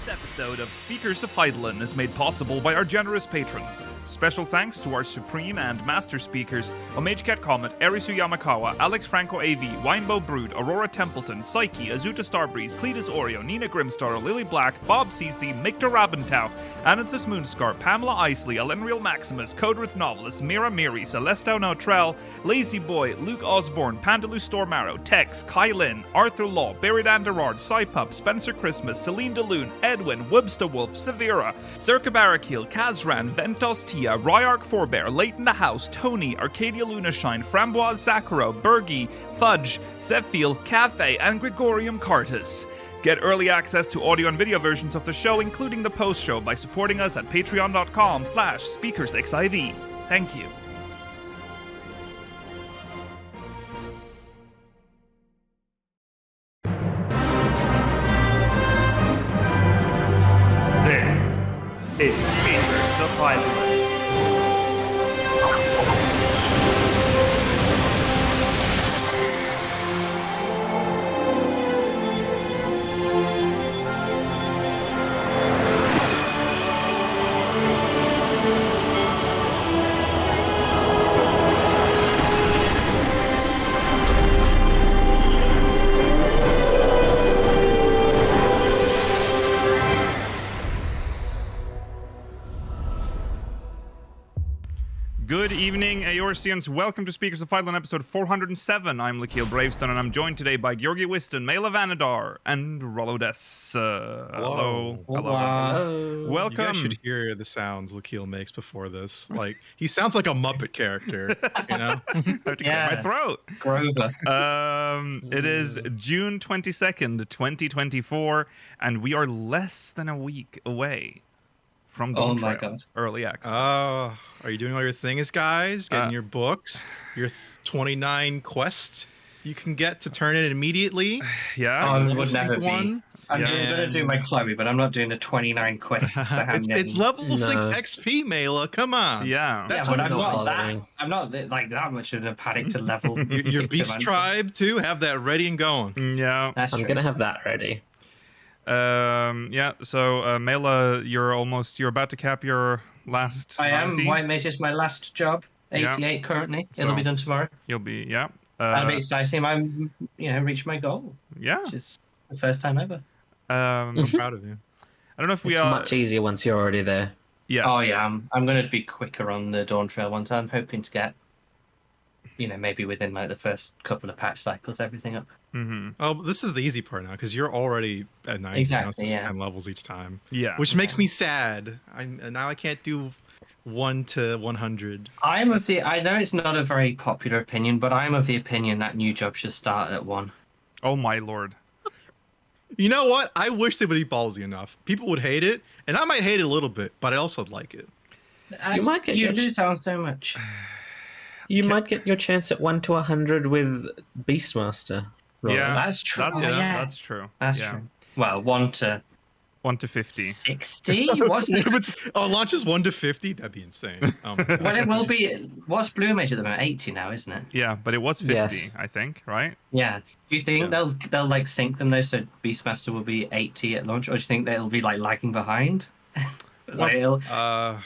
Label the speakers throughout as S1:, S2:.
S1: This episode of Speakers of Hydaelyn is made possible by our generous patrons. Special thanks to our Supreme and Master Speakers, Omagecat Comet, Erisu Yamakawa, Alex Franco AV, Winebow Brood, Aurora Templeton, Psyche, Azuta Starbreeze, Cletus Oreo, Nina Grimstar, Lily Black, Bob CC, Mikta Rabentau, Anathus Moonscar, Pamela Isley, Elenriel Maximus, Coderith Novelist, Mira Miri, Celestau Nautrell, Lazy Boy, Luke Osborne, Pandaloo Stormarrow, Tex, Kylin, Arthur Law, Barry Anderard, Cypup, Spencer Christmas, Celine DeLune, Edwin, Webster Wolf, Severa, Circa Barakil, Kazran, Ventos Tia, Ryark Forbear, Leighton the House, Tony, Arcadia Lunashine, Framboise Zakharov, Bergie, Fudge, Sevfiel, Cafe, and Gregorium Cartus. Get early access to audio and video versions of the show, including the post-show, by supporting us at patreon.com/speakersxiv. Thank you. This is Speakers of Hydaelyn. Good evening, Eorzeans. Welcome to Speakers of Hydaelyn, episode 407. I'm Lakeel Bravestone, and I'm joined today by Georgi Wiston, Mela Vanadar, and Rolodes. Hello.
S2: Hello.
S1: Welcome.
S2: You guys should hear the sounds Lakeel makes before this. Like, he sounds like a Muppet character, you know?
S1: I have to clear my throat.
S3: Grover.
S1: It is June 22nd, 2024, and we are less than a week away from Dawntrail.
S3: Oh my god.
S1: Early access.
S2: Are you doing all your things, guys? Getting your books, your 29 quests you can get to turn it immediately?
S1: Yeah.
S3: I would never be.
S2: One.
S3: I'm going to do my Chloe, but I'm not doing the 29 quests.
S2: It's level 6 XP, Mela. Come on.
S1: Yeah.
S2: That's
S3: but
S2: what
S3: I'm not
S2: bothering.
S3: that. I'm not like that much of a panic to level.
S2: Your beast tribe too. Have that ready and going.
S1: Yeah.
S3: That's
S4: I'm
S3: true.
S4: gonna have that ready.
S1: Yeah, so Mela, you're about to cap your last
S3: I am.
S1: 90.
S3: White Mage is my last job. 88 currently. It'll be done tomorrow.
S1: You'll be, yeah.
S3: That'll be exciting. I'm, reached my goal.
S1: Yeah.
S3: Which is the first time ever.
S2: I'm proud of you.
S1: I don't know if we
S4: It's
S1: are...
S4: much easier once you're already there.
S1: Yes.
S3: Oh yeah, I'm going to be quicker on the Dawntrail ones. I'm hoping to get, maybe within like the first couple of patch cycles, everything up.
S1: Mm-hmm.
S2: Oh, this is the easy part now because you're already at 90.
S3: Exactly,
S2: now,
S3: yeah.
S2: 10 levels each time.
S1: Yeah.
S2: Which makes me sad. Now I can't do 1 to 100.
S3: I know it's not a very popular opinion, but I'm of the opinion that new job should start at 1.
S1: Oh my lord.
S2: You know what? I wish they would be ballsy enough. People would hate it, and I might hate it a little bit, but I also like it.
S4: You might get
S3: You
S4: your
S3: do sound so much.
S4: You might get your chance at 1 to 100 with Beastmaster. Right?
S1: Yeah.
S3: That's true.
S1: That's true.
S3: That's true. Well, 1 to
S1: 50.
S3: 60? What's
S2: If it's launches 1 to 50, that'd be insane.
S3: well, it will be. What's Blue Mage at the moment? 80 now, isn't it?
S1: Yeah, but it was 50,
S4: Yes.
S1: I think, right?
S3: Yeah. Do you think they'll like sync them though, so Beastmaster will be 80 at launch, or do you think they'll be like lagging behind?
S4: I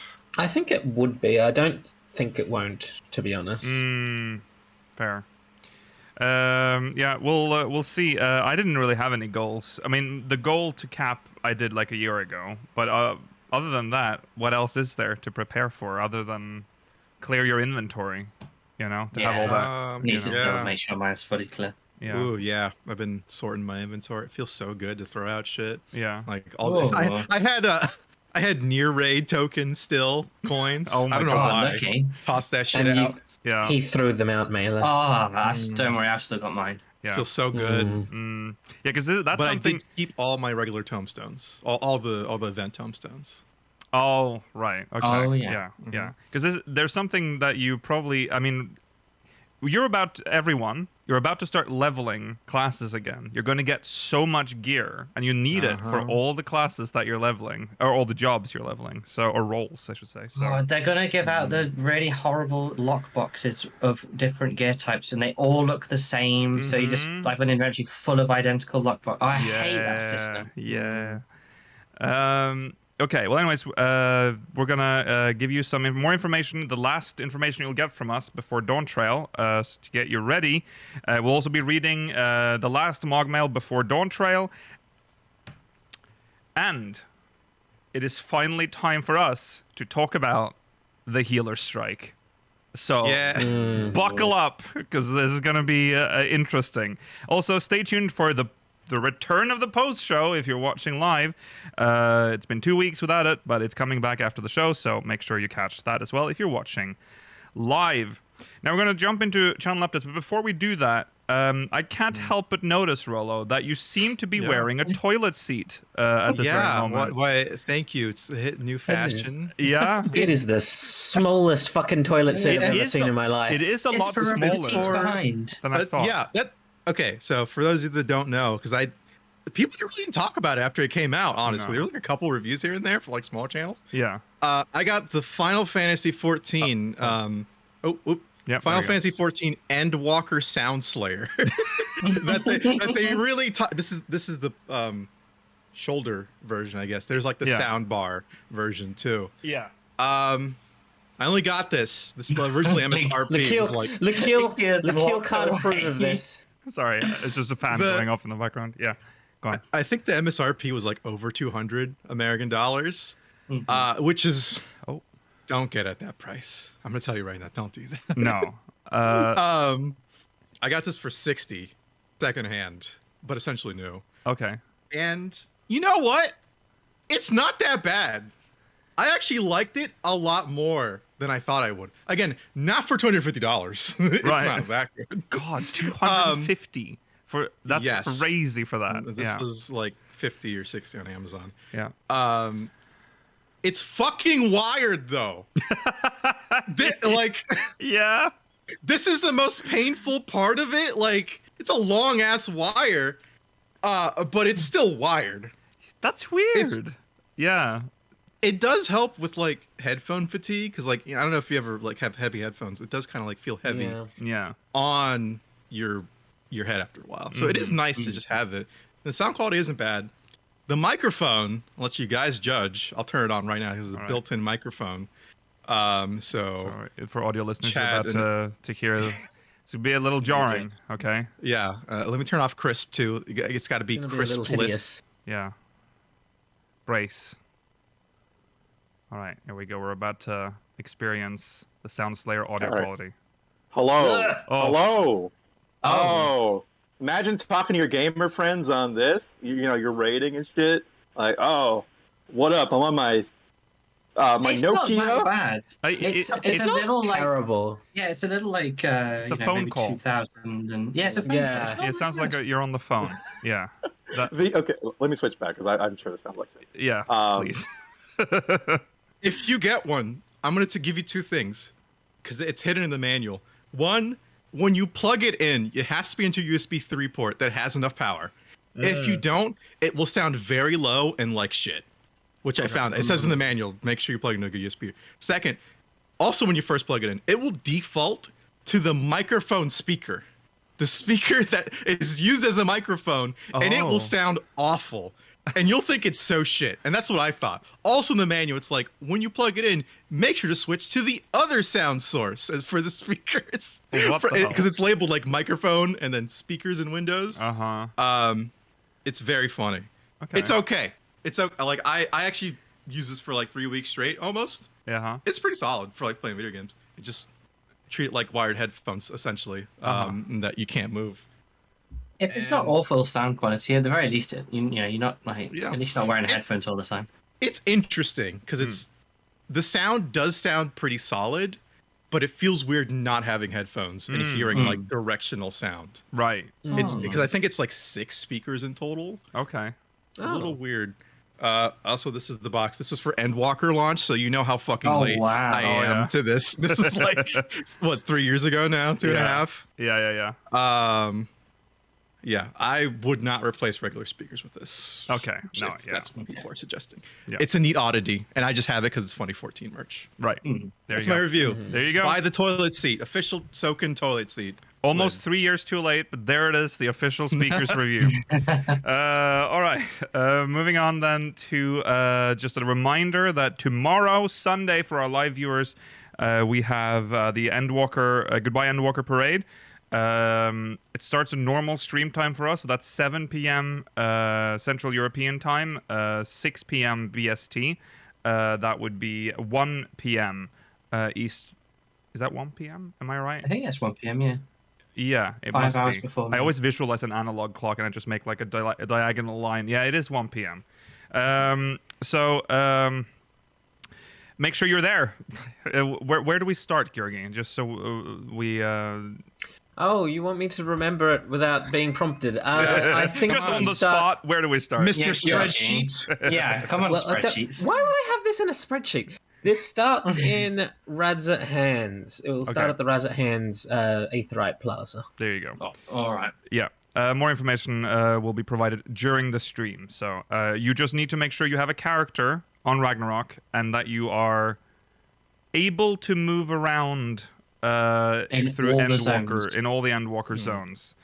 S4: think it would be. I don't think it won't, to be honest.
S1: Fair. Yeah, we'll see. I didn't really have any goals. I mean, the goal to cap I did like a year ago, but other than that, what else is there to prepare for other than clear your inventory? To have all that.
S3: Need to still make sure mine's fully clear.
S1: Yeah.
S2: Ooh, yeah. I've been sorting my inventory. It feels so good to throw out shit.
S1: Yeah.
S2: Like I had near raid tokens still, coins.
S1: Oh my
S2: I don't know
S1: God,
S2: why.
S3: lucky.
S2: Toss that shit
S4: And
S2: out.
S1: Yeah.
S4: He threw them out, Mela.
S3: Don't worry, I've still got mine.
S1: Yeah.
S2: Feels so good.
S1: Yeah, because that's
S2: But
S1: something.
S2: I did keep all my regular tomestones, all the event tomestones.
S1: Oh, right. Okay.
S3: Oh, yeah.
S1: Yeah. Because there's something that you probably. I mean, you're about to start leveling classes again. You're going to get so much gear, and you need it for all the classes that you're leveling, or all the jobs you're leveling. Or roles, I should say. So
S3: They're gonna give out the really horrible lock boxes of different gear types, and they all look the same. So you just have an inventory full of identical lock boxes. I hate that system.
S1: Yeah. Okay, well, anyways, we're gonna give you some more information. The last information you'll get from us before Dawntrail, to get you ready. We'll also be reading the last MogMail before Dawntrail. And it is finally time for us to talk about the Healer Strike. So buckle up, because this is going to be interesting. Also, stay tuned for the return of the post-show if you're watching live. It's been 2 weeks without it, but it's coming back after the show, so make sure you catch that as well if you're watching live. Now, we're going to jump into channel updates, but before we do that, I can't help but notice, Rollo, that you seem to be wearing a toilet seat at this very moment.
S2: Why, thank you. It's the new fashion.
S1: Yeah.
S4: It is the smallest fucking toilet seat I've ever seen in my life.
S1: It is a lot smaller than I thought.
S2: Yeah, okay, so for those of you that don't know, because people really didn't talk about it after it came out, honestly. There were like a couple reviews here and there for like small channels.
S1: Yeah.
S2: I got the Final Fantasy 14 Final Fantasy 14 Endwalker Sound Slayer that they really this is the shoulder version, I guess. There's like the sound bar version too.
S1: Yeah.
S2: I only got this. This is originally MSRP.
S4: Lakil can't approve of this.
S1: Sorry, it's just a fan going off in the background. Yeah, go on.
S2: I think the MSRP was like over $200 American dollars, which is don't get at that price. I'm gonna tell you right now, don't do that.
S1: No.
S2: I got this for $60, secondhand, but essentially new.
S1: Okay.
S2: And you know what? It's not that bad. I actually liked it a lot more than I thought I would. Again, not for $250. It's not that good.
S1: God, $250 for that's crazy for that.
S2: This was like $50 or $60 on Amazon.
S1: Yeah.
S2: It's fucking wired though.
S1: Yeah.
S2: This is the most painful part of it. Like, it's a long ass wire, but it's still wired.
S1: That's weird. Yeah.
S2: It does help with like headphone fatigue, because like, I don't know if you ever like have heavy headphones. It does kind of like feel heavy on your head after a while. So it is nice to just have it. The sound quality isn't bad. The microphone, I'll let you guys judge. I'll turn it on right now because it's a built-in microphone. So
S1: for audio listeners, you're about to hear, it's gonna be a little jarring. Okay.
S2: Yeah. Let me turn off crisp too. It's got to be crisp.
S1: Yeah. Brace. All right, here we go. We're about to experience the Sound Slayer audio quality.
S5: Hello. Hello. Oh. Imagine talking to your gamer friends on this. You know, your rating and shit. Like, oh, what up? I'm on my my
S3: it's
S5: Nokia.
S3: Not that bad. It's a little
S4: terrible.
S3: It's a little like
S1: it's a phone call.
S3: 2000 and it's a phone call.
S1: It sounds like you're on the phone. Yeah.
S5: Okay, let me switch back because I'm sure this sounds like me.
S1: Yeah. Please.
S2: If you get one, I'm going to give you two things because it's hidden in the manual. One, when you plug it in, it has to be into a USB 3 port that has enough power. If you don't, it will sound very low and like shit, which I found. It says in the manual, make sure you plug in a good USB. Second, also when you first plug it in, it will default to the microphone speaker. The speaker that is used as a microphone, and it will sound awful. And you'll think it's so shit. And that's what I thought. Also in the manual, it's like, when you plug it in, make sure to switch to the other sound source as for the speakers. Because it's labeled like microphone and then speakers in Windows. It's very funny. Okay. It's okay. It's okay. Like, I actually use this for like 3 weeks straight almost.
S1: Yeah.
S2: It's pretty solid for like playing video games. It just treat it like wired headphones essentially, that you can't move.
S3: If it's not awful sound quality, at the very least, you're not like at least you're not wearing headphones all the time.
S2: It's interesting because the sound does sound pretty solid, but it feels weird not having headphones and hearing like directional sound.
S1: Right.
S2: It's because I think it's like 6 speakers in total.
S1: Okay.
S2: A little weird. Also, this is the box. This is for Endwalker launch, so you know how fucking late I am to this. This is like, what, 3 years ago now? 2.5?
S1: Yeah.
S2: Yeah, I would not replace regular speakers with this.
S1: Okay.
S2: That's what people are suggesting. Yeah. It's a neat oddity, and I just have it because it's Funny 14 merch.
S1: Right.
S2: That's my review.
S1: There you go.
S2: Buy the toilet seat. Official Soken toilet seat.
S1: Almost 3 years too late, but there it is, the official Speakers review. All right, moving on then to just a reminder that tomorrow, Sunday, for our live viewers, we have the Endwalker, Goodbye Endwalker Parade. It starts a normal stream time for us, so that's 7 p.m. Central European time, 6 p.m. BST. That would be 1 p.m. East. Is that 1 p.m.? Am I right?
S3: I think that's 1 p.m. Yeah.
S1: Yeah, it
S3: 5
S1: must
S3: hours
S1: be.
S3: before.
S1: I always visualize an analog clock and I just make like a diagonal line. Yeah, it is 1 p.m. Make sure you're there. Where do we start, Georgi? Just so we.
S4: Oh, you want me to remember it without being prompted? I think
S1: just on the spot. Where do we start?
S2: Mr. Spreadsheets.
S3: Yeah, come on, spreadsheets.
S4: Why would I have this in a spreadsheet? This starts in Radzat Hands. It will start at the Radzat Hands Aetherite Plaza.
S1: There you go.
S3: Oh, all right.
S1: Yeah. More information will be provided during the stream. So you just need to make sure you have a character on Ragnarok and that you are able to move around through Endwalker in all the Endwalker zones.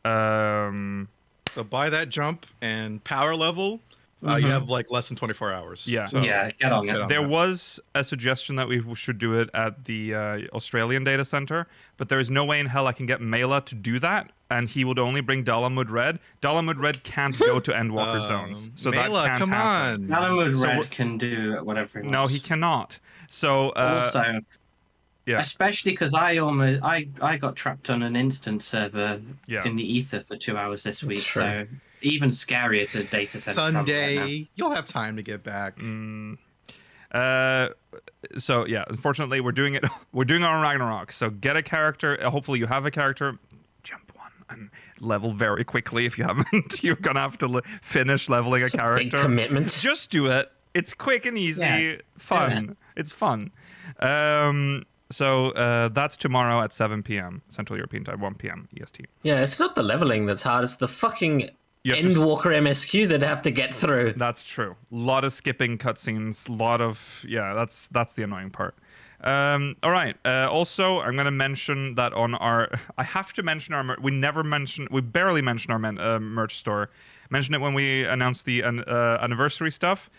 S2: So by that jump and power level, you have like less than 24 hours.
S1: Yeah.
S2: So
S3: Get on it.
S1: There was a suggestion that we should do it at the Australian data center, but there is no way in hell I can get Mela to do that, and he would only bring Dalamud Red. Dalamud Red can't go to Endwalker zones, so
S2: Mela,
S1: that can't
S2: come
S1: happen.
S2: on.
S3: Dalamud Red can do whatever he wants.
S1: No, he cannot. So
S3: Also,
S1: yeah.
S3: especially because I got trapped on an instance server in the ether for 2 hours this week, so even scarier to data center.
S2: Sunday, you'll have time to get back.
S1: So yeah, unfortunately, we're doing it. We're doing it on Ragnarok. So get a character. Hopefully, you have a character. Jump one and level very quickly. If you haven't, you're gonna have to finish leveling a character.
S4: Big commitment.
S1: Just do it. It's quick and easy. Fun. It's fun. So that's tomorrow at 7 p.m. Central European Time, 1 p.m. EST.
S4: Yeah, it's not the leveling that's hard. It's the fucking Endwalker MSQ that have to get through.
S1: That's true. A lot of skipping cutscenes. That's the annoying part. All right. Also, I'm going to mention that on our. I have to mention our. We barely mention our merch store. Mention it when we announce the anniversary stuff.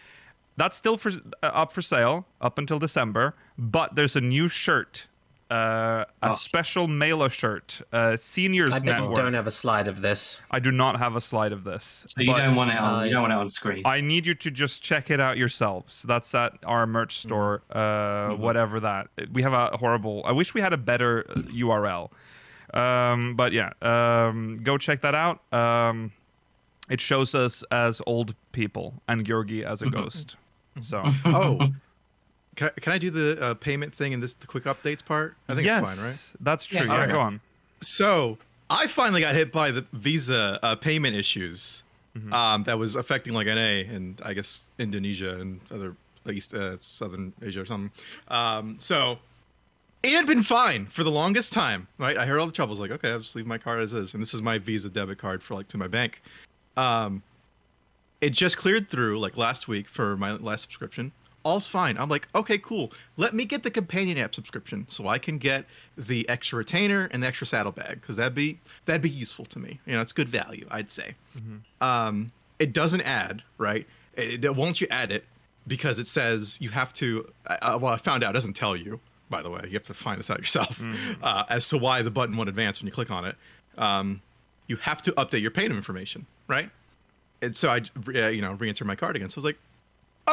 S1: That's still up for sale up until December. But there's a new shirt. A special mailer shirt, Seniors
S4: I bet
S1: Network.
S4: you don't have a slide of this.
S1: I do not have a slide of this.
S3: So you don't want it on. You don't want it on screen.
S1: I need you to just check it out yourselves. That's at our merch store. Whatever that. We have a horrible. I wish we had a better URL. But yeah, go check that out. It shows us as old people and Georgi as a ghost. So.
S2: Oh. Can I do the payment thing in the quick updates part? I think it's fine, right?
S1: That's true. Yeah, go on.
S2: So I finally got hit by the Visa payment issues that was affecting like NA and I guess Indonesia and other East Southern Asia or something. So it had been fine for the longest time, right? I heard all the troubles. Like, okay, I'll just leave my card as is, and this is my Visa debit card for like to my bank. It just cleared through like last week for my last subscription. All's fine. I'm like, okay, cool. Let me get the companion app subscription so I can get the extra retainer and the extra saddlebag because that'd be useful to me. You know, it's good value, I'd say. It doesn't add, right? It won't you add it because it says you have to. Well, I found out it doesn't tell you. By the way, you have to find this out yourself as to why the button won't advance when you click on it. You have to update your payment information, right? And so I, re-enter my card again. So I was like,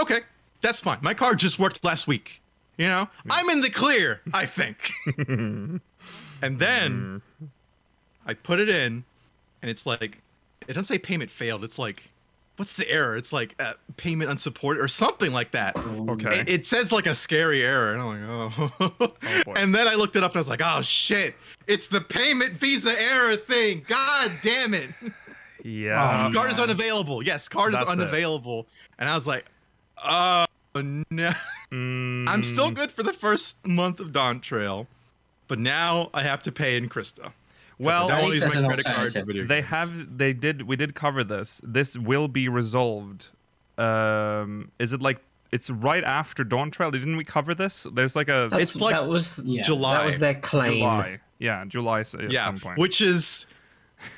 S2: okay. That's fine. My card just worked last week. You know, I'm in the clear, I think. And then I put it in, and it's like, it doesn't say payment failed. It's like, what's the error? It's like payment unsupported or something like that.
S1: Okay.
S2: It says like a scary error, and I'm like, oh.
S1: Boy.
S2: And then I looked it up, and I was like, oh shit, it's the payment Visa error thing. God damn it.
S1: Yeah.
S2: Card is unavailable. Yes, card is unavailable. And I was like, oh no. I'm still good for the first month of Dawntrail, but now I have to pay in Krista.
S1: Well,
S2: I don't use my credit card for video games.
S1: We did cover this. This will be resolved. Is it like it's right after Dawntrail? Didn't we cover this? There's like a
S2: that was July.
S4: That was their claim.
S1: July. Yeah, July at some point.
S2: Which is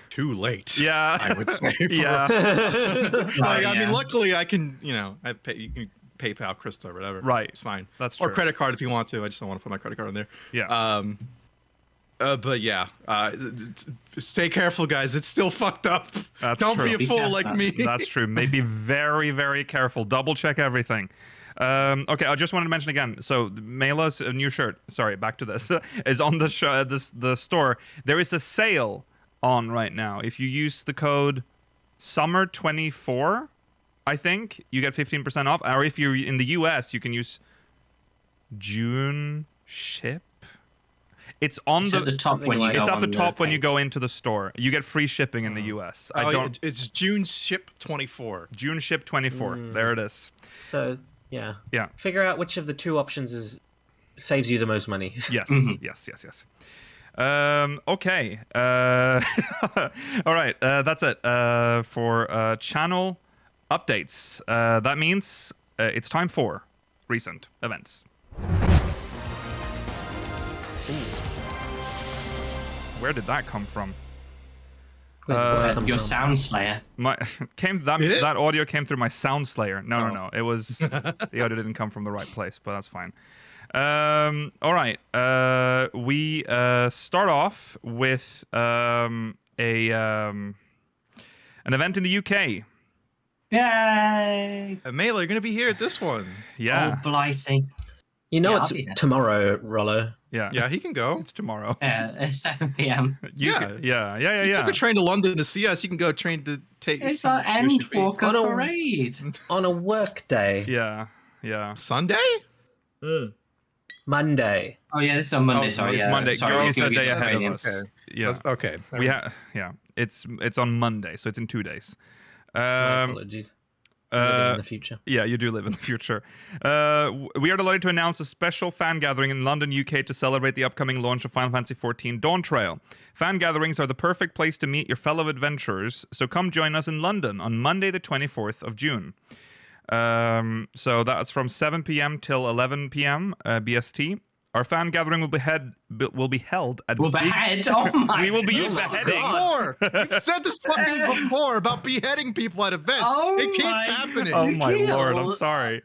S2: too late.
S1: Yeah,
S2: I would say.
S1: Yeah.
S2: I mean, luckily I can, you can PayPal Krista or whatever.
S1: Right.
S2: It's fine.
S1: That's true.
S2: Or credit card if you want to. I just don't want to put my credit card on there.
S1: Yeah.
S2: But yeah, stay careful, guys. It's still fucked up. Don't
S1: true.
S2: be a fool like me.
S1: That's true. Be very, very careful. Double check everything. Okay, I just wanted to mention again. So Mela's new shirt. Sorry, back to this. Is on the store. There is a sale on right now. If you use the code SUMMER24, I think you get 15% off. Or if you're in the US, you can use June ship. It's on
S3: at the top when you
S1: It's
S3: go
S1: at the
S3: on
S1: top
S3: the
S1: when you
S3: page.
S1: go into the store. You get free shipping in the US.
S2: It's June ship 24.
S1: June ship 24. There it is.
S4: So yeah.
S1: Yeah.
S4: Figure out which of the two options saves you the most money.
S1: Yes. Yes. Okay. All right. That's it for channel updates. That means it's time for recent events. Ooh. Where did that come from?
S3: Your Sound Slayer.
S1: That audio came through my Sound Slayer. No. It was the audio didn't come from the right place, but that's fine. All right. We start off with an event in the UK.
S3: Yay!
S2: Mela, you're gonna be here at this one.
S1: Yeah.
S3: Oh, blighty.
S4: You know
S3: I'll
S4: it's
S3: be there.
S4: tomorrow, Rollo.
S2: Yeah, he can go.
S1: It's tomorrow.
S3: At 7 p.m.
S1: Yeah.
S2: He took a train to London to see us. You can go train to take.
S3: It's our end walker parade.
S4: On a work day.
S1: Yeah.
S2: Sunday?
S4: Monday.
S3: Oh yeah, this is on Monday. Sorry,
S1: it's Monday.
S3: Sorry,
S1: It's a day ahead of
S3: Australian.
S1: us.
S2: Okay.
S1: Yeah.
S2: Okay.
S1: It's on Monday, so it's in 2 days.
S4: My apologies. I live in the future.
S1: Yeah, you do live in the future. We are delighted to announce a special fan gathering in London, UK to celebrate the upcoming launch of Final Fantasy XIV Dawntrail. Fan gatherings are the perfect place to meet your fellow adventurers, so come join us in London on Monday the 24th of June. So that's from 7 p.m. till 11 p.m. BST. Our fan gathering will be held at
S3: Oh my!
S1: We will be
S3: God.
S1: beheading.
S2: You've said this fucking before about beheading people at events.
S3: Oh
S2: it keeps
S3: my
S2: happening.
S1: Oh my lord! I'm sorry.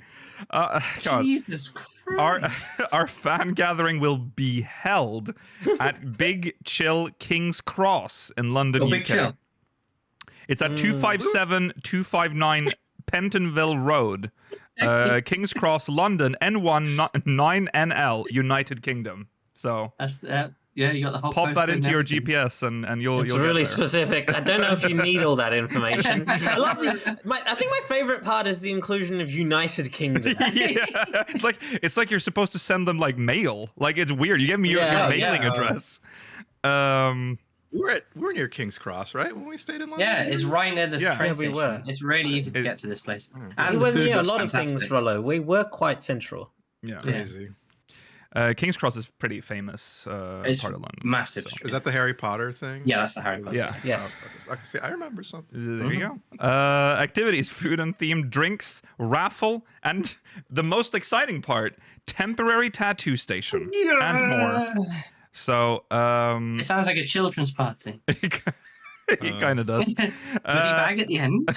S1: God.
S3: Jesus Christ!
S1: Our fan gathering will be held at Big Chill King's Cross in London, UK.
S3: Big Chill.
S1: It's at 257-259 Pentonville Road, King's Cross, London, N1 9NL, United Kingdom. So
S3: That's yeah, you got the whole.
S1: pop that
S3: postcode
S1: into your
S3: and
S1: GPS and you'll.
S4: It's
S1: you'll
S4: really
S1: get there.
S4: specific. I don't know if you need all that information. I think my favorite part is the inclusion of United Kingdom.
S1: Yeah, it's like you're supposed to send them like mail. Like it's weird. You give me your mailing address.
S2: We're near King's Cross, right? When we stayed in London.
S3: Yeah, it's right near this train
S4: we
S3: station.
S4: were.
S3: It's really easy to get to this place.
S4: We
S3: And
S4: were
S3: the food
S4: near a
S3: was
S4: lot of
S3: fantastic.
S4: things, Rollo. We were quite central.
S1: Yeah.
S2: Crazy.
S1: King's Cross is pretty famous
S3: It's
S1: part of London.
S3: massive.
S2: Is that the Harry Potter thing?
S3: Yeah, that's the Harry Potter.
S1: Yeah.
S4: Yes.
S2: I remember something.
S1: There you go. Activities, food and themed drinks, raffle, and the most exciting part, temporary tattoo station and more. So
S3: It sounds like a children's party.
S1: it kind of does.
S3: Goodie bag at the end.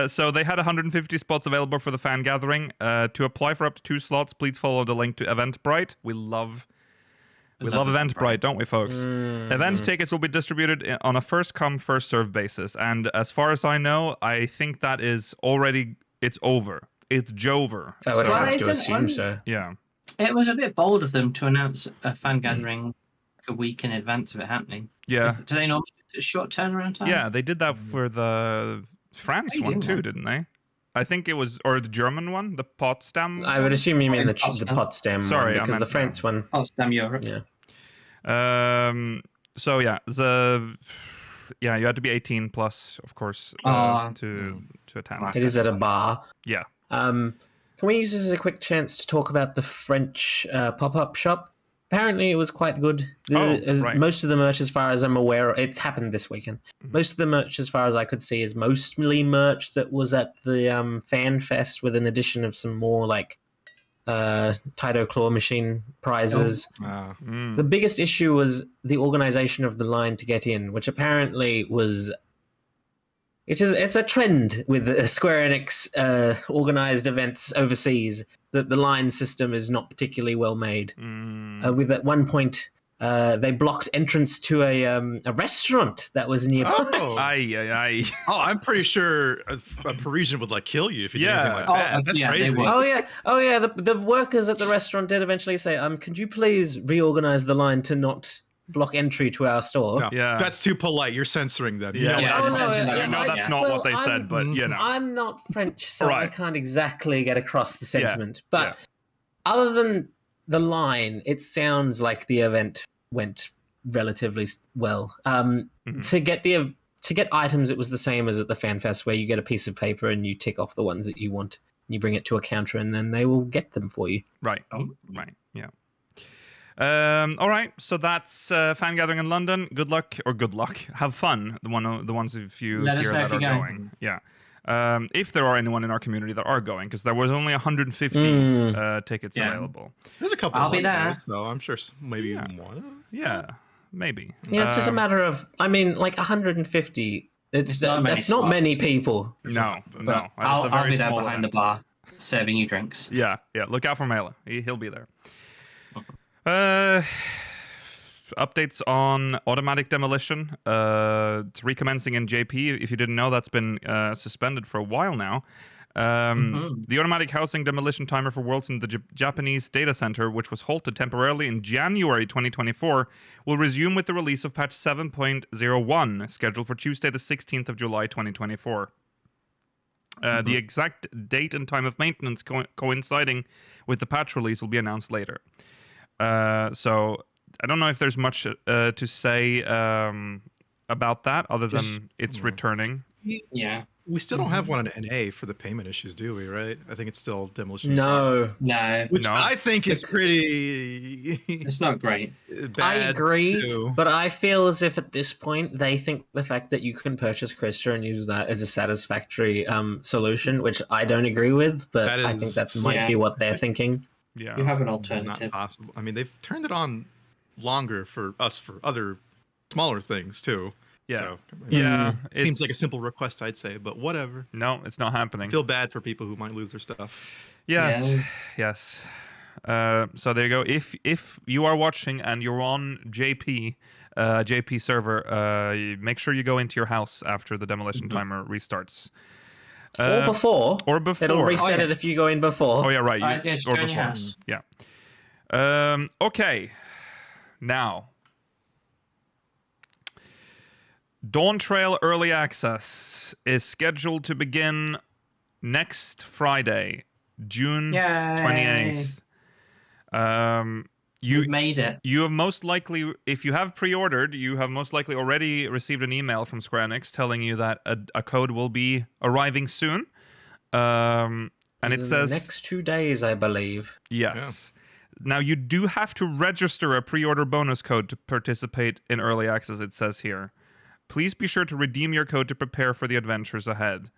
S1: So they had 150 spots available for the fan gathering. To apply for up to 2 slots, please follow the link to Eventbrite. We love Eventbrite, don't we, folks? Event tickets will be distributed on a first-come, first-served basis. And as far as I know, I think that is already... It's over. It's Jover.
S4: I would
S1: So-
S4: have to assume so.
S1: Yeah.
S3: It was a bit bold of them to announce a fan gathering a week in advance of it happening.
S1: Yeah.
S3: Do they normally do a short turnaround time?
S1: Yeah, they did that for the France
S3: Amazing,
S1: one too,
S3: man.
S1: didn't they? I think it was, or the German one, the Potsdam.
S4: I would assume you mean the
S3: Potsdam.
S4: Potsdam
S1: Sorry, I
S4: one, because
S1: meant
S4: the French one.
S3: Potsdam, Europe.
S4: Yeah.
S1: So yeah, you had to be 18 plus, of course, to attend.
S4: It is at a bar.
S1: Yeah.
S4: Can we use this as a quick chance to talk about the French pop-up shop? Apparently, it was quite good.
S1: Right.
S4: Most of the merch, as far as I'm aware, it's happened this weekend. Most of the merch, as far as I could see, is mostly merch that was at the Fan Fest, with an addition of some more like Taito claw machine prizes. The biggest issue was the organization of the line to get in, which apparently was... It's a trend with Square Enix organized events overseas that the line system is not particularly well made. With at one point, they blocked entrance to a restaurant that was nearby.
S2: Oh, I'm pretty sure a Parisian would kill you if you did anything like that. That's crazy.
S4: Oh yeah. The workers at the restaurant did eventually say, "Could you please reorganize the line to not block entry to our store?"
S2: No, that's too polite. You're censoring them.
S1: That's not what they said, but
S4: I'm not French, so I can't exactly get across the sentiment. But other than the line, it sounds like the event went relatively well. To get items, it was the same as at the FanFest, where you get a piece of paper and you tick off the ones that you want. You bring it to a counter, and then they will get them for you.
S1: Right. Right. Yeah. All right. So that's fan gathering in London. Good luck. Have fun. The ones of you
S3: Let us
S1: here
S3: know
S1: that
S3: if
S1: are
S3: you're
S1: going. Yeah. If there are anyone in our community that are going, because there was only 150 tickets available.
S2: There's a couple.
S3: I'll be there,
S2: so I'm sure maybe one.
S1: Yeah, maybe.
S4: Yeah, it's just a matter of. 150. That's not many people.
S1: No.
S3: I'll be there behind the bar, serving you drinks.
S1: Yeah. Look out for Mela. He'll be there. Updates on automatic demolition. It's recommencing in JP. If you didn't know, that's been suspended for a while now. The automatic housing demolition timer for worlds in the Japanese data center, which was halted temporarily in January 2024, will resume with the release of patch 7.01, scheduled for Tuesday, the 16th of July 2024. The exact date and time of maintenance coinciding with the patch release will be announced later. So I don't know if there's much to say about that, other than it's returning.
S3: Yeah.
S2: We still don't have one on NA for the payment issues, do we? Right? I think it's still Demolition.
S3: No.
S2: Which I think is pretty.
S3: It's not great.
S4: I agree, but I feel as if at this point they think the fact that you can purchase Krista and use that as a satisfactory solution, which I don't agree with, but I think that might be what they're thinking.
S3: Yeah, you have an alternative.
S2: Not possible. I mean, they've turned it on longer for us for other smaller things too.
S1: Yeah.
S2: So, it seems like a simple request, I'd say, but whatever.
S1: No, it's not happening.
S2: I feel bad for people who might lose their stuff.
S1: Yes. So there you go. If you are watching and you're on JP server, make sure you go into your house after the demolition timer restarts.
S4: Or before. It'll reset it if you go in before.
S1: Oh yeah, right.
S3: Or before.
S1: Yeah. Okay. Now, Dawntrail Early Access is scheduled to begin next Friday, June 28th.
S3: You've made it.
S1: You have most likely, if you have pre-ordered, you have most likely already received an email from Square Enix telling you that a code will be arriving soon. And it says...
S4: next 2 days, I believe.
S1: Yes. Yeah. Now, you do have to register a pre-order bonus code to participate in Early Access, it says here. Please be sure to redeem your code to prepare for the adventures ahead.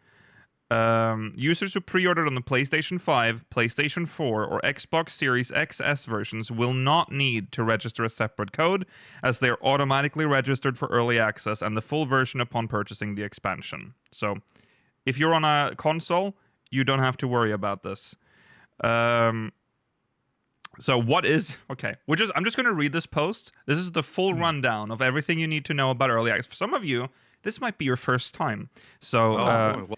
S1: Users who pre-ordered on the PlayStation 5, PlayStation 4, or Xbox Series XS versions will not need to register a separate code, as they are automatically registered for Early Access and the full version upon purchasing the expansion. So, if you're on a console, you don't have to worry about this. So what is... Okay, I'm just going to read this post. This is the full rundown of everything you need to know about Early Access. For some of you, this might be your first time. So,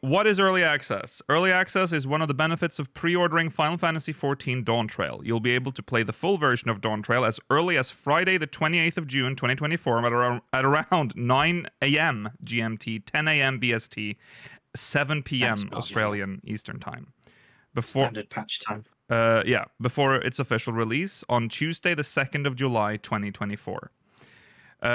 S1: what is Early Access? Early Access is one of the benefits of pre-ordering Final Fantasy XIV Dawntrail. You'll be able to play the full version of Dawntrail as early as Friday, the 28th of June, 2024, at around 9 a.m. GMT, 10 a.m. BST, 7 p.m. Australian Eastern Time.
S3: Standard patch time.
S1: Before its official release on Tuesday, the 2nd of July, 2024.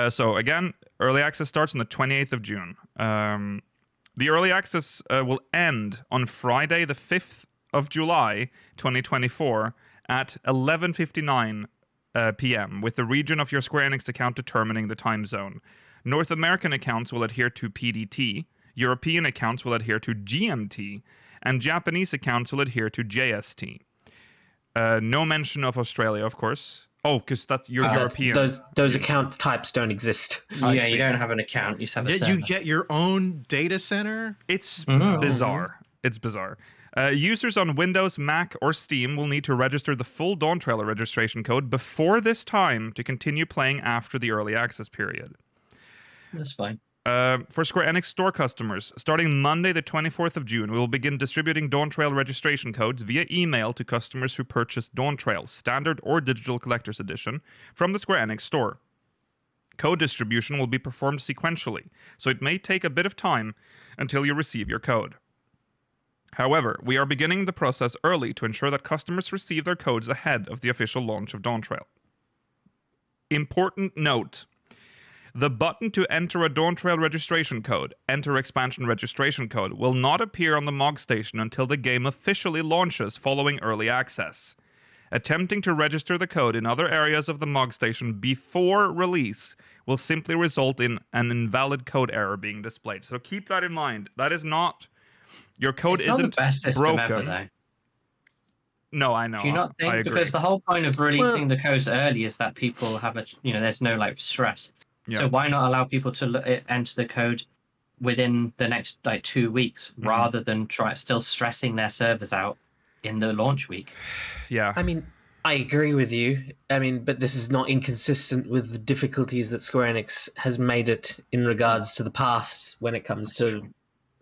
S1: So again, Early Access starts on the 28th of June. The Early Access will end on Friday, the 5th of July, 2024 at 11:59 p.m. with the region of your Square Enix account determining the time zone. North American accounts will adhere to PDT. European accounts will adhere to GMT. and Japanese accounts will adhere to JST. No mention of Australia, of course. Oh, because you're European.
S4: Those account types don't exist.
S3: Yeah, you don't have an account. You just have a server.
S2: You get your own data center?
S1: It's bizarre. It's bizarre. Users on Windows, Mac, or Steam will need to register the full Dawntrail registration code before this time to continue playing after the early access period.
S3: That's fine.
S1: For Square Enix Store customers, starting Monday the 24th of June, we will begin distributing Dawntrail registration codes via email to customers who purchase Dawntrail, Standard or Digital Collector's Edition, from the Square Enix Store. Code distribution will be performed sequentially, so it may take a bit of time until you receive your code. However, we are beginning the process early to ensure that customers receive their codes ahead of the official launch of Dawntrail. Important note. The button to enter a Dawntrail registration code, enter expansion registration code, will not appear on the MOG station until the game officially launches following early access. Attempting to register the code in other areas of the MOG station before release will simply result in an invalid code error being displayed. So keep that in mind. That is not... Your code isn't
S3: not the best system
S1: broken.
S3: ever, though.
S1: No, I know.
S3: Do you not think?
S1: I agree.
S3: Because the whole point of releasing the codes early is that people have there's no stress. Yeah. So why not allow people to enter the code within the next 2 weeks rather than still stressing their servers out in the launch week?
S1: Yeah.
S4: I mean, I agree with you. I mean, but this is not inconsistent with the difficulties that Square Enix has made it in regards to the past when it comes to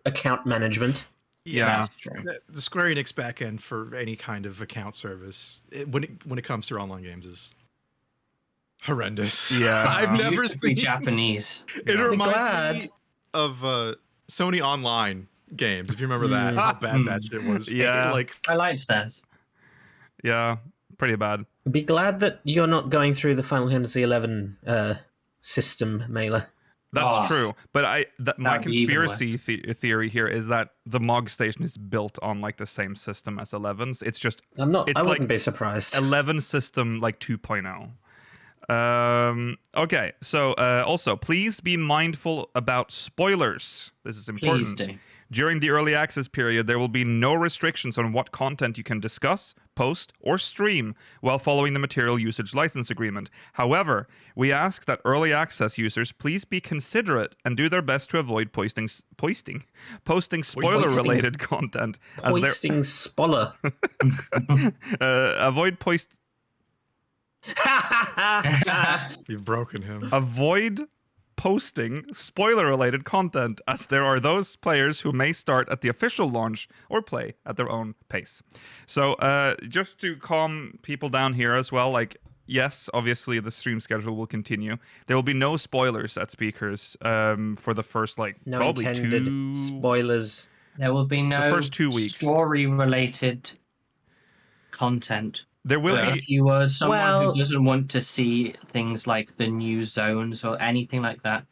S4: account management.
S2: Yeah, that's true. The Square Enix backend for any kind of account service, when it comes to online games, is horrendous.
S1: Yeah,
S2: I've never seen
S3: Japanese.
S2: It reminds me of Sony Online games. If you remember that, how bad that shit was.
S1: Yeah,
S3: I liked that.
S1: Yeah, pretty bad.
S4: Be glad that you're not going through the Final Fantasy XI system mailer.
S1: That's true, but my conspiracy theory here is that the MOG station is built on the same system as 11's. It's just
S4: I wouldn't be surprised.
S1: 11 system 2.0. Okay, so also please be mindful about spoilers. This is important.
S3: Please do.
S1: During the early access period, there will be no restrictions on what content you can discuss, post, or stream while following the material usage license agreement. However, we ask that early access users please be considerate and do their best to avoid posting spoiler-related content.
S4: Posting spoiler.
S1: Avoid
S2: You've broken him.
S1: Avoid posting spoiler-related content, as there are those players who may start at the official launch or play at their own pace. So just to calm people down here as well, yes, obviously the stream schedule will continue. There will be no spoilers at Speakers for the first
S4: no
S1: probably
S4: intended spoilers.
S3: There will be no
S1: the first 2 weeks
S3: story-related content.
S1: There will be.
S3: If you are someone who doesn't want to see things like the new zones or anything like that,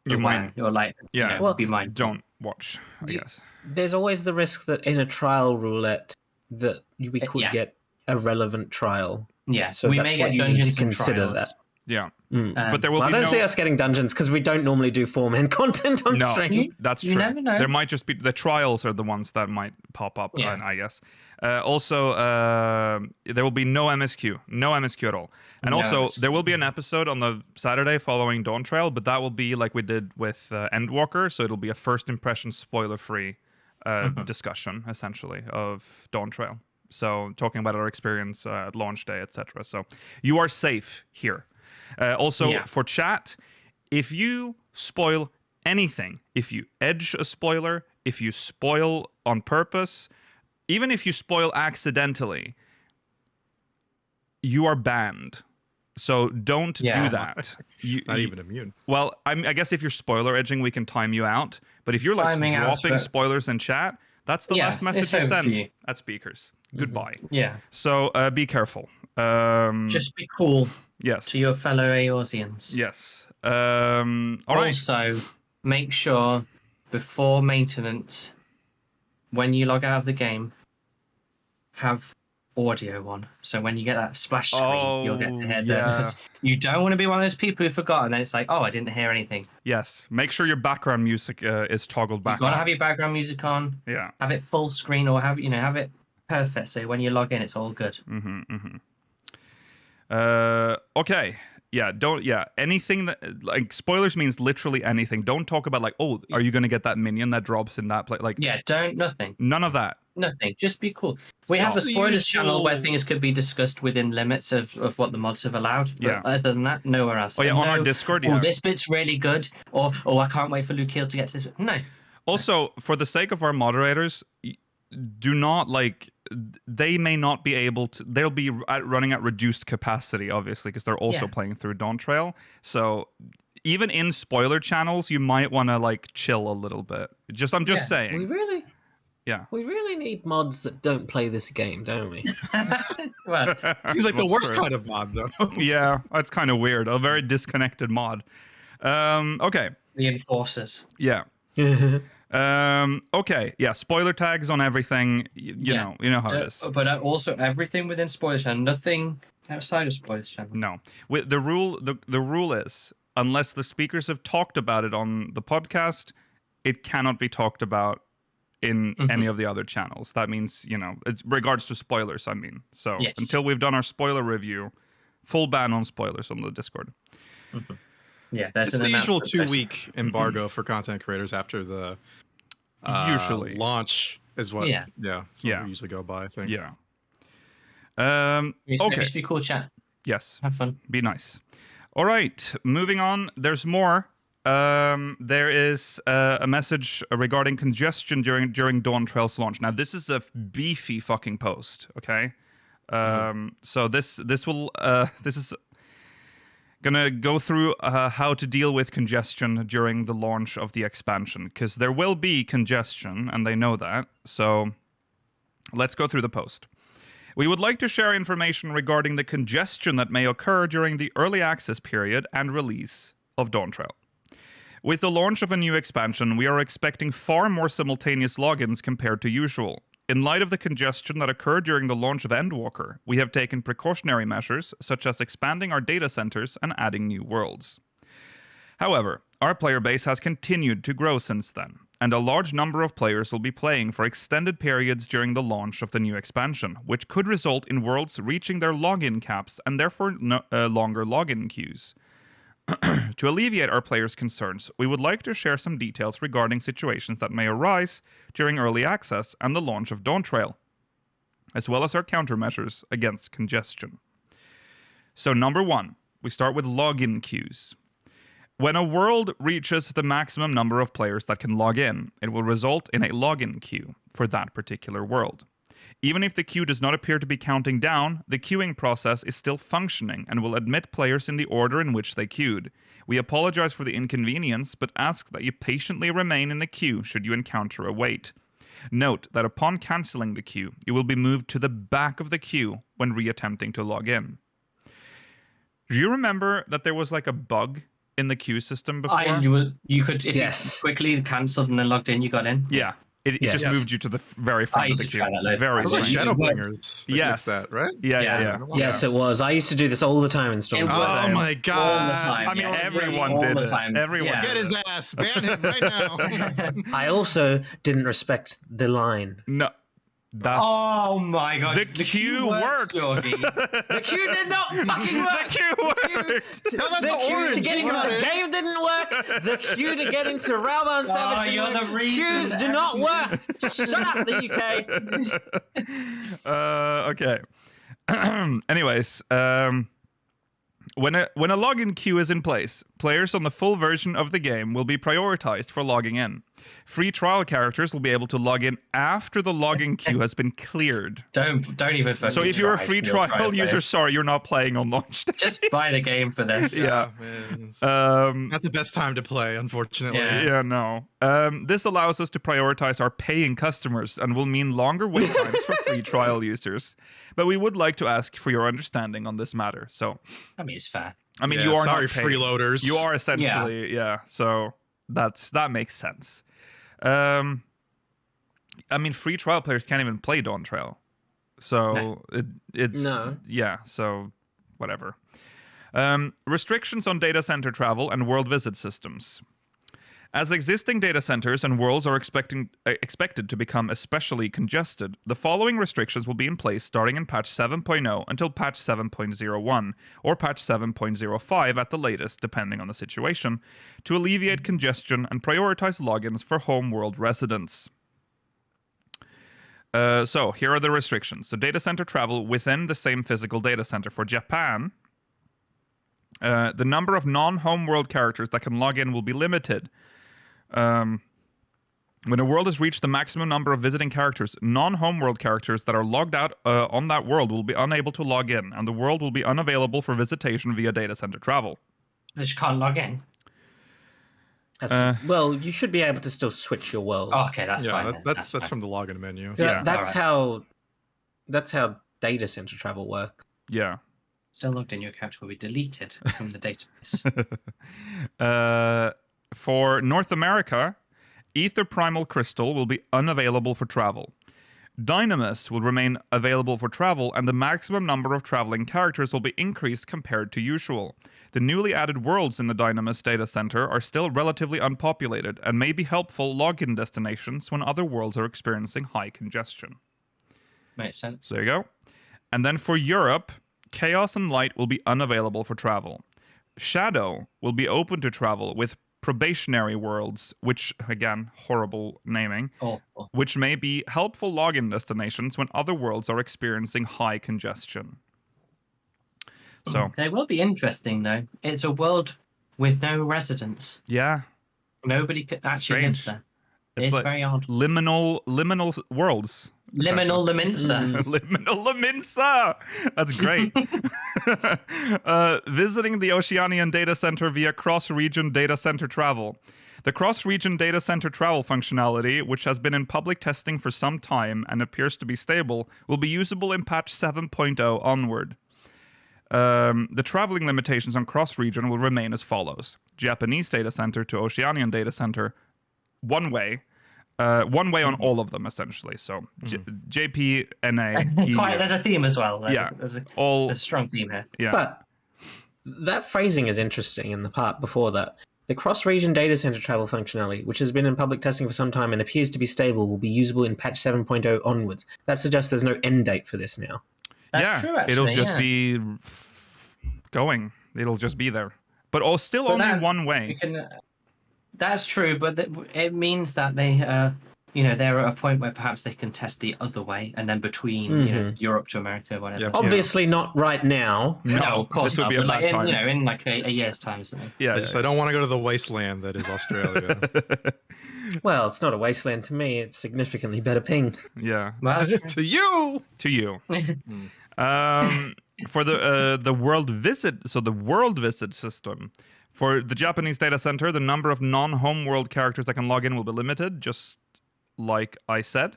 S1: you might.
S3: You're be mindful.
S1: Don't watch, I guess.
S4: There's always the risk that in a trial roulette that we could get a relevant trial.
S3: Yeah,
S4: so
S3: we
S4: that's
S3: may
S4: what
S3: get
S4: you
S3: dungeons
S4: need to consider
S3: and trials.
S4: that.
S1: Yeah, but there will be
S4: I don't see us getting dungeons because we don't normally do 4-man content on stream.
S1: That's true.
S3: You never know.
S1: There might just be the trials are the ones that might pop up.
S3: Yeah.
S1: I guess. Also, there will be no MSQ at all. And also, there will be an episode on the Saturday following Dawntrail, but that will be like we did with Endwalker, so it'll be a first impression spoiler-free discussion, essentially, of Dawntrail. So talking about our experience at launch day, etc. So you are safe here. For chat, if you spoil anything, if you edge a spoiler, if you spoil on purpose, even if you spoil accidentally, you are banned. So don't do that.
S2: Not even immune.
S1: Well, I guess if you're spoiler edging, we can time you out. But if you're dropping spoilers in chat, that's the last message you send at Speakers. Goodbye.
S3: Yeah.
S1: So be careful.
S3: Just be cool.
S1: Yes.
S3: To your fellow Eorzeans.
S1: Yes. Also,
S3: make sure before maintenance, when you log out of the game, have audio one. So when you get that splash screen, you'll get to hear because you don't want to be one of those people who forgot, and then it's like, oh, I didn't hear anything.
S1: Yes, make sure your background music is toggled back.
S3: You gotta have your background music on.
S1: Yeah.
S3: Have it full screen or have it perfect. So when you log in, it's all good.
S1: Okay. Yeah, anything that like spoilers means literally anything. Don't talk about like, oh, are you gonna get that minion that drops in that place? Like,
S3: nothing.
S1: None of that.
S3: Nothing. Just be cool. We have a spoilers channel where things could be discussed within limits of what the mods have allowed. But other than that, nowhere else.
S1: Oh yeah, on our Discord.
S3: Oh, this bit's really good. Or I can't wait for Luke Hill to get to this bit. No.
S1: Also, for the sake of our moderators, do not like. They may not be able to. They'll be running at reduced capacity, obviously, because they're also playing through Dawntrail. So even in spoiler channels, you might want to like chill a little bit. I'm just saying.
S4: We really need mods that don't play this game, don't we?
S3: Well,
S2: seems like the worst kind of mod, though.
S1: Yeah, that's kind of weird. A very disconnected mod. Okay.
S3: The enforcers.
S1: Yeah. Okay. Yeah. Spoiler tags on everything. You know how it is.
S3: But also everything within spoilers channel. Nothing outside of spoilers channel.
S1: No. The rule is unless the speakers have talked about it on the podcast, it cannot be talked about in any of the other channels. That means, it's regards to spoilers, I mean. So until we've done our spoiler review, full ban on spoilers on the Discord.
S3: Yeah, that's
S2: it's the usual 2-week embargo for content creators after the
S1: usually
S2: launch is what we usually go by, I think.
S1: Yeah.
S3: Okay. Just be cool, chat.
S1: Yes.
S3: Have fun.
S1: Be nice. All right, moving on. There's more. There is a message regarding congestion during Dawntrail's launch. Now, this is a beefy fucking post, okay? So this is gonna go through how to deal with congestion during the launch of the expansion, because there will be congestion, and they know that. So let's go through the post. We would like to share information regarding the congestion that may occur during the early access period and release of Dawntrail. With the launch of a new expansion, we are expecting far more simultaneous logins compared to usual. In light of the congestion that occurred during the launch of Endwalker, we have taken precautionary measures, such as expanding our data centers and adding new worlds. However, our player base has continued to grow since then, and a large number of players will be playing for extended periods during the launch of the new expansion, which could result in worlds reaching their login caps and therefore longer login queues. To alleviate our players' concerns, we would like to share some details regarding situations that may arise during early access and the launch of Dawntrail, as well as our countermeasures against congestion. So number 1, we start with login queues. When a world reaches the maximum number of players that can log in, it will result in a login queue for that particular world. Even if the queue does not appear to be counting down, the queuing process is still functioning and will admit players in the order in which they queued. We apologize for the inconvenience, but ask that you patiently remain in the queue should you encounter a wait. Note that upon cancelling the queue, you will be moved to the back of the queue when re-attempting to log in. Do you remember that there was like a bug in the queue system before?
S3: You could, if you quickly cancelled and then logged in, you got in.
S1: Yeah. It just moved you to the very front of the queue. Very
S2: it was like Shadowbringers.
S1: Yes.
S2: That, right?
S1: Yeah.
S4: Yes, it was. I used to do this all the time in Storm.
S2: Oh my god.
S3: All the time.
S1: I mean, everyone did it. Everyone.
S2: Get his ass. Ban him right now.
S4: I also didn't respect the line.
S1: No.
S3: Oh my god.
S1: The queue worked.
S4: The queue did not fucking work.
S1: The queue worked.
S4: The queue to get into the game didn't work. The queue to get into Realm 7
S3: you're the reason.
S4: Queues do not work. Shut up, the UK.
S1: Okay. Anyways, when a login queue is in place, players on the full version of the game will be prioritized for logging in. Free trial characters will be able to log in after the login queue has been cleared.
S3: Don't even fucking.
S1: So if you're a free trial user, sorry, you're not playing on launch day.
S3: Just buy the game for this.
S2: Yeah, man. Not the best time to play, unfortunately.
S1: Yeah, no. This allows us to prioritize our paying customers and will mean longer wait times for free trial users. But we would like to ask for your understanding on this matter. So,
S3: I mean, it's fair.
S1: I mean, you are
S2: sorry,
S1: not paying.
S2: freeloaders.
S1: You are essentially, so that makes sense. I mean, free trial players can't even play Dawntrail. So it's
S4: No.
S1: Yeah. So whatever. Restrictions on data center travel and world visit systems. As existing data centers and worlds are expected to become especially congested, the following restrictions will be in place starting in patch 7.0 until patch 7.01, or patch 7.05 at the latest, depending on the situation, to alleviate congestion and prioritize logins for home world residents. So, here are the restrictions. So, data center travel within the same physical data center. For Japan, the number of non-home world characters that can log in will be limited. When a world has reached the maximum number of visiting characters, non-home world characters that are logged out on that world will be unable to log in, and the world will be unavailable for visitation via data center travel.
S3: They just can't log in.
S4: Well, you should be able to still switch your world.
S3: Oh, okay, that's fine.
S2: That's
S3: fine.
S2: from the login menu.
S4: Yeah, that's
S3: alright.
S4: how data center travel work.
S1: Yeah.
S3: Still logged in, your character will be deleted from the database.
S1: For North America, Ether Primal Crystal will be unavailable for travel. Dynamis will remain available for travel, and the maximum number of traveling characters will be increased compared to usual. The newly added worlds in the Dynamis data center are still relatively unpopulated and may be helpful login destinations when other worlds are experiencing high congestion.
S3: Makes sense.
S1: So there you go. And then for Europe, Chaos and Light will be unavailable for travel. Shadow will be open to travel with probationary worlds, which, again, horrible naming, which may be helpful login destinations when other worlds are experiencing high congestion. So
S3: they will be interesting, though. It's a world with no residents.
S1: Yeah.
S3: Nobody actually lives there. It's
S1: like
S3: very odd.
S1: Liminal worlds.
S3: Liminal Laminsa.
S1: Liminal Laminsa! That's great. Visiting the Oceanian data center via cross-region data center travel. The cross-region data center travel functionality, which has been in public testing for some time and appears to be stable, will be usable in patch 7.0 onward. The traveling limitations on cross-region will remain as follows. Japanese data center to Oceanian data center, one way on all of them, essentially. So JP, NA,
S3: Quite, there's a theme as well. There's
S1: there's
S3: a strong theme here.
S1: Yeah.
S4: But that phrasing is interesting in the part before that. The cross-region data center travel functionality, which has been in public testing for some time and appears to be stable, will be usable in patch 7.0 onwards. That suggests there's no end date for this now.
S3: That's true, actually.
S1: It'll just be going. It'll just be there. But only one way.
S3: That's true, but it means that they, they're at a point where perhaps they can test the other way, and then between Europe to America, whatever.
S4: Yep. Obviously not right now.
S3: No, of course
S1: this would
S3: not.
S1: be a bad time.
S3: In like a year's time or something.
S1: Yeah,
S2: I don't want to go to the wasteland that is Australia.
S4: Well, it's not a wasteland to me. It's significantly better ping.
S1: Yeah.
S3: Well,
S2: to you.
S1: For the world visit, so the world visit system. For the Japanese data center, the number of non-home world characters that can log in will be limited, just like I said.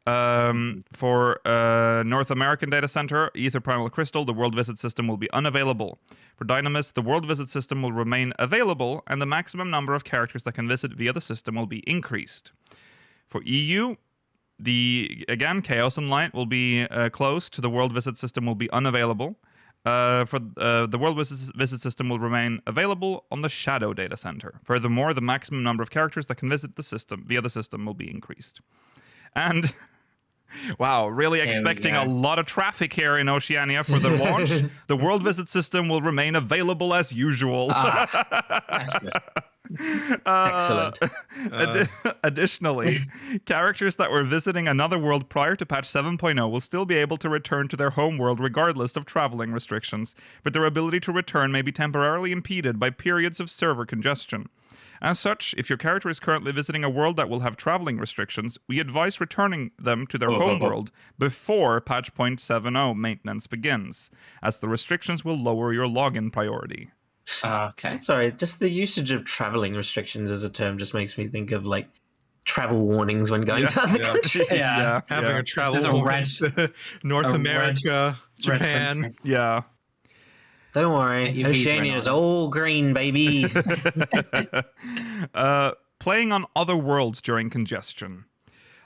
S1: For North American data center, Ether Primal Crystal, the world visit system will be unavailable. For Dynamis, the world visit system will remain available, and the maximum number of characters that can visit via the system will be increased. For EU, Chaos and Light will be closed. The world visit system will be unavailable. For the world visit system will remain available on the Shadow data center. Furthermore, the maximum number of characters that can visit the system via the system will be increased. And wow, really expecting a lot of traffic here in Oceania for the launch. The world visit system will remain available as usual.
S3: That's good.
S4: Excellent.
S1: Additionally, characters that were visiting another world prior to patch 7.0 will still be able to return to their home world regardless of traveling restrictions, but their ability to return may be temporarily impeded by periods of server congestion. As such, if your character is currently visiting a world that will have traveling restrictions, we advise returning them to their home world before patch 0.70 maintenance begins, as the restrictions will lower your login priority.
S3: Okay.
S4: Sorry, just the usage of traveling restrictions as a term just makes me think of like travel warnings when going to other countries.
S2: Having a travel North America, Japan.
S4: Don't worry, Oceania is all green, baby.
S1: Playing on other worlds during congestion.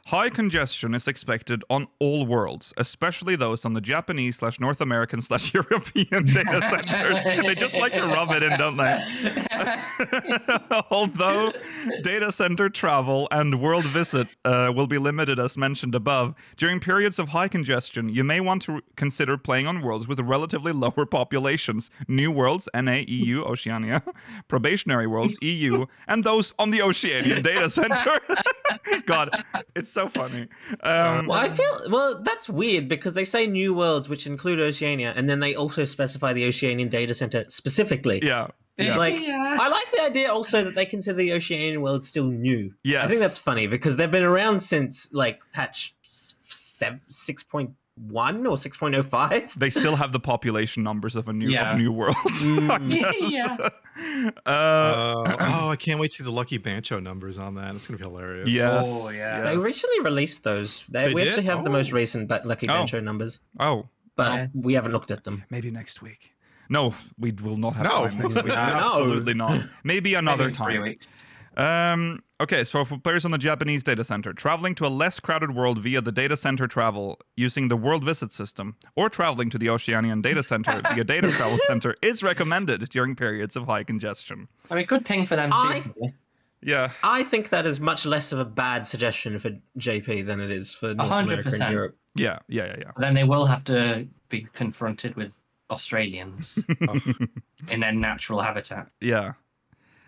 S1: High congestion is expected on all worlds, especially those on the Japanese/North American/European data centers. They just like to rub it in, don't they? Although data center travel and world visit will be limited as mentioned above, during periods of high congestion, you may want to consider playing on worlds with relatively lower populations. New worlds, NA, EU, Oceania, probationary worlds, EU, and those on the Oceanian data center. God, it's so funny.
S4: Well, that's weird because they say new worlds, which include Oceania, and then they also specify the Oceanian data center specifically.
S1: Yeah.
S4: I like the idea also that they consider the Oceanian world still new.
S1: Yes.
S4: I think that's funny because they've been around since like patch 6.1 or 6.05.
S1: They still have the population numbers of new worlds.
S2: I can't wait to see the Lucky Bancho numbers on that. It's gonna be hilarious.
S1: Yes.
S3: Oh, yeah.
S4: They recently released those. We actually have the most recent Lucky Bancho numbers.
S1: Oh.
S4: But we haven't looked at them.
S1: Maybe next week. No, we will not have time next week.
S4: No.
S1: Absolutely not. Maybe another time.
S3: 3 weeks.
S1: Okay, so for players on the Japanese data center, traveling to a less crowded world via the data center travel using the world visit system, or traveling to the Oceanian data center via data travel center is recommended during periods of high congestion.
S3: I mean, good ping for them too.
S1: Yeah.
S4: I think that is much less of a bad suggestion for JP than it is for North America and Europe.
S1: Yeah.
S3: Then they will have to be confronted with Australians in their natural habitat.
S1: Yeah.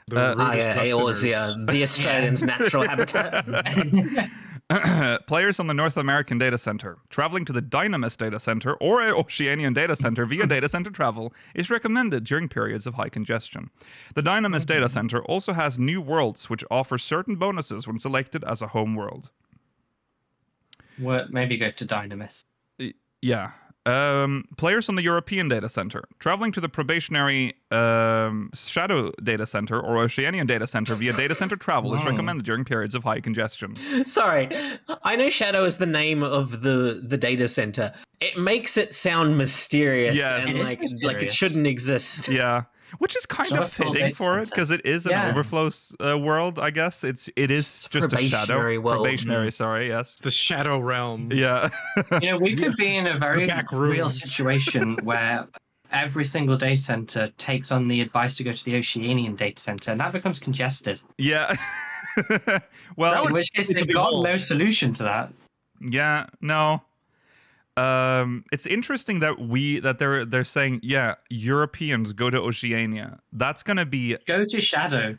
S4: Eorzea, the Australians' natural habitat.
S1: Players on the North American data center traveling to the Dynamis data center or Oceanian data center via data center travel is recommended during periods of high congestion. The Dynamis data center also has new worlds which offer certain bonuses when selected as a home world.
S3: Maybe go to Dynamis.
S1: Yeah. Players on the European data center traveling to the probationary Shadow data center or Oceanian data center via data center travel is recommended during periods of high congestion.
S4: Sorry, I know Shadow is the name of the data center. It makes it sound mysterious and like it shouldn't exist.
S1: Yeah. Which is kind of fitting for it because it is an overflow world, I guess. It is just a shadow.
S4: World.
S1: Probationary, sorry, yes.
S2: It's the shadow realm.
S1: Yeah.
S3: We could be in a very real situation where every single data center takes on the advice to go to the Oceanian data center, and that becomes congested.
S1: Yeah. Well,
S3: in which case they've got no solution to that.
S1: Yeah, no. It's interesting that they're saying, Europeans go to Oceania. That's gonna be
S3: go to Shadow.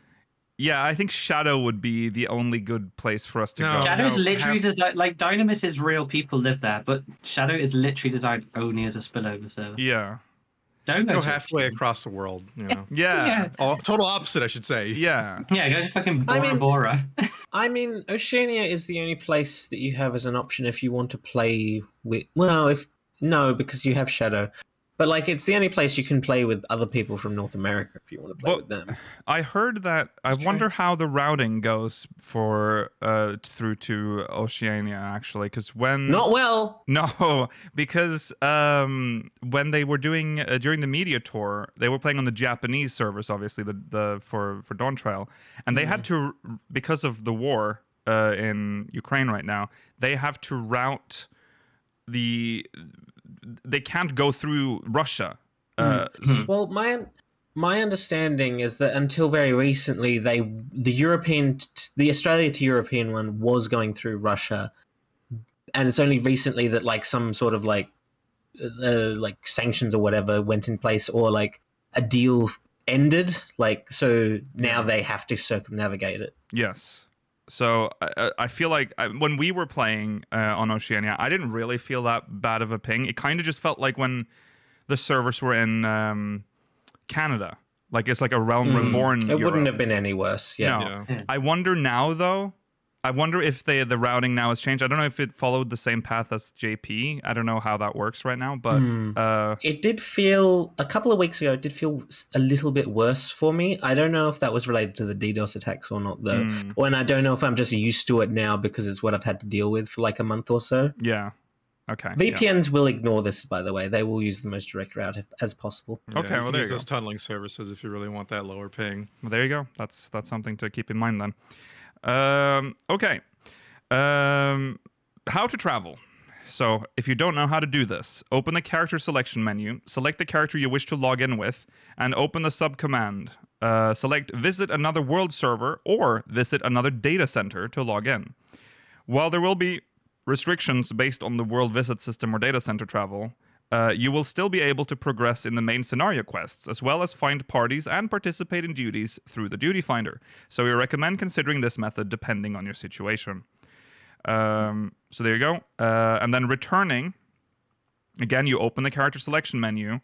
S1: Yeah, I think Shadow would be the only good place for us to go.
S3: Shadow is literally designed like Dynamis is real people live there, but Shadow is literally designed only as a spillover server.
S1: Yeah.
S2: Don't go halfway across the world,
S1: Yeah.
S2: Total opposite, I should say.
S1: Yeah.
S3: Yeah, go to fucking Bora Bora.
S4: I mean, Oceania is the only place that you have as an option if you want to play with... because you have Shadow. But, it's the only place you can play with other people from North America if you want to play with them.
S1: I heard that... I wonder how the routing goes for through to Oceania, actually, because when...
S4: Not well!
S1: No, because when they were doing... during the media tour, they were playing on the Japanese servers, obviously, for Dawntrail, and they had to, because of the war in Ukraine right now, they have to route they can't go through Russia.
S4: Well, my understanding is that until very recently, the Australia to European one was going through Russia, and it's only recently that some sort of sanctions or whatever went in place, or a deal ended. So now they have to circumnavigate it.
S1: Yes. So I feel like when we were playing on Oceania, I didn't really feel that bad of a ping. It kind of just felt like when the servers were in Canada. It's like a Realm Reborn.
S4: It wouldn't have been any worse.
S1: Yeah. No. I wonder now, though. I wonder if the routing now has changed. I don't know if it followed the same path as JP. I don't know how that works right now, but
S4: it did feel a couple of weeks ago. It did feel a little bit worse for me. I don't know if that was related to the DDoS attacks or not, though. And I don't know if I'm just used to it now because it's what I've had to deal with for a month or so.
S1: Yeah. Okay.
S4: VPNs will ignore this, by the way. They will use the most direct route as possible.
S1: Okay, well, there you go.
S2: Those tunneling services if you really want that lower ping.
S1: Well, there you go. That's something to keep in mind then. Okay. How to travel. So, if you don't know how to do this, open the character selection menu, select the character you wish to log in with, and open the subcommand. Select Visit Another World Server or Visit Another Data Center to log in. While there will be restrictions based on the world visit system or data center travel, you will still be able to progress in the main scenario quests, as well as find parties and participate in duties through the Duty Finder. So we recommend considering this method depending on your situation. So there you go. And then returning, again, you open the character selection menu,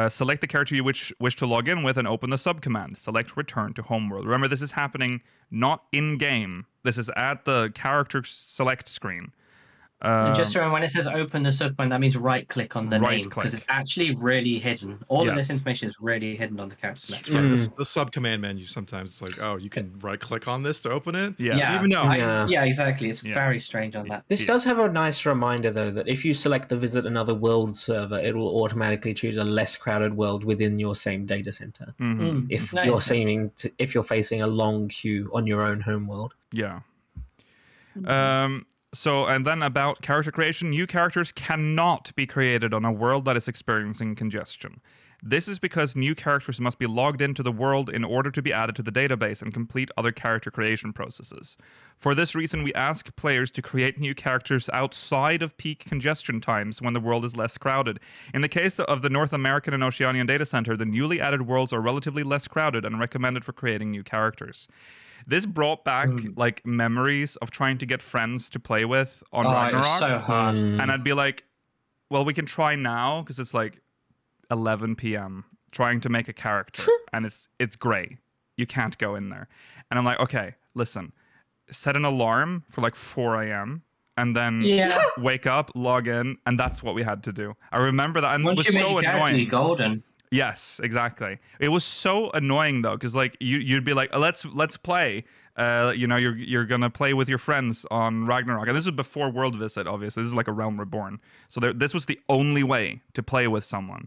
S1: select the character you wish to log in with, and open the subcommand. Select Return to Homeworld. Remember, this is happening not in-game. This is at the character select screen.
S3: And just to remember, when it says open the subcommand, that means right-click on the name, because it's actually really hidden. All of this information is really hidden on the character selection.
S2: The subcommand menu, sometimes it's like, oh, you can right-click on this to open it?
S1: Yeah.
S2: Even though.
S3: Yeah, exactly. It's very strange on that.
S4: This does have a nice reminder, though, that if you select the Visit Another World server, it will automatically choose a less crowded world within your same data center. If you're facing a long queue on your own home world.
S1: Yeah. So, and then about character creation, new characters cannot be created on a world that is experiencing congestion. This is because new characters must be logged into the world in order to be added to the database and complete other character creation processes. For this reason, we ask players to create new characters outside of peak congestion times when the world is less crowded. In the case of the North American and Oceanian data center, the newly added worlds are relatively less crowded and recommended for creating new characters. This brought back like memories of trying to get friends to play with on Ragnarok.
S3: It's so hard.
S1: And I'd be like, well, we can try now because it's like 11 p.m. trying to make a character and it's gray. You can't go in there. And I'm like, okay, listen, set an alarm for like 4 a.m. and then wake up, log in, and that's what we had to do. I remember that, and
S3: once
S1: it was so annoying.
S3: Golden.
S1: Yes, exactly. It was so annoying though, because like you'd be like, let's play. You're gonna play with your friends on Ragnarok, and this is before World Visit. Obviously, this is like a Realm Reborn. So this was the only way to play with someone,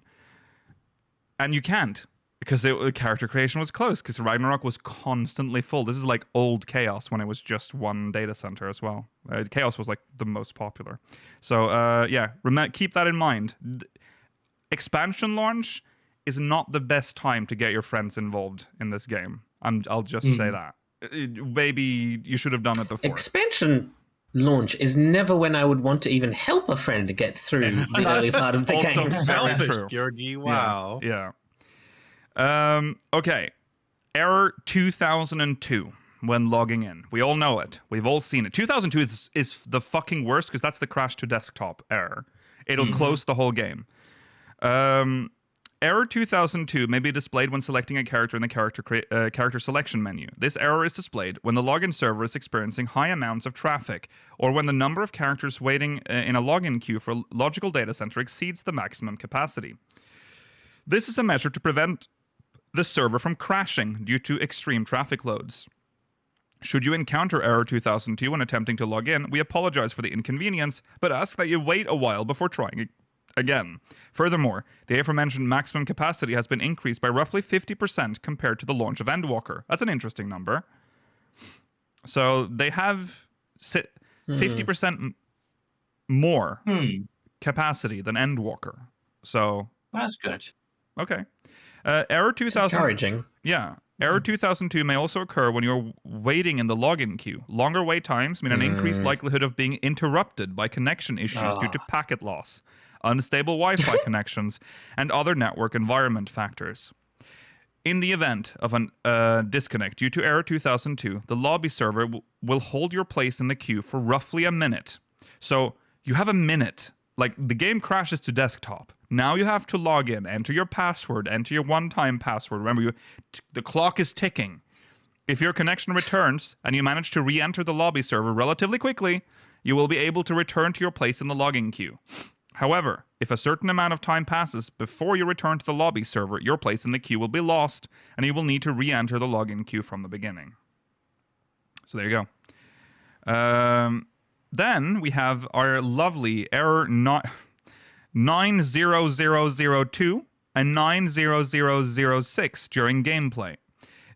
S1: and you can't because the character creation was closed because Ragnarok was constantly full. This is like old Chaos when it was just one data center as well. Chaos was like the most popular. So keep that in mind. Expansion launch is not the best time to get your friends involved in this game. I'll just say that. Maybe you should have done it before.
S4: Expansion launch is never when I would want to even help a friend to get through the early part of the game.
S2: Selfish, Georgie. Wow.
S1: Yeah. Okay. Error 2002 when logging in. We all know it. We've all seen it. 2002 is the fucking worst because that's the crash to desktop error. It'll close the whole game. Error 2002 may be displayed when selecting a character in the character selection menu. This error is displayed when the login server is experiencing high amounts of traffic, or when the number of characters waiting in a login queue for a logical data center exceeds the maximum capacity. This is a measure to prevent the server from crashing due to extreme traffic loads. Should you encounter Error 2002 when attempting to log in, we apologize for the inconvenience, but ask that you wait a while before trying again. Furthermore, the aforementioned maximum capacity has been increased by roughly 50% compared to the launch of Endwalker. That's an interesting number. So they have 50% more capacity than Endwalker. So
S3: that's good.
S1: Okay. Error 2000.
S4: Encouraging.
S1: Yeah. Error 2002 may also occur when you're waiting in the login queue. Longer wait times mean an increased likelihood of being interrupted by connection issues due to packet loss, unstable Wi-Fi connections, and other network environment factors. In the event of a disconnect due to Error 2002, the lobby server will hold your place in the queue for roughly a minute. So you have a minute. Like, the game crashes to desktop. Now you have to log in, enter your password, enter your one-time password. Remember, the clock is ticking. If your connection returns and you manage to re-enter the lobby server relatively quickly, you will be able to return to your place in the login queue. However, if a certain amount of time passes before you return to the lobby server, your place in the queue will be lost, and you will need to re-enter the login queue from the beginning. So there you go. Then we have our lovely error 90002 and 90006 during gameplay.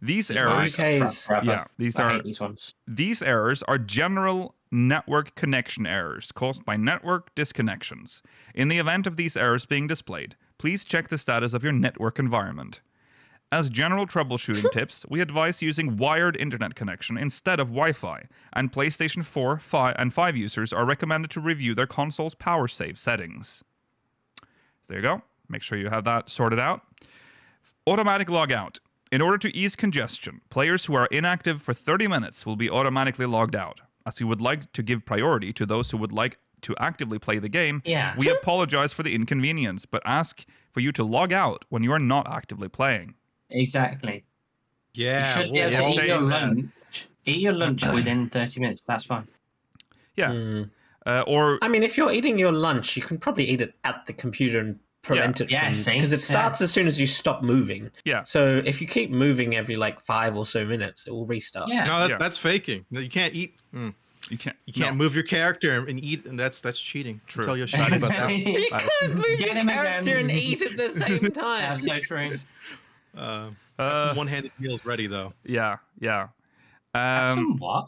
S1: These
S3: This is
S1: errors,
S3: nice.
S1: yeah,
S3: I hate these ones.
S1: these errors are general network connection errors caused by network disconnections. In the event of these errors being displayed, please check the status of your network environment. As general troubleshooting tips, we advise using wired internet connection instead of Wi-Fi, and PlayStation 4, 5, and 5 users are recommended to review their console's power save settings. There you go. Make sure you have that sorted out. Automatic logout. In order to ease congestion, players who are inactive for 30 minutes will be automatically logged out. As we would like to give priority to those who would like to actively play the game, we apologize for the inconvenience, but ask for you to log out when you are not actively playing.
S3: Exactly.
S2: Yeah.
S3: You should be able to eat your lunch. Eat your lunch within 30 minutes. That's fine.
S1: Yeah. Or
S4: I mean, if you're eating your lunch, you can probably eat it at the computer and prevent it from... Because it starts as soon as you stop moving.
S1: Yeah.
S4: So if you keep moving every, 5 or so minutes, it will restart.
S3: Yeah.
S2: No, that's faking. No, you can't eat.
S1: you
S2: can't move your character and eat, and that's cheating.
S1: True.
S2: Tell your shot about that.
S4: You can't move your character and eat at the same time.
S3: That's so true.
S2: Have some one-handed meals ready, though.
S1: Yeah.
S3: Have some what?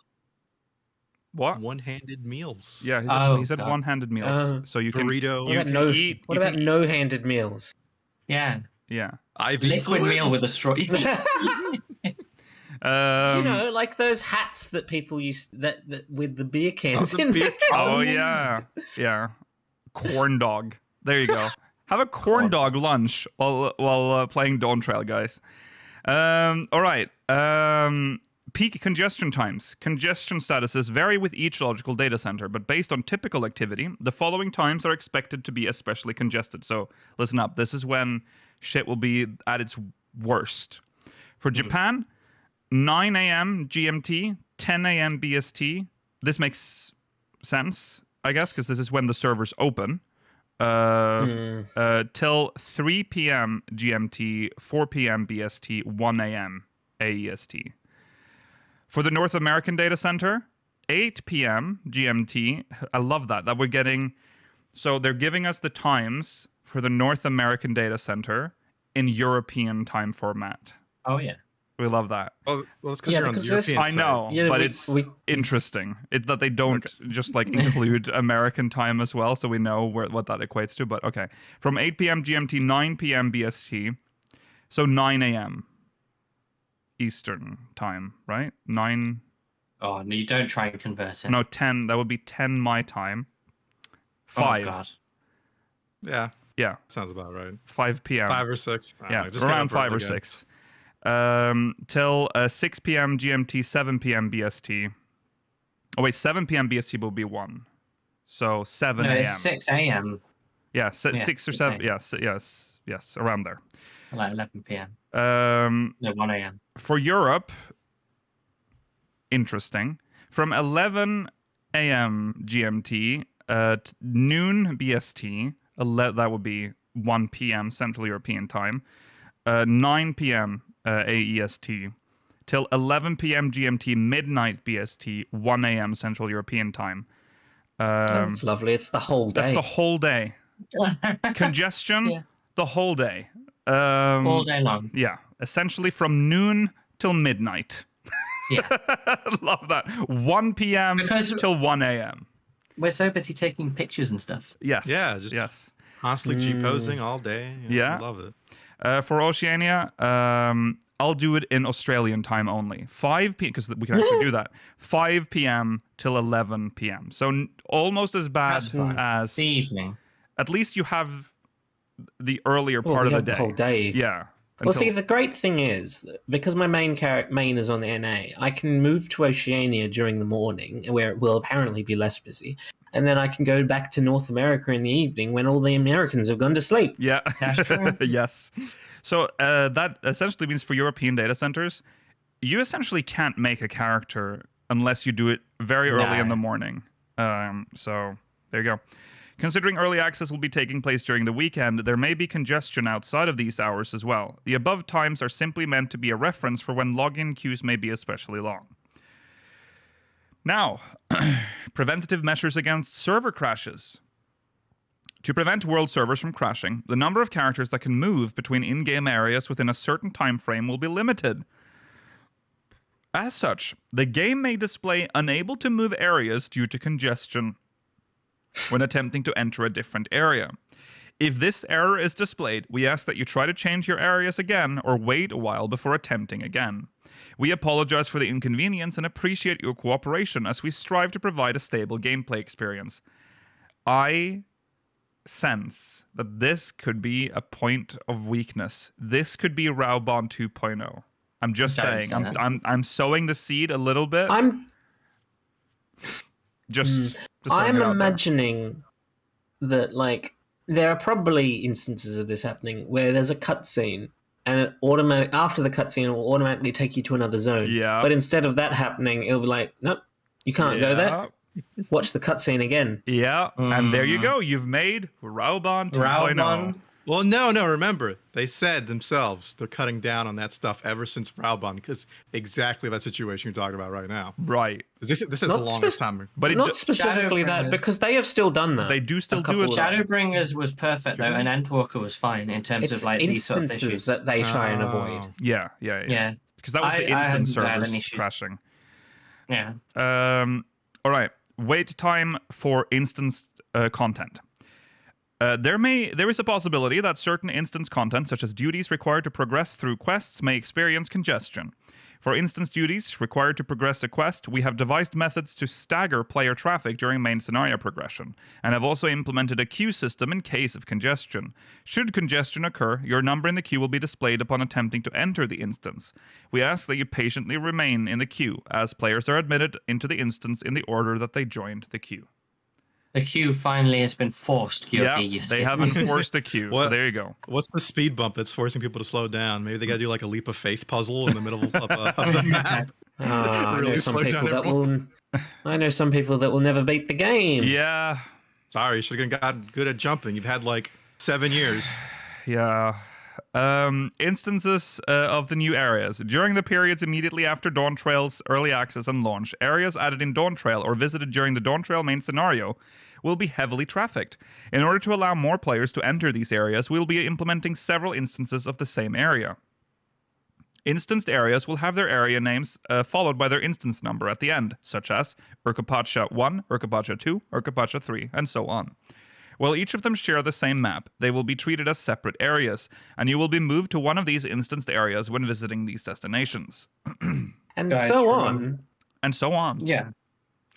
S1: What?
S2: One-handed meals.
S1: Yeah, he said one-handed meals. So you can
S2: burrito.
S1: eat.
S4: What about no-handed meals?
S3: Yeah.
S1: Yeah.
S2: IV
S3: Liquid
S2: fluid?
S3: meal with a straw.
S4: Like those hats that people used that with the beer cans in
S2: beer
S4: them.
S1: Oh yeah. Corn dog. There you go. Have a corn dog lunch while playing Dawntrail, guys. All right. Peak congestion times. Congestion statuses vary with each logical data center, but based on typical activity, the following times are expected to be especially congested. So listen up. This is when shit will be at its worst. For Japan, 9 a.m. GMT, 10 a.m. BST. This makes sense, I guess, because this is when the servers open. Till 3 p.m. GMT, 4 p.m. BST, 1 a.m. AEST. For the North American data center, 8 p.m. GMT. I love that we're getting. So they're giving us the times for the North American data center in European time format.
S3: Oh yeah.
S1: We love that.
S2: Oh, well, it's because you're on the European
S1: I know,
S2: side.
S1: but it's interesting. It's that they don't just include American time as well, so we know what that equates to. But okay, from 8 p.m. GMT, 9 p.m. BST, so 9 a.m. Eastern time, right? 9.
S3: Oh, no, you don't try and convert it.
S1: No, 10. That would be 10 my time. 5.
S3: Oh God.
S1: Yeah.
S2: Sounds about right.
S1: 5 p.m.
S2: 5 or 6.
S1: Just around 5 or 6. Till 6 p.m. GMT, 7 p.m. BST. Oh wait, 7 p.m. BST will be 1. So 7 a.m.
S3: No, it's 6 a.m.
S1: Yeah, 6 or 7. Yes, around there.
S3: Like 11 p.m.
S1: No,
S3: 1 a.m.
S1: For Europe, interesting. From 11 a.m. GMT, noon BST, that would be 1 p.m. Central European time, 9 p.m. AEST, till 11 p.m. GMT, midnight BST, 1 a.m. Central European time.
S4: That's lovely. It's the whole day.
S1: That's the whole day. Congestion, the whole day.
S3: All day long.
S1: Yeah, essentially from noon till midnight.
S3: Yeah.
S1: Love that. 1 p.m. till 1 a.m.
S3: We're so busy taking pictures and stuff.
S1: Yes.
S2: Yeah, just constantly G-posing all day.
S1: Yeah.
S2: I love it.
S1: For Oceania, I'll do it in Australian time only. 5 p.m. because we can actually do that. 5 p.m. till 11 p.m. So almost as bad as
S3: the evening.
S1: At least you have the earlier part of the day.
S4: The whole day.
S1: Yeah.
S4: Well, see, the great thing is, because my main is on the NA, I can move to Oceania during the morning, where it will apparently be less busy, and then I can go back to North America in the evening when all the Americans have gone to sleep.
S1: Yeah,
S3: that's true.
S1: Yes. So that essentially means for European data centers, you essentially can't make a character unless you do it very early in the morning. So there you go. Considering early access will be taking place during the weekend, there may be congestion outside of these hours as well. The above times are simply meant to be a reference for when login queues may be especially long. Now, preventative measures against server crashes. To prevent world servers from crashing, the number of characters that can move between in-game areas within a certain time frame will be limited. As such, the game may display unable to move areas due to congestion when attempting to enter a different area. If this error is displayed, we ask that you try to change your areas again or wait a while before attempting again. We apologize for the inconvenience and appreciate your cooperation as we strive to provide a stable gameplay experience. I sense that this could be a point of weakness. This could be Raubon 2.0. I'm just saying. I'm sowing the seed a little bit. I'm
S4: imagining that like there are probably instances of this happening where there's a cutscene and it after the cutscene it will automatically take you to another zone.
S1: Yeah.
S4: But instead of that happening, it'll be like, nope, you can't go there. Watch the cutscene again.
S1: Yeah, and there you go. You've made Raubon 2.0.
S2: Well, no. Remember, they said themselves they're cutting down on that stuff ever since Raubon, because exactly that situation you're talking about right now.
S1: Right.
S2: This is the longest time.
S4: But not specifically that, because they have still done that.
S1: They do still do it.
S3: Shadowbringers was perfect though, and Endwalker was fine in terms of like these sort of issues
S4: that they try and avoid.
S1: Yeah. Because that was the instant servers crashing.
S3: Yeah.
S1: All right. Wait time for instance content. There is a possibility that certain instance content, such as duties required to progress through quests, may experience congestion. For instance duties required to progress a quest, we have devised methods to stagger player traffic during main scenario progression, and have also implemented a queue system in case of congestion. Should congestion occur, your number in the queue will be displayed upon attempting to enter the instance. We ask that you patiently remain in the queue, as players are admitted into the instance in the order that they joined the queue.
S3: The queue finally has been forced.
S1: They haven't forced a queue. So there you go.
S2: What's the speed bump that's forcing people to slow down? Maybe they got to do like a leap of faith puzzle in the middle of the map.
S4: I know some people that will never beat the game.
S1: Yeah.
S2: Sorry, you should have gotten good at jumping. You've had like 7 years.
S1: Yeah. Instances of the new areas. During the periods immediately after Dawntrail's early access and launch, areas added in Dawntrail or visited during the Dawntrail main scenario will be heavily trafficked. In order to allow more players to enter these areas, we'll be implementing several instances of the same area. Instanced areas will have their area names followed by their instance number at the end, such as Urkapacha 1, Urkapacha 2, Urkapacha 3, and so on. While each of them share the same map, they will be treated as separate areas, and you will be moved to one of these instanced areas when visiting these destinations.
S4: And so on.
S1: And so on.
S3: Yeah.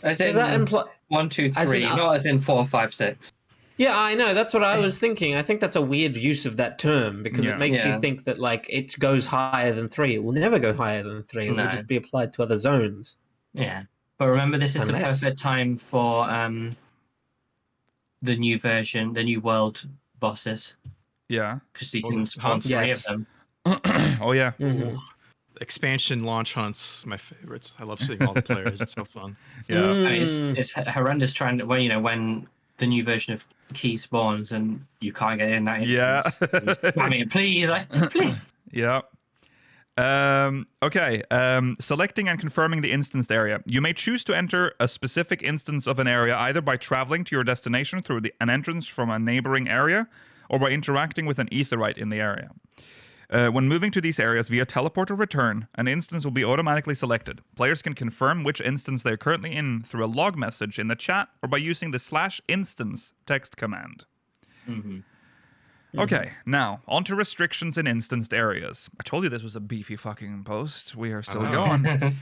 S3: As in, does that imply 1, 2, 3, not as in 4, 5, 6.
S4: Yeah, I know. That's what I was thinking. I think that's a weird use of that term because it makes you think that like it goes higher than 3. It will never go higher than 3. It will just be applied to other zones.
S3: Yeah. But remember, this is the perfect time for the new version, the new world bosses.
S1: Yeah.
S3: Because you can spawn 3 of them.
S1: Oh, yeah.
S2: Mm-hmm. Expansion launch hunts, my favorites. I love seeing all the players. It's so fun.
S1: Yeah.
S3: I mean, it's horrendous trying to, when the new version of Key spawns and you can't get in that instance. Yeah. I mean, please.
S1: Yeah. Okay. Selecting and confirming the instanced area. You may choose to enter a specific instance of an area either by traveling to your destination through an entrance from a neighboring area or by interacting with an aetheryte in the area. When moving to these areas via teleport or return, an instance will be automatically selected. Players can confirm which instance they're currently in through a log message in the chat or by using the /instance text command. Mm-hmm. Okay, now, on to restrictions in instanced areas. I told you this was a beefy fucking post. We are still going.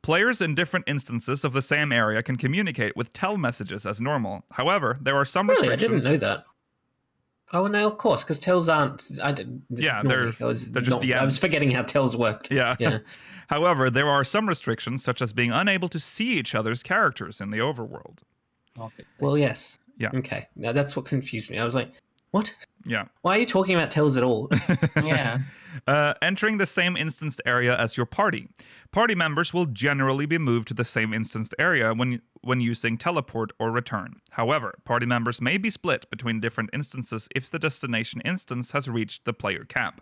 S1: Players in different instances of the same area can communicate with tell messages as normal. However, there are some restrictions.
S4: I didn't know that. Oh, no, of course, because tells aren't... they're just DMs. I was forgetting how tells worked.
S1: Yeah. However, there are some restrictions, such as being unable to see each other's characters in the overworld.
S4: Okay. Well, yes.
S1: Yeah.
S4: Okay, now that's what confused me. I was like, what?
S1: Yeah.
S4: Why are you talking about tells at all?
S3: Yeah.
S1: Entering the same instanced area as your party. Party members will generally be moved to the same instanced area when using teleport or return. However, party members may be split between different instances if the destination instance has reached the player cap.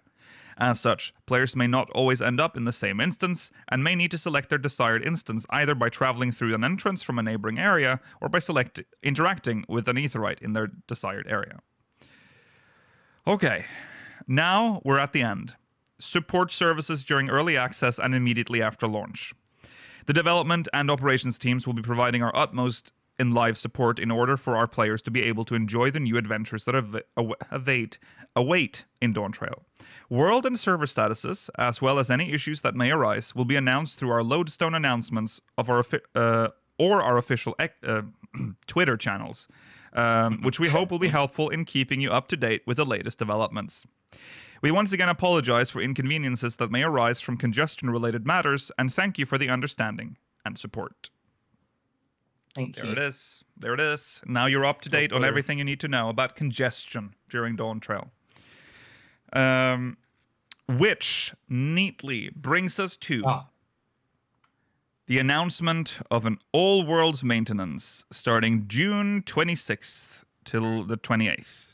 S1: As such, players may not always end up in the same instance and may need to select their desired instance either by traveling through an entrance from a neighboring area or by interacting with an aetheryte in their desired area. Okay, now we're at the end. support services during early access and immediately after launch. The development and operations teams will be providing our utmost in live support in order for our players to be able to enjoy the new adventures that await in Dawntrail. World and server statuses, as well as any issues that may arise, will be announced through our lodestone announcements of our official Twitter channels, which we hope will be helpful in keeping you up to date with the latest developments. We once again apologize for inconveniences that may arise from congestion-related matters, and thank you for the understanding and support.
S3: Thank you.
S1: There it is. There it is. Now you're up to date on everything you need to know about congestion during Dawntrail. Which neatly brings us to the announcement of an all-worlds maintenance starting June 26th till the 28th.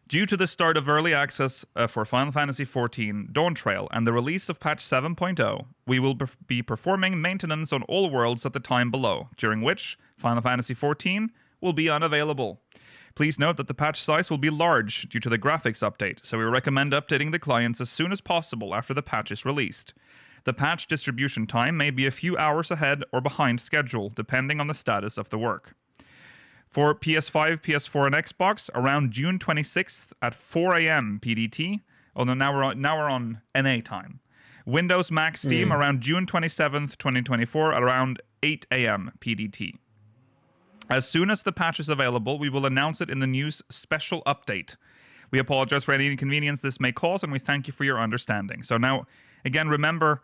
S1: Due to the start of early access for Final Fantasy XIV Dawntrail and the release of patch 7.0, we will be performing maintenance on all worlds at the time below, during which Final Fantasy XIV will be unavailable. Please note that the patch size will be large due to the graphics update, so we recommend updating the clients as soon as possible after the patch is released. The patch distribution time may be a few hours ahead or behind schedule, depending on the status of the work. For PS5, PS4, and Xbox, around June 26th at 4 a.m. PDT. Oh no, now we're on NA time. Windows, Mac, Steam around June 27th, 2024 at around 8 a.m. PDT. As soon as the patch is available, we will announce it in the news special update. We apologize for any inconvenience this may cause, and we thank you for your understanding. So now, again, remember,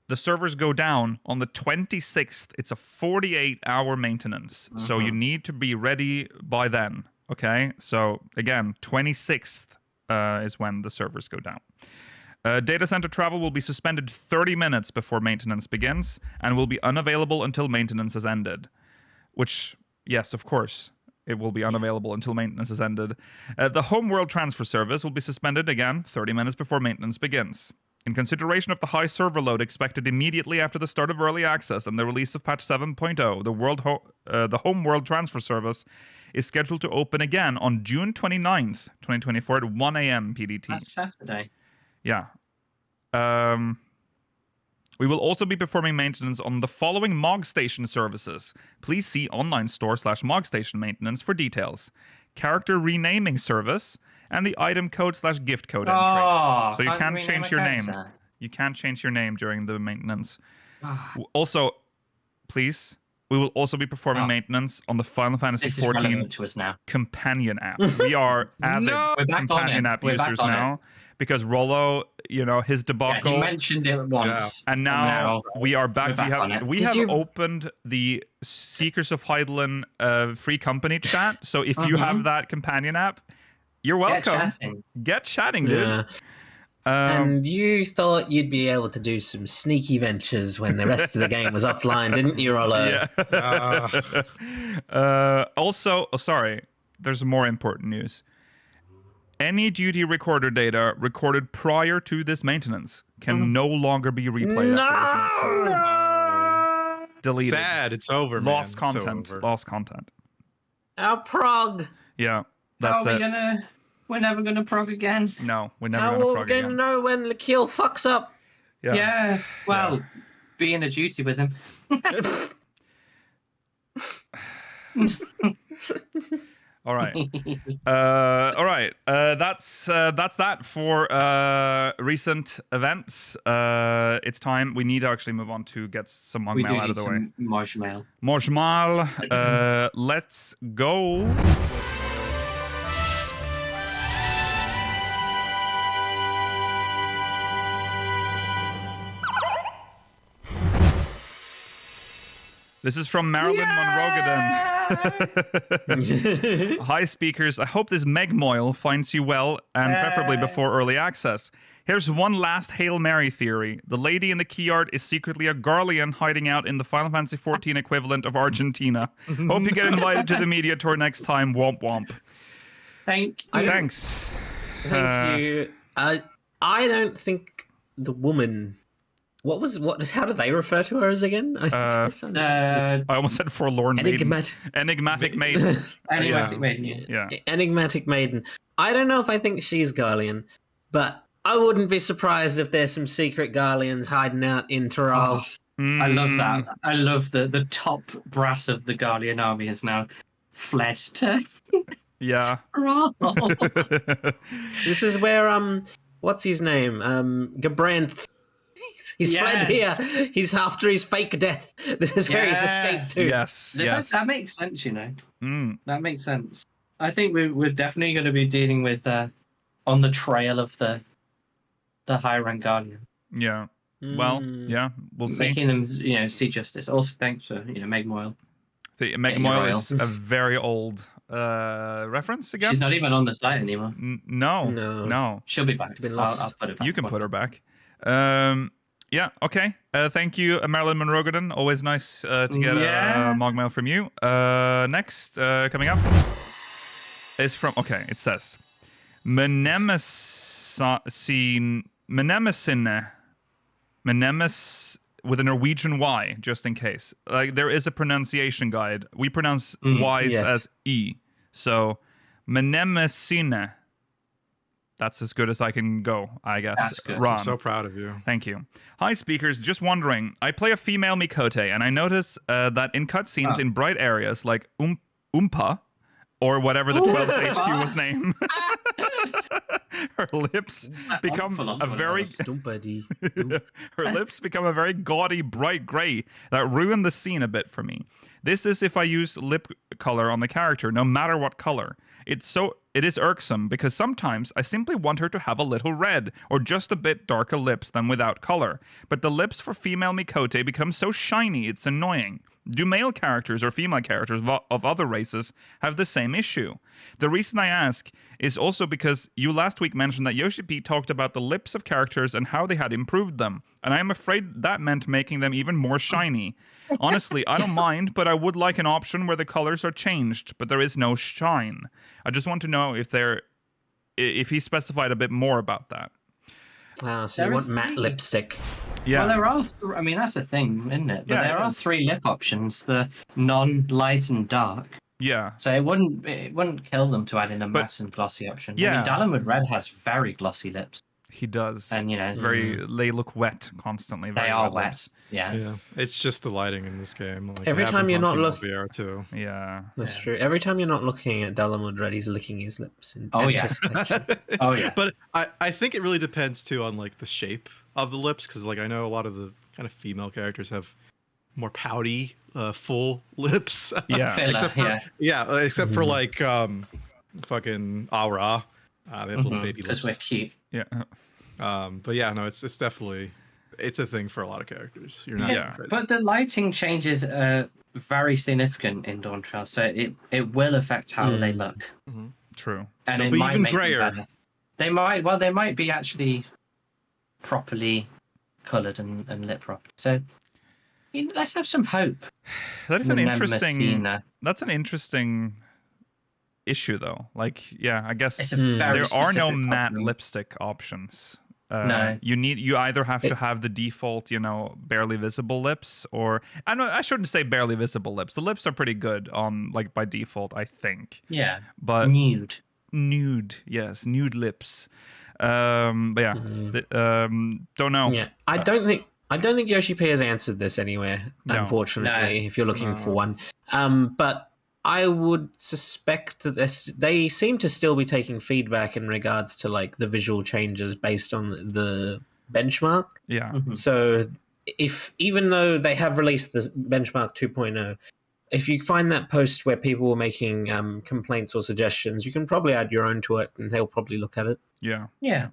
S1: the servers go down on the 26th. It's a 48-hour maintenance. So you need to be ready by then. Okay? So again, 26th is when the servers go down. Data center travel will be suspended 30 minutes before maintenance begins and will be unavailable until maintenance has ended. Which, yes, of course, it will be unavailable until maintenance has ended. The homeworld transfer service will be suspended again 30 minutes before maintenance begins. In consideration of the high server load expected immediately after the start of early access and the release of patch 7.0, the homeworld transfer service is scheduled to open again on June 29th, 2024 at 1 a.m. PDT.
S3: That's Saturday.
S1: Yeah. We will also be performing maintenance on the following MogStation services. Please see online store/MogStation maintenance for details. Character renaming service, and the item code/gift code entry. So you can't change your name. You can't change your name during the maintenance. Also, please, we will also be performing maintenance on the Final Fantasy XIV companion app. We are avid companion app users now because Rollo, his debacle.
S3: Yeah, he mentioned it once.
S1: And now we are back. We have opened the Speakers of Hydaelyn free company chat. So if you have that companion app, you're welcome. Get chatting, dude. Yeah.
S4: And you thought you'd be able to do some sneaky ventures when the rest of the game was offline, didn't you, Rollo?
S1: Yeah. Also, sorry, there's more important news. Any duty recorder data recorded prior to this maintenance can no longer be replayed after this maintenance. Deleted.
S2: Sad, it's over, man.
S1: Lost content. Lost content.
S4: Our prog.
S1: Yeah.
S3: How are we gonna? We're never gonna prog again.
S1: No, we're never gonna prog again.
S4: How are we gonna know when Lakil fucks up?
S3: Yeah. Well, be in a duty with him.
S1: All right. All right. That's that for recent events. It's time. We need to actually move on to get some MogMail out of the way.
S3: MogMail.
S1: MogMail. Let's go. This is from Marilyn Monrogaden. Hi, speakers. I hope this MogMail finds you well and preferably before early access. Here's one last Hail Mary theory. The lady in the key art is secretly a Garlean hiding out in the Final Fantasy XIV equivalent of Argentina. Hope you get invited to the media tour next time. Womp womp.
S3: Thank you.
S1: Thanks.
S4: Thank you. I don't think the woman... How do they refer to her as again?
S1: I almost said forlorn maiden. Enigmatic maiden.
S3: Enigmatic maiden, yeah.
S4: Enigmatic maiden. I don't know if I think she's Garlean, but I wouldn't be surprised if there's some secret Garleans hiding out in Tyrell.
S3: I love that. I love the top brass of the Garlean army is now fled to
S1: Yeah.
S3: Tyrell.
S4: This is where what's his name? Gabranth. He's fled here. He's after his fake death. This is where he's escaped to.
S1: Yes.
S3: That makes sense, you know. That makes sense. I think we're definitely going to be dealing with on the trail of the high rank Guardian.
S1: Yeah. Well, yeah, we'll see.
S3: Making them, see justice. Also, thanks for, MogMail.
S1: The MogMail is a very old reference again.
S3: She's not even on the site anymore.
S1: No.
S3: She'll be back.
S4: I'll
S3: put her back.
S1: You can put her back. Yeah, okay. Thank you, Marilyn Monroe. Always nice to get a MogMail from you. Next, coming up, is from, it says, Menemes with a Norwegian Y, just in case. Like, there is a pronunciation guide. We pronounce Y's as E. So, Menemesine. That's as good as I can go, I guess.
S3: That's good.
S2: I'm so proud of you.
S1: Thank you. Hi, speakers. Just wondering. I play a female Mikote, and I notice that in cutscenes in bright areas like Oompa, or whatever the 12th HQ was named, her lips become a very her lips become a very gaudy, bright gray that ruin the scene a bit for me. This is if I use lip color on the character, no matter what color. It is irksome because sometimes I simply want her to have a little red or just a bit darker lips than without color. But the lips for female Mikote become so shiny it's annoying. Do male characters or female characters of other races have the same issue? The reason I ask is also because you last week mentioned that Yoshi P talked about the lips of characters and how they had improved them, and I am afraid that meant making them even more shiny. Honestly, I don't mind, but I would like an option where the colors are changed, but there is no shine. I just want to know if he specified a bit more about that.
S4: So you want matte lipstick.
S1: Yeah.
S3: Well, there are. That's the thing, isn't it? But there are 3 lip options: the non, light, and dark.
S1: Yeah.
S3: So it wouldn't kill them to add in a matte and glossy option.
S1: Yeah.
S3: Dalamud Red has very glossy lips.
S1: He does.
S3: And
S1: they look wet constantly.
S3: They are wet. Yeah.
S2: It's just the lighting in this game. Like,
S4: every time you're not looking,
S2: VR too.
S1: Yeah,
S4: that's true. Every time you're not looking at Dalamud Red, he's licking his lips.
S2: But I think it really depends too on like the shape of the lips, because like I know a lot of the kind of female characters have more pouty, full lips.
S1: Yeah,
S2: except for like fucking Aura. They have little baby lips.
S3: Because we're cute.
S1: Yeah.
S2: But yeah, no, it's definitely a thing for a lot of characters. You're not.
S3: Yeah, but the lighting changes are very significant in Dawntrail, so it will affect how they look.
S2: Mm-hmm.
S1: True.
S3: And
S2: they'll
S3: it might
S2: even
S3: make
S2: grayer.
S3: them better. They might be actually properly coloured and lit properly. So let's have some hope.
S1: That is an interesting. That's an interesting issue, though. Like, I guess there are no matte lipstick options.
S3: No,
S1: you either have to have the default, barely visible lips, or I shouldn't say barely visible lips. The lips are pretty good on by default, I think.
S3: Yeah,
S1: but
S3: nude,
S1: yes, nude lips. But yeah, don't know.
S4: Yeah, I don't think Yoshi P has answered this anywhere. No. Unfortunately, if you're looking for one, but I would suspect that they seem to still be taking feedback in regards to the visual changes based on the benchmark.
S1: Yeah.
S4: Mm-hmm. So even though they have released the benchmark 2.0, if you find that post where people were making complaints or suggestions, you can probably add your own to it, and they'll probably look at it.
S1: Yeah.
S3: Yeah.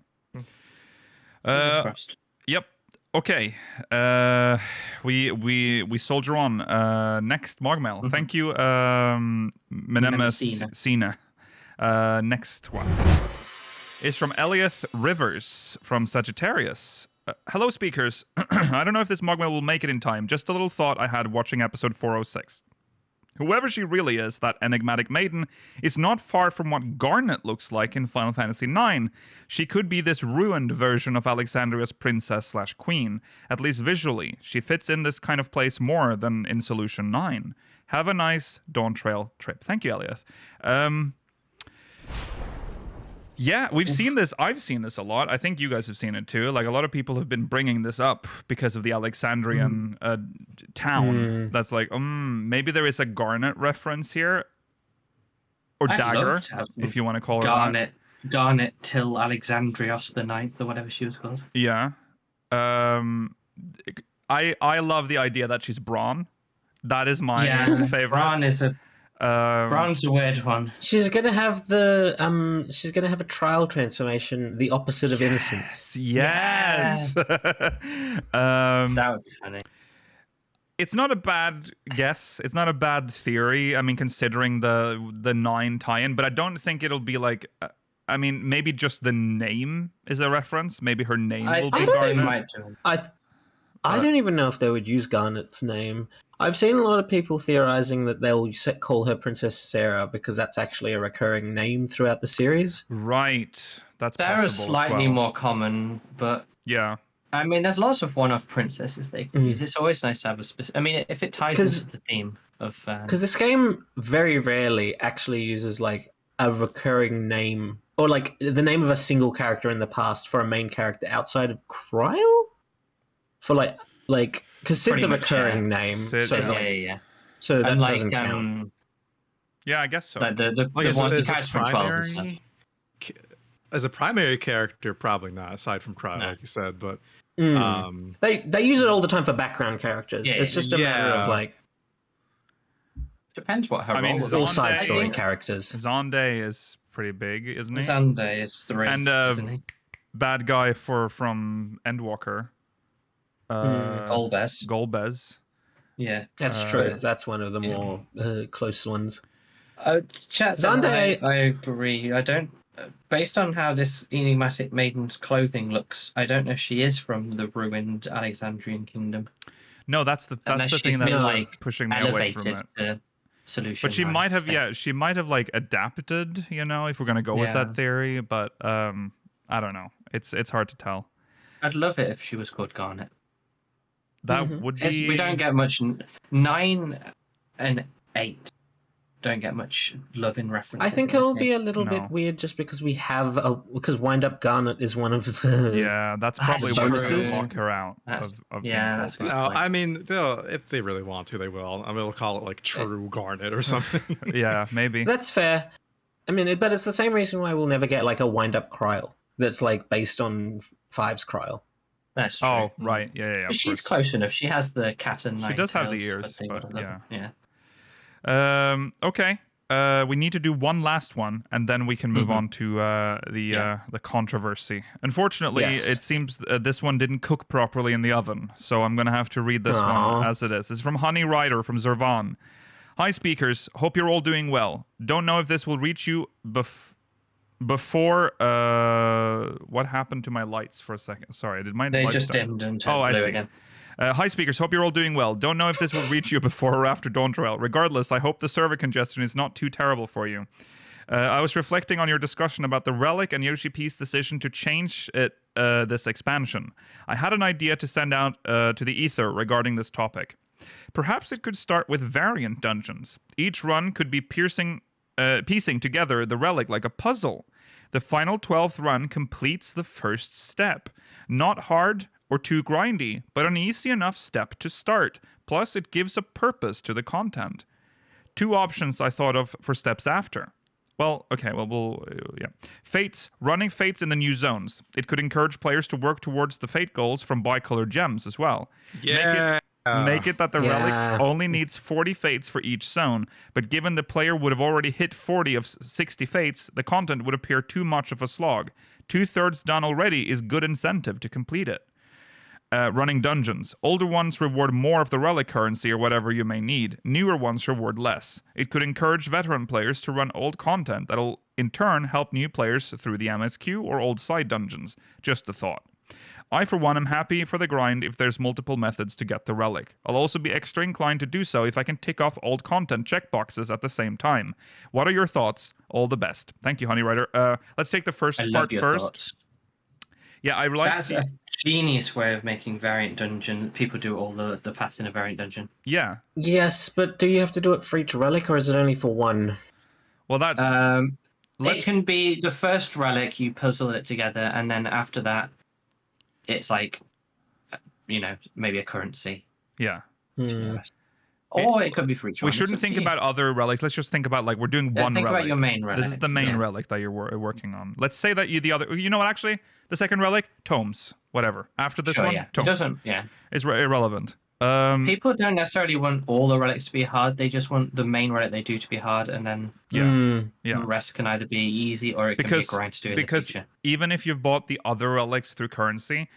S1: Yep. Okay, we soldier on. Next MogMail. Mm-hmm. Thank you, Menemesina. Next one is from Elliot Rivers from Sagittarius. Hello, speakers. I don't know if this MogMail will make it in time. Just a little thought I had watching episode 406. Whoever she really is, that enigmatic maiden, is not far from what Garnet looks like in Final Fantasy IX. She could be this ruined version of Alexandria's princess/queen, at least visually. She fits in this kind of place more than in Solution 9. Have a nice Dawntrail trip. Thank you, Elliot. Yeah, we've seen this. I've seen this a lot. I think you guys have seen it too. Like a lot of people have been bringing this up because of the Alexandrian town. That's like, maybe there is a Garnet reference here, or
S3: I'd
S1: Dagger,
S3: love to have
S1: if you want to call
S3: Garnet, Garnet till Alexandrios the Ninth, or whatever she was called.
S1: it. Yeah. I love the idea that she's Braun. That is my favorite.
S3: Braun is a Braun's a weird one.
S4: She's gonna have she's gonna have a trial transformation, the opposite of innocence.
S1: Yes.
S3: That would be funny.
S1: It's not a bad guess. It's not a bad theory. I mean, considering the 9 tie-in, but I don't think it'll be like. I mean, maybe just the name is a reference. Maybe her name will be Garnet.
S4: I don't even know if they would use Garnet's name. I've seen a lot of people theorizing that they'll call her Princess Sarah because that's actually a recurring name throughout the series.
S1: Right. That's
S3: Sarah's
S1: possible
S3: slightly
S1: as well.
S3: more common, but
S1: Yeah.
S3: I mean, there's lots of one-off princesses they can use. It's always nice to have a specific. I mean, if it ties into the theme of
S4: because this game very rarely actually uses like a recurring name or like the name of a single character in the past for a main character outside of Cryo. For like because Sid's a recurring name,
S1: Sid,
S4: so
S3: yeah.
S4: so that
S3: And like
S4: doesn't count.
S1: Yeah, I guess so.
S3: like the
S2: Like,
S3: one
S2: as a
S3: characters from 12 and stuff.
S2: as a primary character, probably not, aside from Cryo, like you said. But
S4: They use it all the time for background characters.
S3: Yeah,
S4: It's just a matter of like
S3: Depends what her
S1: I mean,
S3: role is.
S4: all side
S1: Zonde-
S4: story characters.
S1: Zonde is pretty big, isn't he?
S3: Sunday is 3,
S1: And
S3: isn't he?
S1: bad guy from Endwalker.
S3: Golbez.
S1: Golbez.
S3: Yeah.
S4: That's true. That's one of the more close ones.
S3: Chat
S4: Zonde-
S3: I agree. I don't. Based on how this enigmatic maiden's clothing looks, I don't know if she is from the ruined Alexandrian kingdom.
S1: No, that's the
S3: Unless
S1: thing
S3: she's
S1: that's
S3: been like
S1: pushing me away from
S3: elevated
S1: it.
S3: to solution.
S1: But she might have, she might have like adapted, if we're gonna go with that theory. But I don't know. It's hard to tell.
S3: I'd love it if she was called Garnet.
S1: That would be.
S3: We don't get much. 9 and 8 don't get much love in references.
S4: I think
S3: in this
S4: it'll be
S3: game.
S4: a little bit weird just because we have because Wind Up Garnet is one of the
S1: Yeah, that's probably what
S4: bonuses.
S1: will lock her out.
S3: That's-
S1: Of
S3: yeah, that's
S1: being
S3: good.
S2: no, I mean, if they really want to, they will. I mean, they'll call it like True Garnet or something.
S1: Yeah, maybe.
S4: That's fair. I mean, but it's the same reason why we'll never get like a Wind Up Cryo that's like based on 5's Cryo.
S3: That's true.
S1: Oh, right. Yeah.
S3: But
S1: Of
S3: she's
S1: course.
S3: close enough. She has the cat and nine.
S1: She does have the
S3: tails,
S1: ears,
S3: they
S1: but
S3: would love
S1: yeah.
S3: it. Yeah.
S1: Okay. We need to do one last one, and then we can move on to the controversy. Unfortunately, it seems this one didn't cook properly in the oven, so I'm gonna have to read this one as it is. It's from Honey Rider from Zervan. Hi, speakers. Hope you're all doing well. Don't know if this will reach you before. What happened to my lights for a second? Sorry, did my
S3: They
S1: lights
S3: just
S1: start?
S3: dimmed and turned
S1: I
S3: blue
S1: see.
S3: again.
S1: Hi, speakers. Hope you're all doing well. Don't know if this will reach you before or after Dawntrail. Regardless, I hope the server congestion is not too terrible for you. I was reflecting on your discussion about the Relic and Yoshi P's decision to change this expansion. I had an idea to send out to the ether regarding this topic. Perhaps it could start with variant dungeons. Each run could be piecing together the Relic like a puzzle. The final 12th run completes the first step. Not hard or too grindy, but an easy enough step to start. Plus, it gives a purpose to the content. 2 options I thought of for steps after. Fates. Running Fates in the new zones. It could encourage players to work towards the Fate goals from bicolored gems as well.
S2: Yeah.
S1: Make it that the Relic only needs 40 Fates for each zone, but given the player would have already hit 40 of 60 Fates, the content would appear too much of a slog. 2/3 done already is good incentive to complete it. Running dungeons. Older ones reward more of the Relic currency or whatever you may need. Newer ones reward less. It could encourage veteran players to run old content that'll in turn help new players through the MSQ or old side dungeons. Just a thought. I, for one, am happy for the grind if there's multiple methods to get the Relic. I'll also be extra inclined to do so if I can tick off old content checkboxes at the same time. What are your thoughts? All the best. Thank you, Honey Rider. Let's take the first part first.
S3: Thoughts.
S1: Yeah, I like
S3: That's a genius way of making variant dungeon. People do all the paths in a variant dungeon.
S1: Yeah.
S4: Yes, but do you have to do it for each Relic or is it only for one?
S1: Well, that
S3: It can be the first relic, you puzzle it together, and then after that, it's like, maybe a currency.
S1: Yeah.
S3: Or it could be for each one.
S1: We shouldn't think about other relics. Let's just think about like we're doing one relic.
S3: Think about your main relic.
S1: This is the main relic that you're working on. Let's say that you know what? Actually, the second relic, tomes, whatever. After this one, tomes.
S3: It doesn't. Yeah.
S1: It's irrelevant.
S3: People don't necessarily want all the relics to be hard. They just want the main relic they do to be hard, and then the rest can either be easy or it can be a grind to do in the future.
S1: Even if you've bought the other relics through currency,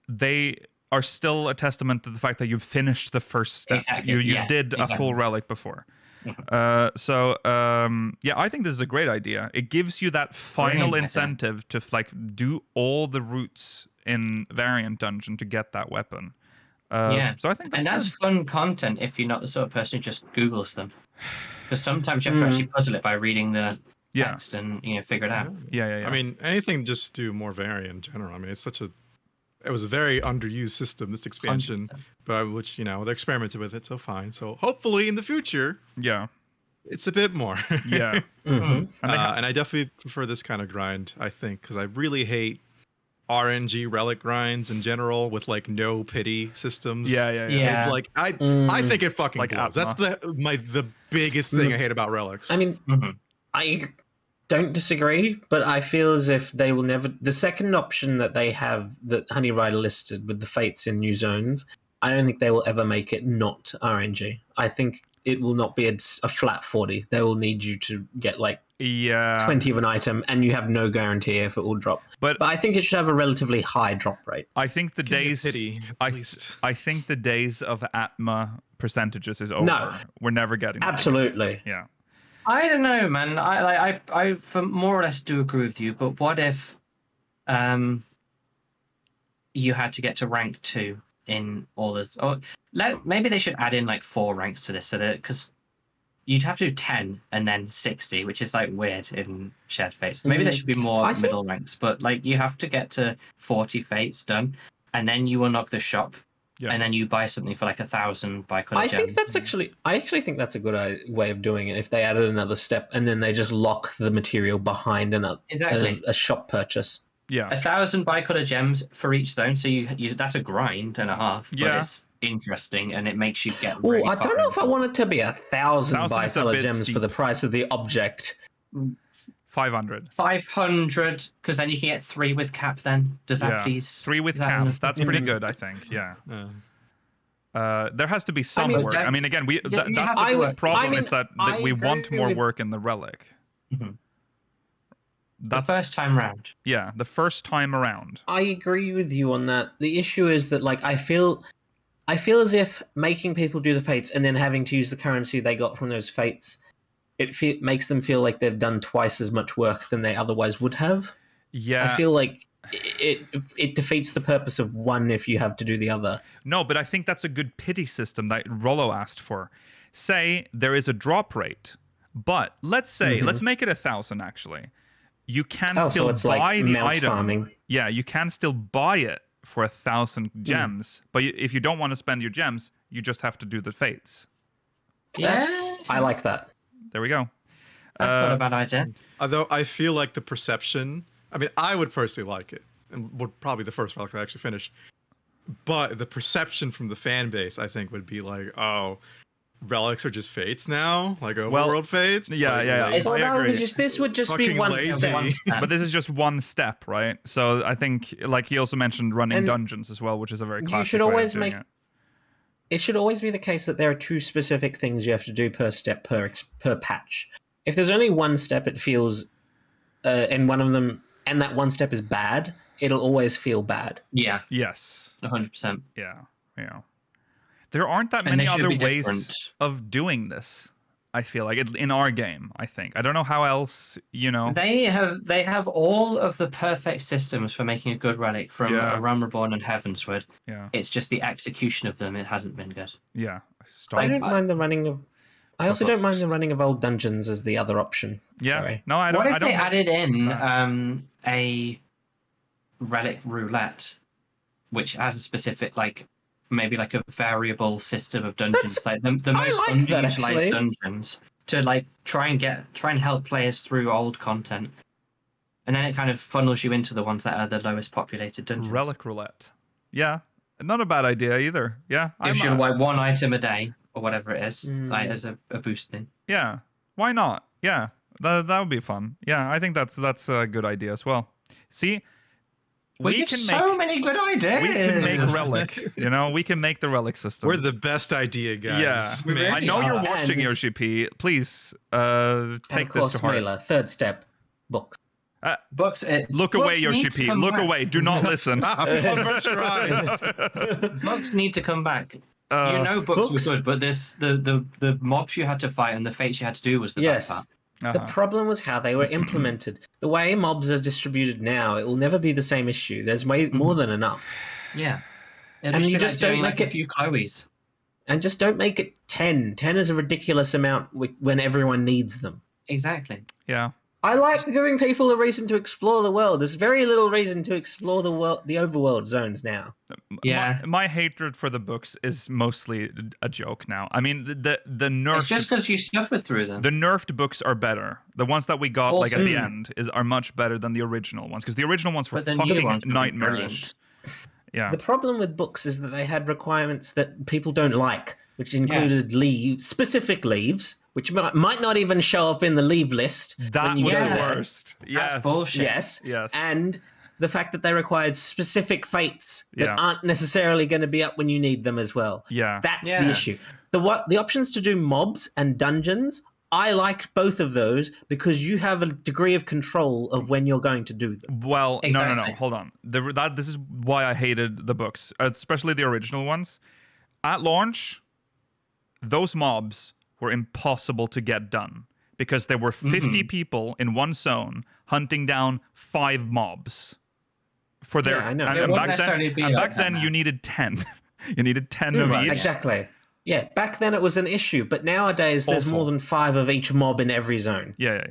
S1: they are still a testament to the fact that you've finished the first step.
S3: Exactly.
S1: You did a full relic before. I think this is a great idea. It gives you that final incentive to like do all the routes in Variant Dungeon to get that weapon. So I think that's
S3: fun content if you're not the sort of person who just Googles them, because sometimes you have to actually puzzle it by reading the text and figure it out.
S1: Yeah.
S2: I mean, anything just do more variant in general. I mean, it was a very underused system, this expansion, but which they experimented with it, so fine. So hopefully in the future, it's a bit more.
S1: Yeah.
S2: And I definitely prefer this kind of grind, I think, because I really hate RNG relic grinds in general with like no pity systems.
S1: Yeah.
S2: Like I think it fucking
S1: like
S2: blows. That's the biggest thing I hate about relics.
S4: I mean, I don't disagree, but I feel as if they will never. The second option that they have, that Honey Rider listed with the fates in new zones, I don't think they will ever make it not RNG. I think it will not be a flat 40. They will need you to get like 20 of an item, and you have no guarantee if it will drop. But I think it should have a relatively high drop rate.
S1: I think the days. I think the days of Atma percentages is over. No, we're never getting that.
S4: Absolutely.
S1: Yeah.
S3: I don't know, man. I for more or less do agree with you. But what if, you had to get to rank 2 in all this? Or maybe they should add in like 4 ranks to this, so that because you'd have to do 10 and then 60, which is like weird in Shared Fates. Maybe there should be more middle ranks, but like you have to get to 40 fates done, and then you unlock the shop. Yeah. And then you buy something for like 1,000 bicolor gems.
S4: I actually think that's a good way of doing it. If they added another step and then they just lock the material behind a shop purchase.
S1: Yeah,
S3: 1,000 bicolor gems for each zone. So you that's a grind and a half. But it's interesting and it makes you get. Really
S4: I don't know if I want it to be 1,000 bicolor gems steep. For the price of the object.
S1: 500.
S3: 500, because then you can get 3 with cap. Then does that please?
S1: 3 with cap. That's pretty good, I think. Yeah. There has to be some work. I mean, again, that's the problem is that we want more work in the relic.
S3: Mm-hmm. That's the first time round.
S1: Yeah, the first time around.
S4: I agree with you on that. The issue is that, like, I feel as if making people do the fates and then having to use the currency they got from those fates, it makes them feel like they've done twice as much work than they otherwise would have.
S1: Yeah.
S4: I feel like it defeats the purpose of one if you have to do the other.
S1: No, but I think that's a good pity system that Rollo asked for. Say there is a drop rate, but let's say, let's make it 1,000 actually. You can still buy the item. Farming. Yeah, you can still buy it for 1,000 gems, but if you don't want to spend your gems, you just have to do the fates.
S4: I like that.
S1: There we go.
S3: That's not a bad idea.
S2: Although I feel like the perception, I mean, I would personally like it, and would probably the first relic I actually finish. But the perception from the fan base, I think, would be like, oh, relics are just fates now, like overworld fates.
S1: Yeah. I agree.
S4: This would just be one step.
S1: But this is just one step, right? So I think, like he also mentioned, running dungeons as well, which is a very classic. You should always way of doing
S4: it should always be the case that there are 2 specific things you have to do per step per patch. If there's only one step, it feels, and one of them, and that one step is bad, it'll always feel bad.
S3: Yeah.
S1: Yes.
S3: 100%.
S1: Yeah. There aren't that many other ways of doing this. I feel like in our game. I think I don't know how else.
S3: They have all of the perfect systems for making a good relic from A Realm Reborn and Heavensward.
S1: Yeah,
S3: it's just the execution of them. It hasn't been good.
S1: Yeah,
S4: I don't mind the running of. I also don't mind the running of old dungeons as the other option.
S1: Yeah,
S4: Sorry.
S1: No, I don't.
S3: What if they added in a relic roulette, which has a specific maybe like a variable system of dungeons, like the most underutilized dungeons. to like try and help players through old content, and then it kind of funnels you into the ones that are the lowest populated dungeons.
S1: Relic roulette. Yeah, not a bad idea either. Yeah,
S3: Gives you like one item a day or whatever it is, like as a boost thing.
S1: Yeah, why not? Yeah, that would be fun. Yeah, I think that's a good idea as well. See,
S3: we can so many good ideas.
S1: We can make Relic. You know, we can make the Relic system.
S2: We're the best idea guys.
S1: Yeah,
S3: really
S1: I know you're
S3: are.
S1: watching, Yoshi P. Please take this to heart.
S4: Mailer, third step, books.
S3: Books.
S1: Look away, Yoshi P. Look away. Do not listen.
S3: Books need to come back. You know, books were good, but the mobs you had to fight and the fates you had to do was the bad part.
S4: The problem was how they were implemented. The way mobs are distributed now, it will never be the same issue. There's way more than enough.
S3: Yeah.
S4: And you just don't make
S3: a few Chloes.
S4: And just don't make it 10. 10 is a ridiculous amount when everyone needs them.
S3: Exactly.
S1: Yeah.
S4: I like giving people a reason to explore the world. There's very little reason to explore the overworld zones now.
S3: Yeah.
S1: My hatred for the books is mostly a joke now. I mean, the nerfed...
S3: It's just because you suffered through them.
S1: The nerfed books are better. The ones that we got like at the end are much better than the original ones, because the original ones were fucking nightmarish. Yeah.
S4: The problem with books is that they had requirements that people don't like, which included specific leaves, which might not even show up in the leave list.
S1: That was the worst. Yes.
S3: That's bullshit.
S4: Yes. And the fact that they required specific fates that aren't necessarily going to be up when you need them as well.
S1: Yeah.
S4: That's the issue. The options to do mobs and dungeons, I like both of those because you have a degree of control of when you're going to do them.
S1: Well, no. Hold on. This is why I hated the books, especially the original ones. At launch, those mobs were impossible to get done because there were 50 people in one zone hunting down 5 mobs for their.
S4: I know.
S1: And back then you needed 10. You needed 10 of each.
S4: Exactly. Yeah, back then it was an issue, but nowadays there's more than 5 of each mob in every zone.
S1: Yeah.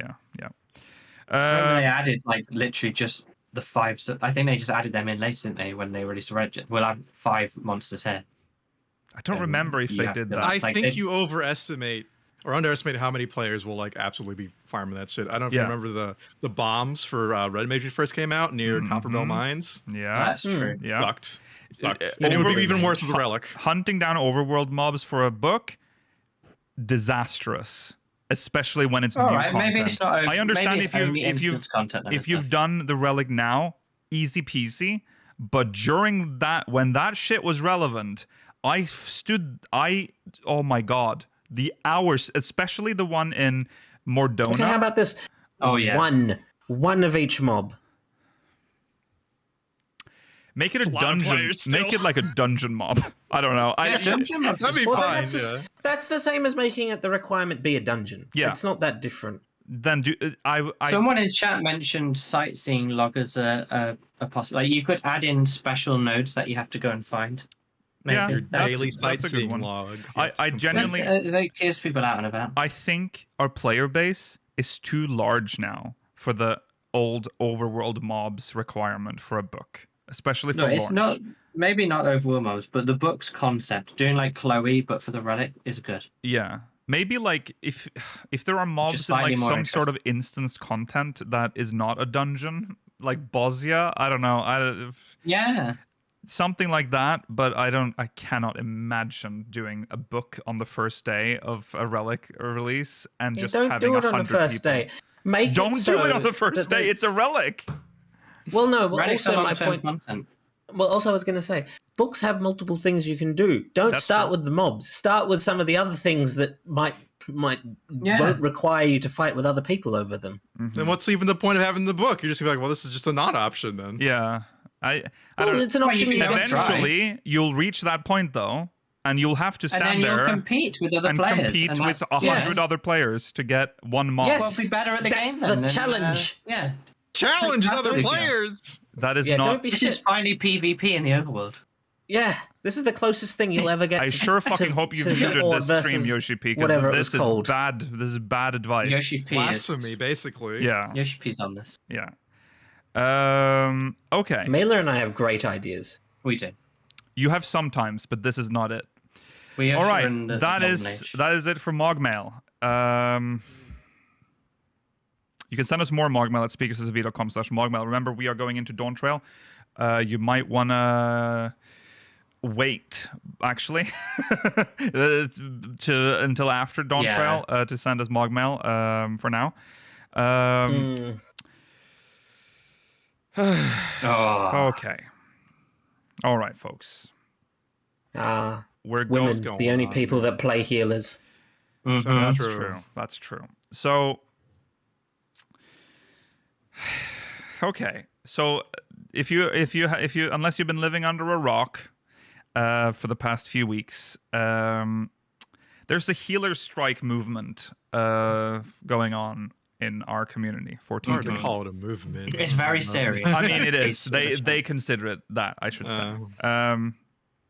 S3: They added like literally just the 5. I think they just added them in later, didn't they? When they released Red, we'll have 5 monsters here.
S1: I don't remember if they did that.
S2: I think you overestimate or underestimate how many players will like absolutely be farming that shit. I don't know if you remember the bombs for Red Mage first came out near Copperbell Mines.
S1: Yeah,
S3: that's true.
S1: Yeah,
S2: sucked. And it would be even worse with the Relic.
S1: Hunting down overworld mobs for a book, disastrous. Especially when it's new content.
S3: Maybe it's not.
S1: I understand
S3: if
S1: you've done the Relic now, easy peasy. But during that, when that shit was relevant, oh my god, the hours, especially the one in Mordona.
S4: Okay, how about this?
S3: Oh yeah,
S4: one of each mob.
S1: Make it a dungeon. Make it like a dungeon mob. I don't know.
S3: Dungeon mobs.
S2: That'd be fine.
S4: That's the same as making it the requirement be a dungeon.
S1: Yeah,
S4: it's not that different.
S1: Then
S3: someone in chat mentioned sightseeing log as a possible. Like you could add in special nodes that you have to go and find.
S2: Maybe. Yeah, your daily sightseeing log.
S1: I genuinely
S3: it keeps people out and about.
S1: I think our player base is too large now for the old overworld mobs requirement for a book. Especially for
S3: it's not maybe not overworld mobs, but the book's concept, doing like Chloe but for the Relic is good.
S1: Yeah. Maybe like if there are mobs in like some sort of instance content that is not a dungeon, like Bosnia, I don't know. Something like that, but I cannot imagine doing a book on the first day of a Relic release and just having 100 people. Don't do it on the first day. Don't do it on the first day. It's a Relic.
S4: Well, no, but also my point. Well, also I was going to say, books have multiple things you can do. Don't start with the mobs. Start with some of the other things that might won't require you to fight with other people over them.
S2: Mm-hmm. Then what's even the point of having the book? You're just gonna be like, well, this is just a non-option then.
S1: Yeah,
S4: it's an option.
S1: Eventually, you'll reach that point though, and you'll have to stand there
S3: and compete with other players,
S1: compete with 100 other players to get one mob.
S3: Yes, we'll be better at the game then.
S4: The challenge.
S2: Challenge other players.
S1: That is not.
S3: This is finally PvP in the overworld.
S4: Yeah, this is the closest thing you'll ever get.
S1: I sure fucking hope you muted this stream, Yoshi P, because this is bad. This is bad advice.
S3: Yoshi P
S2: blasphemy, basically.
S1: Yeah.
S3: Yoshi P's on this.
S1: Yeah. Okay.
S4: Mailer and I have great ideas.
S3: We do.
S1: You have sometimes, but this is not it.
S3: All
S1: right, that is it for MogMail. You can send us more MogMail at speakersofv.com/MogMail. Remember, we are going into Dawntrail. You might want to wait, actually, until after Dawntrail to send us MogMail for now. Okay. All right, folks.
S4: We're women, the only people that play healers.
S1: That's true. That's true. So, okay. So, if you unless you've been living under a rock for the past few weeks, there's a healer strike movement going on in our community. 14.
S2: Hard to call it a movement.
S3: It's very serious.
S1: I mean, it is. They consider it that, I should say.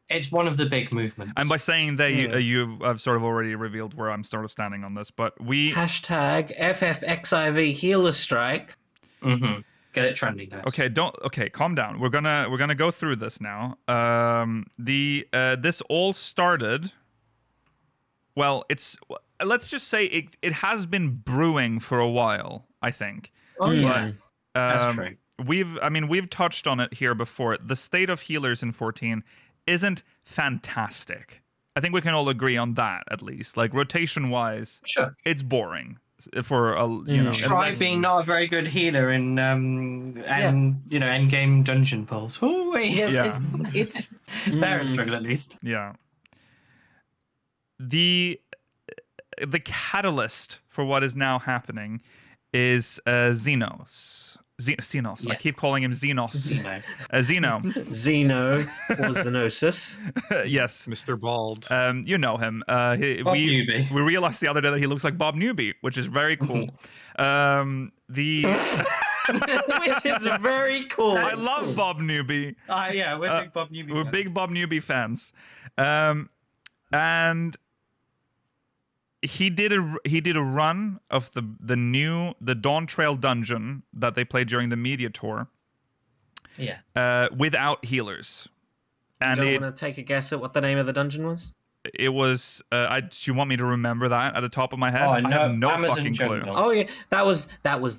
S3: It's one of the big movements.
S1: And by saying that, you have sort of already revealed where I'm sort of standing on this. But we
S4: #FFXIV healer strike.
S3: Mm-hmm. Get it trending, guys.
S1: Okay, calm down. We're gonna go through this now. This all started. Well, let's just say it has been brewing for a while, I think.
S3: Oh yeah, that's true.
S1: We've touched on it here before. The state of healers in 14 isn't fantastic. I think we can all agree on that, at least. Like, rotation-wise,
S3: sure,
S1: it's boring for
S3: Try being not a very good healer in endgame dungeon pulls. It's they're a struggle, at least.
S1: Yeah. The catalyst for what is now happening is Xenos. Xenos.
S3: Yes.
S1: I keep calling him Xenos.
S3: Xeno.
S1: Xeno.
S4: Xeno or Xenosis.
S1: Yes.
S2: Mr. Bald.
S1: You know him. We realized the other day that he looks like Bob Newby, which is very cool.
S4: Which is very cool.
S1: I love Bob Newby.
S3: Yeah, we're big Bob Newby fans.
S1: We're big Bob Newby fans. And he did a run of the Dawntrail dungeon that they played during the media tour.
S3: Yeah.
S1: Without healers. And
S4: you don't want to take a guess at what the name of the dungeon was?
S1: It was. Do you want me to remember that at the top of my head?
S3: I
S1: have no
S3: Amazon
S1: fucking clue.
S3: Jungle.
S4: Oh yeah, that was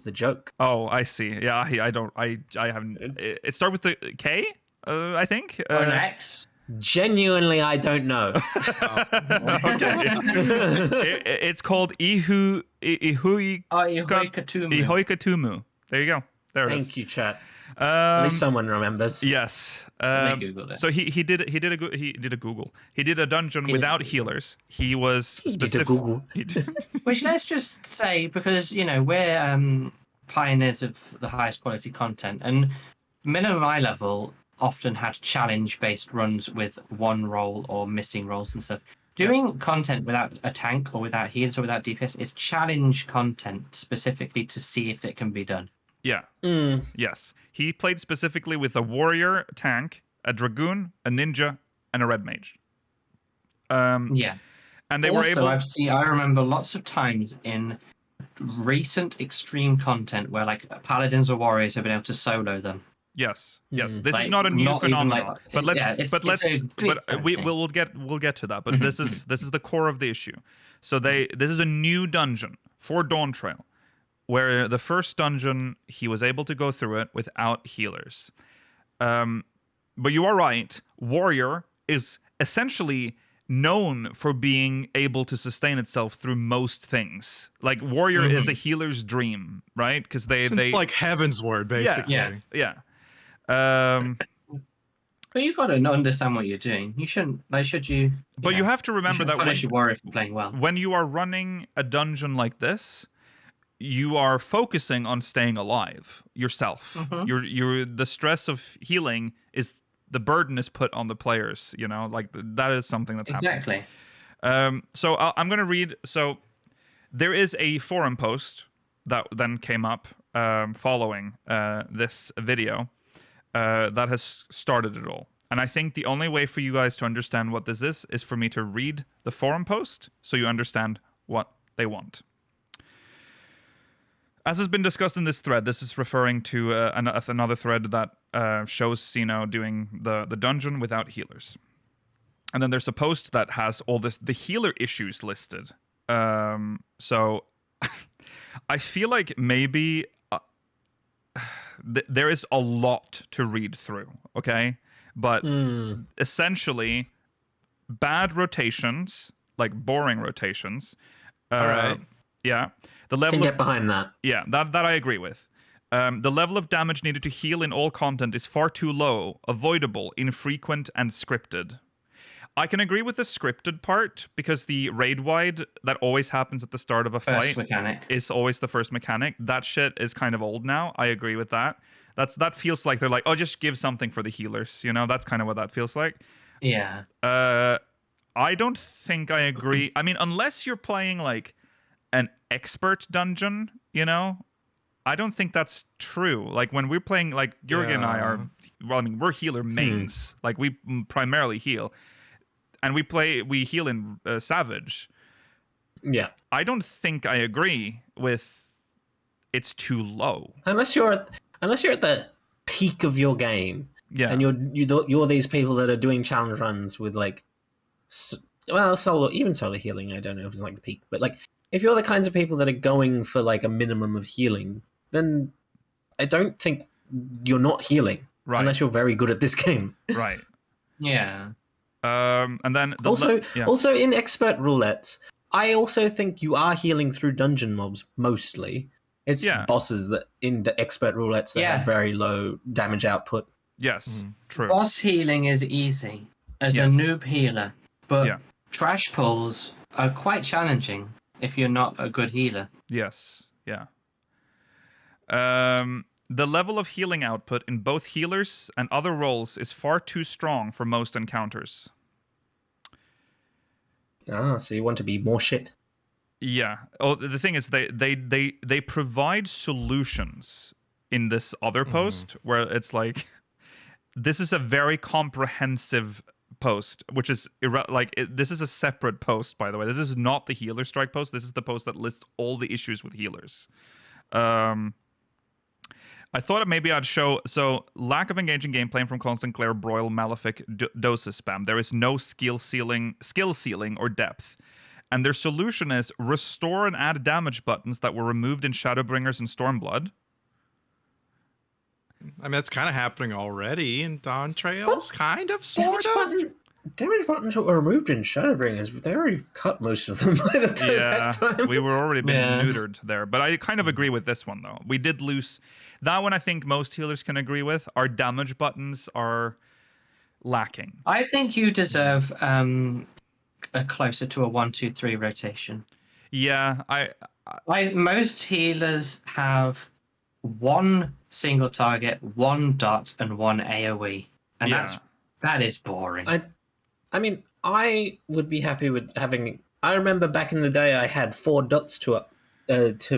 S4: the joke.
S1: Oh, I see. Yeah, I don't. I haven't. It started with the K, I think.
S3: Or an X.
S4: Genuinely, I don't know.
S1: It's called Ihoikatumu. There you go. There it is.
S4: Thank you, chat. At least someone remembers.
S1: Yes.
S3: Googled it.
S1: So he did a Google. He did a dungeon without healers. He was
S4: did a Google.
S3: Which, let's just say, because we're pioneers of the highest quality content, and minimum eye level often had challenge-based runs with one role or missing roles and stuff. Doing content without a tank or without healers or without DPS is challenge content specifically to see if it can be done.
S1: Yeah. Yes. He played specifically with a warrior, a tank, a dragoon, a ninja, and a red mage.
S3: Yeah.
S1: And they
S3: also,
S1: were able.
S3: I remember lots of times in recent extreme content where paladins or warriors have been able to solo them.
S1: Yes. This is not a new phenomenon. We'll get to that. But this is the core of the issue. So this is a new dungeon for Dawntrail, where the first dungeon he was able to go through it without healers. But you are right. Warrior is essentially known for being able to sustain itself through most things. Like, warrior is a healer's dream, right? Because they
S2: like Heaven's Word, basically.
S1: Yeah.
S3: But you gotta understand what you're doing. You shouldn't. Should you?
S1: But you have to remember that
S3: punish your warrior for playing well.
S1: When you are running a dungeon like this, you are focusing on staying alive yourself. The stress of healing is the burden is put on the players. That is something that's
S3: exactly.
S1: happening. So I'm going to read. So there is a forum post that then came up following this video that has started it all. And I think the only way for you guys to understand what this is for me to read the forum post so you understand what they want. As has been discussed in this thread, this is referring to another thread that shows Xeno doing the dungeon without healers. And then there's a post that has all the healer issues listed. So I feel like maybe there is a lot to read through, okay? But essentially, bad rotations, like boring rotations.
S2: All right.
S1: Yeah. The level
S4: Can get behind that.
S1: Yeah, that I agree with. The level of damage needed to heal in all content is far too low, avoidable, infrequent, and scripted. I can agree with the scripted part because the raid wide that always happens at the start of a fight is always the first mechanic. That shit is kind of old now. I agree with that. That feels like they're like, oh, just give something for the healers. You know, that's kind of what that feels like.
S3: Yeah.
S1: I don't think I agree. I mean, unless you're playing like an expert dungeon, you know, I don't think that's true. Like when we're playing, like Jurgen and I are, well, I mean, we're healer mains. Like we primarily heal. And we heal in Savage.
S4: Yeah.
S1: I don't think I agree with it's too low.
S4: Unless you're at the peak of your game.
S1: Yeah.
S4: And you're these people that are doing challenge runs with like, well, solo healing. I don't know if it's like the peak, but like if you're the kinds of people that are going for like a minimum of healing, then I don't think you're not healing unless you're very good at this game.
S1: Right.
S3: Yeah.
S1: And then
S4: also in expert roulettes, I also think you are healing through dungeon mobs mostly. It's bosses that in the expert roulettes that have very low damage output.
S1: Yes, true.
S3: Boss healing is easy as a noob healer, but trash pulls are quite challenging if you're not a good healer.
S1: Yes, yeah. The level of healing output in both healers and other roles is far too strong for most encounters.
S4: So you want to be more shit?
S1: Yeah. Oh, the thing is, they provide solutions in this other post where it's like, this is a very comprehensive post, which is this is a separate post, by the way. This is not the healer strike post. This is the post that lists all the issues with healers. I thought maybe I'd show, so lack of engaging gameplay from constant glare, broil, malefic, doses spam. There is no skill ceiling or depth. And their solution is restore and add damage buttons that were removed in Shadowbringers and Stormblood.
S2: I mean, that's kind of happening already in Dawntrails, kind of, sort of.
S4: Damage buttons that were removed in Shadowbringers, but they already cut most of them by the time that time.
S1: We were already being neutered there. But I kind of agree with this one, though. We did lose... That one I think most healers can agree with. Our damage buttons are lacking.
S3: I think you deserve a closer to a 1-2-3 rotation.
S1: Yeah,
S3: most healers have one single target, one dot, and one AoE. And that is boring.
S4: I mean, I would be happy with having... I remember back in the day I had 4 dots to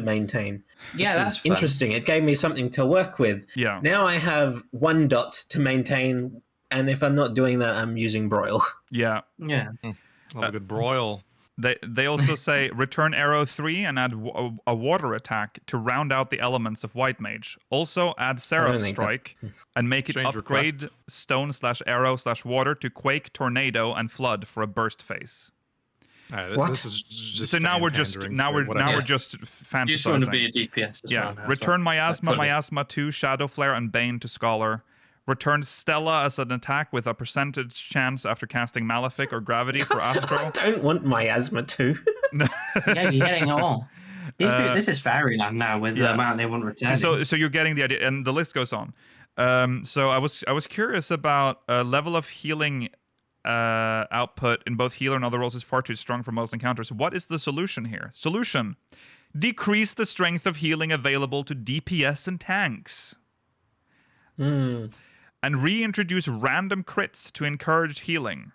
S4: maintain.
S3: Yeah, that's fun.
S4: Interesting. It gave me something to work with.
S1: Yeah.
S4: Now I have 1 dot to maintain, and if I'm not doing that, I'm using broil.
S1: Yeah.
S3: Yeah.
S2: Love a good broil.
S1: They also say return arrow 3 and add a water attack to round out the elements of White Mage. Also add Seraph Strike and make it upgrade stone/arrow/water to Quake, Tornado, and Flood for a burst phase.
S4: What?
S2: This is just
S1: so now we're just fantasizing.
S3: You just want to be a DPS as well.
S1: Return Miasma 2, Shadow Flare, and Bane to Scholar. Return Stella as an attack with a percentage chance after casting Malefic or Gravity for Astro.
S4: I don't want Miasma 2.
S3: Yeah, you're getting it all. This is Fairyland now with the amount they want returning.
S1: So you're getting the idea, and the list goes on. So I was curious about level of healing output in both healer and other roles is far too strong for most encounters. What is the solution here? Solution: decrease the strength of healing available to DPS and tanks. And reintroduce random crits to encourage healing.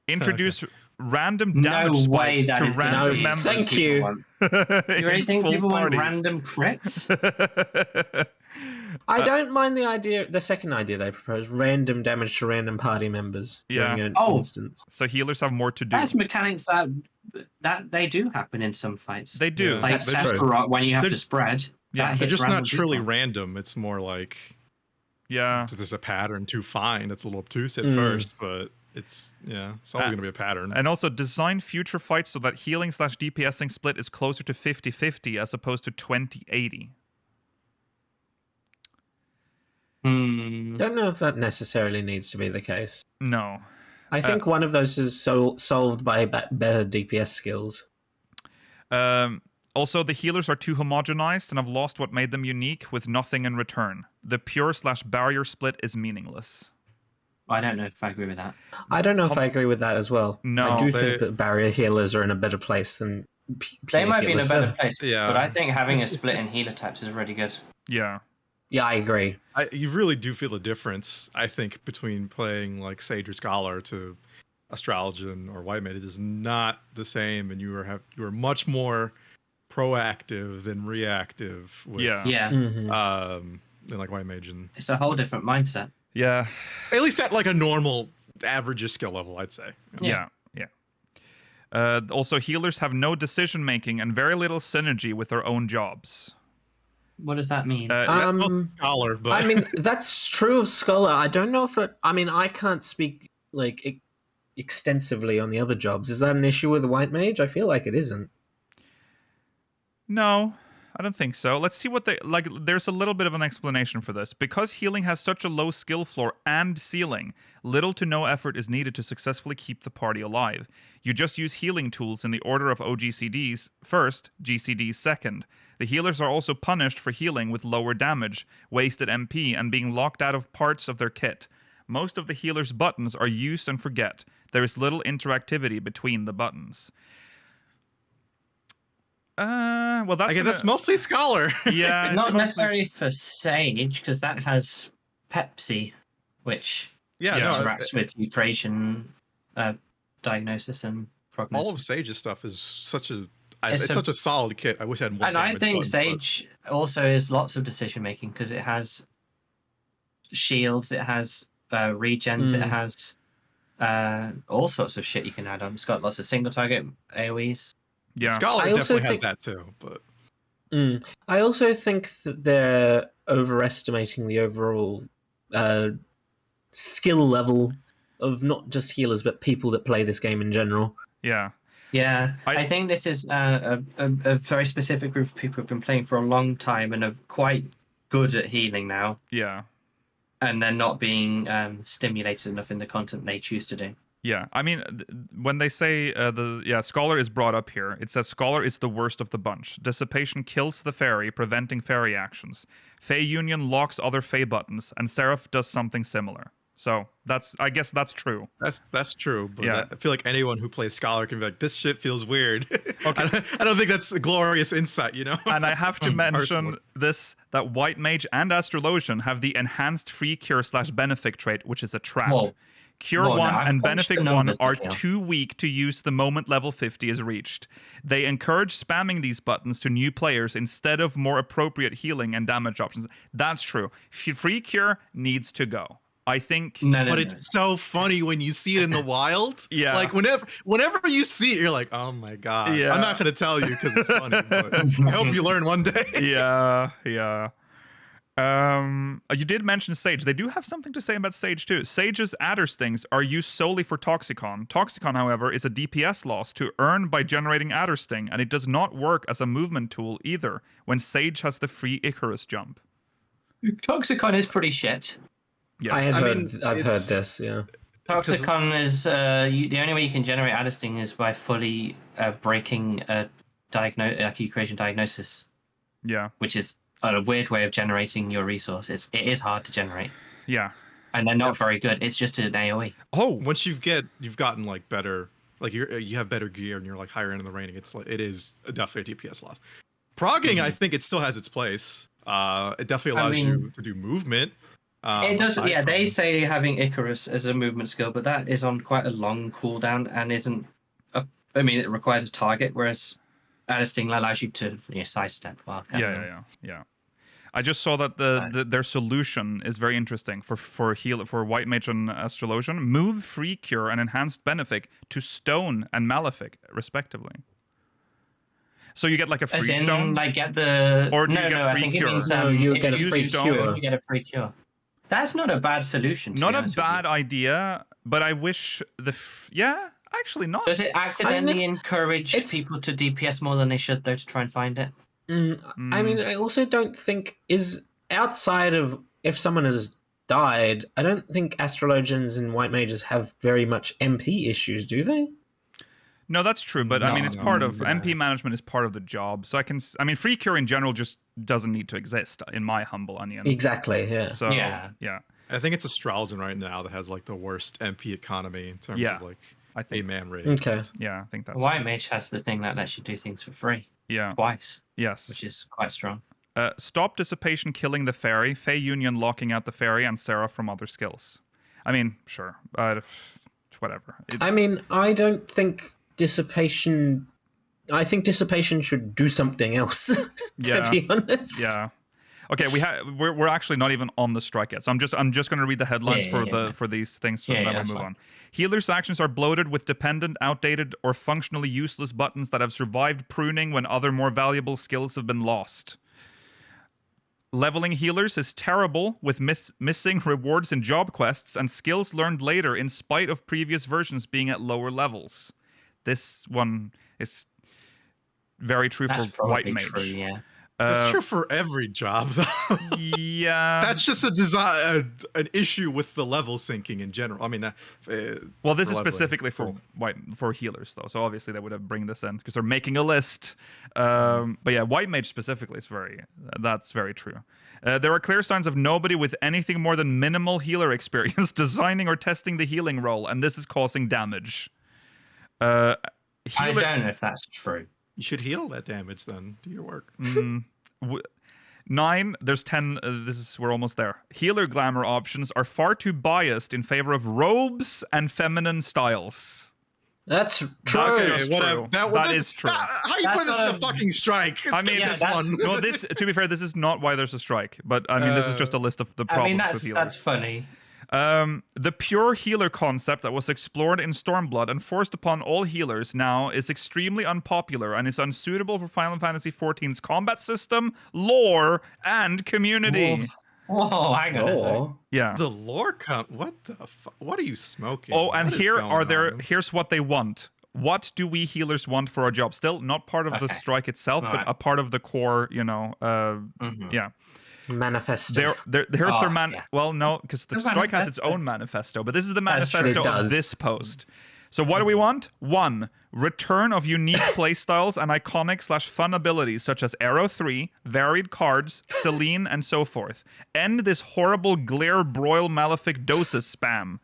S1: Introduce random damage spikes to random members.
S4: Thank you.
S3: You really think people want random crits?
S4: I don't mind the second idea they propose, random damage to random party members during an instance.
S1: So healers have more to do.
S3: That's mechanics that they do happen in some fights.
S1: They do.
S3: Like Sephiroth, when you have to spread.
S2: Yeah, they're just not truly random. It's more like...
S1: Yeah.
S2: There's a pattern to find. It's a little obtuse at first, but... It's always gonna be a pattern.
S1: And also design future fights so that healing/DPSing split is closer to 50-50 as opposed to 20-80.
S4: Don't know if that necessarily needs to be the case.
S1: No.
S4: I think one of those is solved by better DPS skills.
S1: Also, the healers are too homogenized and have lost what made them unique with nothing in return. The pure/barrier split is meaningless.
S3: I don't know if I agree with that.
S4: I don't know if I agree with that as well.
S1: No,
S4: I do think that barrier healers are in a better place than
S3: They might be in a better
S4: healers.
S3: place, but I think having a split in healer types is really good.
S1: Yeah.
S4: Yeah, I agree.
S2: You really do feel a difference, I think, between playing like Sage or Scholar to Astrologian or White Mage. It is not the same, and you are much more proactive than reactive. With, than like White Mage, and
S3: it's a whole different mindset.
S1: Yeah.
S2: At least at like a normal average skill level, I'd say.
S1: Yeah. Also, healers have no decision making and very little synergy with their own jobs.
S3: What does that mean?
S2: Scholar, but
S4: I mean, that's true of Scholar. I don't know if it... I mean, I can't speak like extensively on the other jobs. Is that an issue with the White Mage? I feel like it isn't.
S1: No, I don't think so. Let's see what they... Like, there's a little bit of an explanation for this. Because healing has such a low skill floor and ceiling, little to no effort is needed to successfully keep the party alive. You just use healing tools in the order of OGCDs first, GCDs second. The healers are also punished for healing with lower damage, wasted MP, and being locked out of parts of their kit. Most of the healers' buttons are used and forget. There is little interactivity between the buttons. Well,
S2: that's mostly Scholar.
S1: Yeah,
S3: not necessarily for Sage, because that has Pepsi, which interacts with mutation diagnosis and prognosis.
S2: All of Sage's stuff is such a such a solid kit. I wish I had more.
S3: And I think Sage also is lots of decision making because it has shields, it has regens, it has all sorts of shit you can add on. It's got lots of single target AoEs.
S2: Yeah, Scholar definitely has that too. But
S4: I also think that they're overestimating the overall skill level of not just healers but people that play this game in general.
S1: Yeah.
S3: Yeah, I think this is a very specific group of people who've been playing for a long time and are quite good at healing now.
S1: Yeah.
S3: And they're not being stimulated enough in the content they choose to do.
S1: Yeah, I mean, when they say Scholar is brought up here, it says Scholar is the worst of the bunch. Dissipation kills the fairy, preventing fairy actions. Fey Union locks other Fey buttons, and Seraph does something similar. So I guess that's true.
S2: That's true. But I feel like anyone who plays Scholar can be like, this shit feels weird. Okay. I don't think that's a glorious insight, you know?
S1: And I have to mention that White Mage and Astrologian have the enhanced free cure/benefic trait, which is a trap.
S3: Whoa.
S1: Cure 1 and Benefic 1 are too weak to use the moment level 50 is reached. They encourage spamming these buttons to new players instead of more appropriate healing and damage options. That's true. Free Cure needs to go. I think...
S2: But it's so funny when you see it in the wild.
S1: Yeah.
S2: Like, whenever you see it, you're like, oh my god.
S1: Yeah.
S2: I'm not going to tell you because it's funny, but I hope you learn one day.
S1: Yeah. You did mention Sage. They do have something to say about Sage too. Sage's adder stings are used solely for Toxicon. Toxicon, however, is a DPS loss to earn by generating adder sting, and it does not work as a movement tool either when Sage has the free Icarus jump.
S3: Toxicon is pretty shit.
S1: Yeah,
S4: I've heard this. Yeah,
S3: Toxicon is the only way you can generate adder sting is by fully breaking a key creation diagnosis.
S1: Yeah,
S3: which is a weird way of generating your resource. It is hard to generate.
S1: Yeah.
S3: And they're not very good. It's just an AoE.
S1: Oh,
S2: once you've gotten like better, like you have better gear and you're like higher end in the rating, it is definitely a DPS loss. Progging, I think it still has its place. It definitely allows you to do movement.
S3: It does. Yeah, they say having Icarus as a movement skill, but that is on quite a long cooldown and isn't. It requires a target, whereas Adder Sting allows you to sidestep while casting.
S1: Yeah. I just saw that their solution is very interesting for White Mage and Astrologian. Move Free Cure and Enhanced Benefic to Stone and Malefic, respectively. So you get like a free stone,
S3: like get the.
S1: Or do you get free cure?
S4: You get a free cure.
S3: You get a free cure. That's not a bad solution.
S1: Not a bad idea. but I wish actually not.
S3: Does it accidentally encourage people to DPS more than they should, though, to try and find it?
S4: I mean, I also don't think outside of if someone has died, I don't think astrologians and white mages have very much MP issues, do they?
S1: No, that's true, but I mean, it's part of MP management is part of the job. So free cure in general just doesn't need to exist, in my humble opinion.
S4: Exactly. Yeah.
S1: So yeah.
S2: I think it's Astrologian right now that has like the worst MP economy in terms of like
S1: I think
S2: man ratings.
S4: Okay.
S1: Yeah, I think that's
S3: White Mage has the thing that lets you do things for free.
S1: Yeah.
S3: Twice.
S1: Yes.
S3: Which is quite strong.
S1: Stop Dissipation killing the fairy, Fey Union locking out the fairy, and Sarah from other skills. I mean, sure. Whatever.
S4: I don't think Dissipation... I think Dissipation should do something else, to be honest.
S1: Yeah. Okay, we're actually not even on the strike yet, so I'm just going to read the headlines for these things, so then we'll move on. Healers' actions are bloated with dependent, outdated, or functionally useless buttons that have survived pruning when other more valuable skills have been lost. Leveling healers is terrible with missing rewards in job quests and skills learned later in spite of previous versions being at lower levels. This one is very true for White Mage.
S3: True, yeah.
S2: That's true for every job, though.
S1: Yeah.
S2: That's just an issue with the level syncing in general. I mean,
S1: well, this is specifically for healers, though. So obviously they would have bring this in because they're making a list. But yeah, White Mage specifically is that's very true. There are clear signs of nobody with anything more than minimal healer experience designing or testing the healing role, and this is causing damage.
S3: I don't know if that's true.
S2: You should heal that damage then. Do your work.
S1: 9, there's 10, we're almost there. Healer glamour options are far too biased in favor of robes and feminine styles.
S4: That's true.
S1: That's true. That is true.
S2: How you put this in the fucking strike?
S1: I mean, to be fair, this is not why there's a strike, but I mean, this is just a list of the problems with healers.
S3: That's funny.
S1: The pure healer concept that was explored in Stormblood and forced upon all healers now is extremely unpopular and is unsuitable for Final Fantasy XIV's combat system, lore, and community.
S3: Whoa, hang on a second.
S1: Yeah.
S2: The lore what the fuck? What are you smoking?
S1: Oh, and here's what they want. What do we healers want for our job? Still not part of the strike itself, but a part of the core, yeah.
S4: Manifesto.
S1: Well, no, because the strike has its own manifesto, but this is the manifesto of this post. So what do we want? 1. Return of unique playstyles and iconic/fun abilities such as Arrow 3, varied cards, Celine, and so forth. End this horrible glare broil malefic doses spam.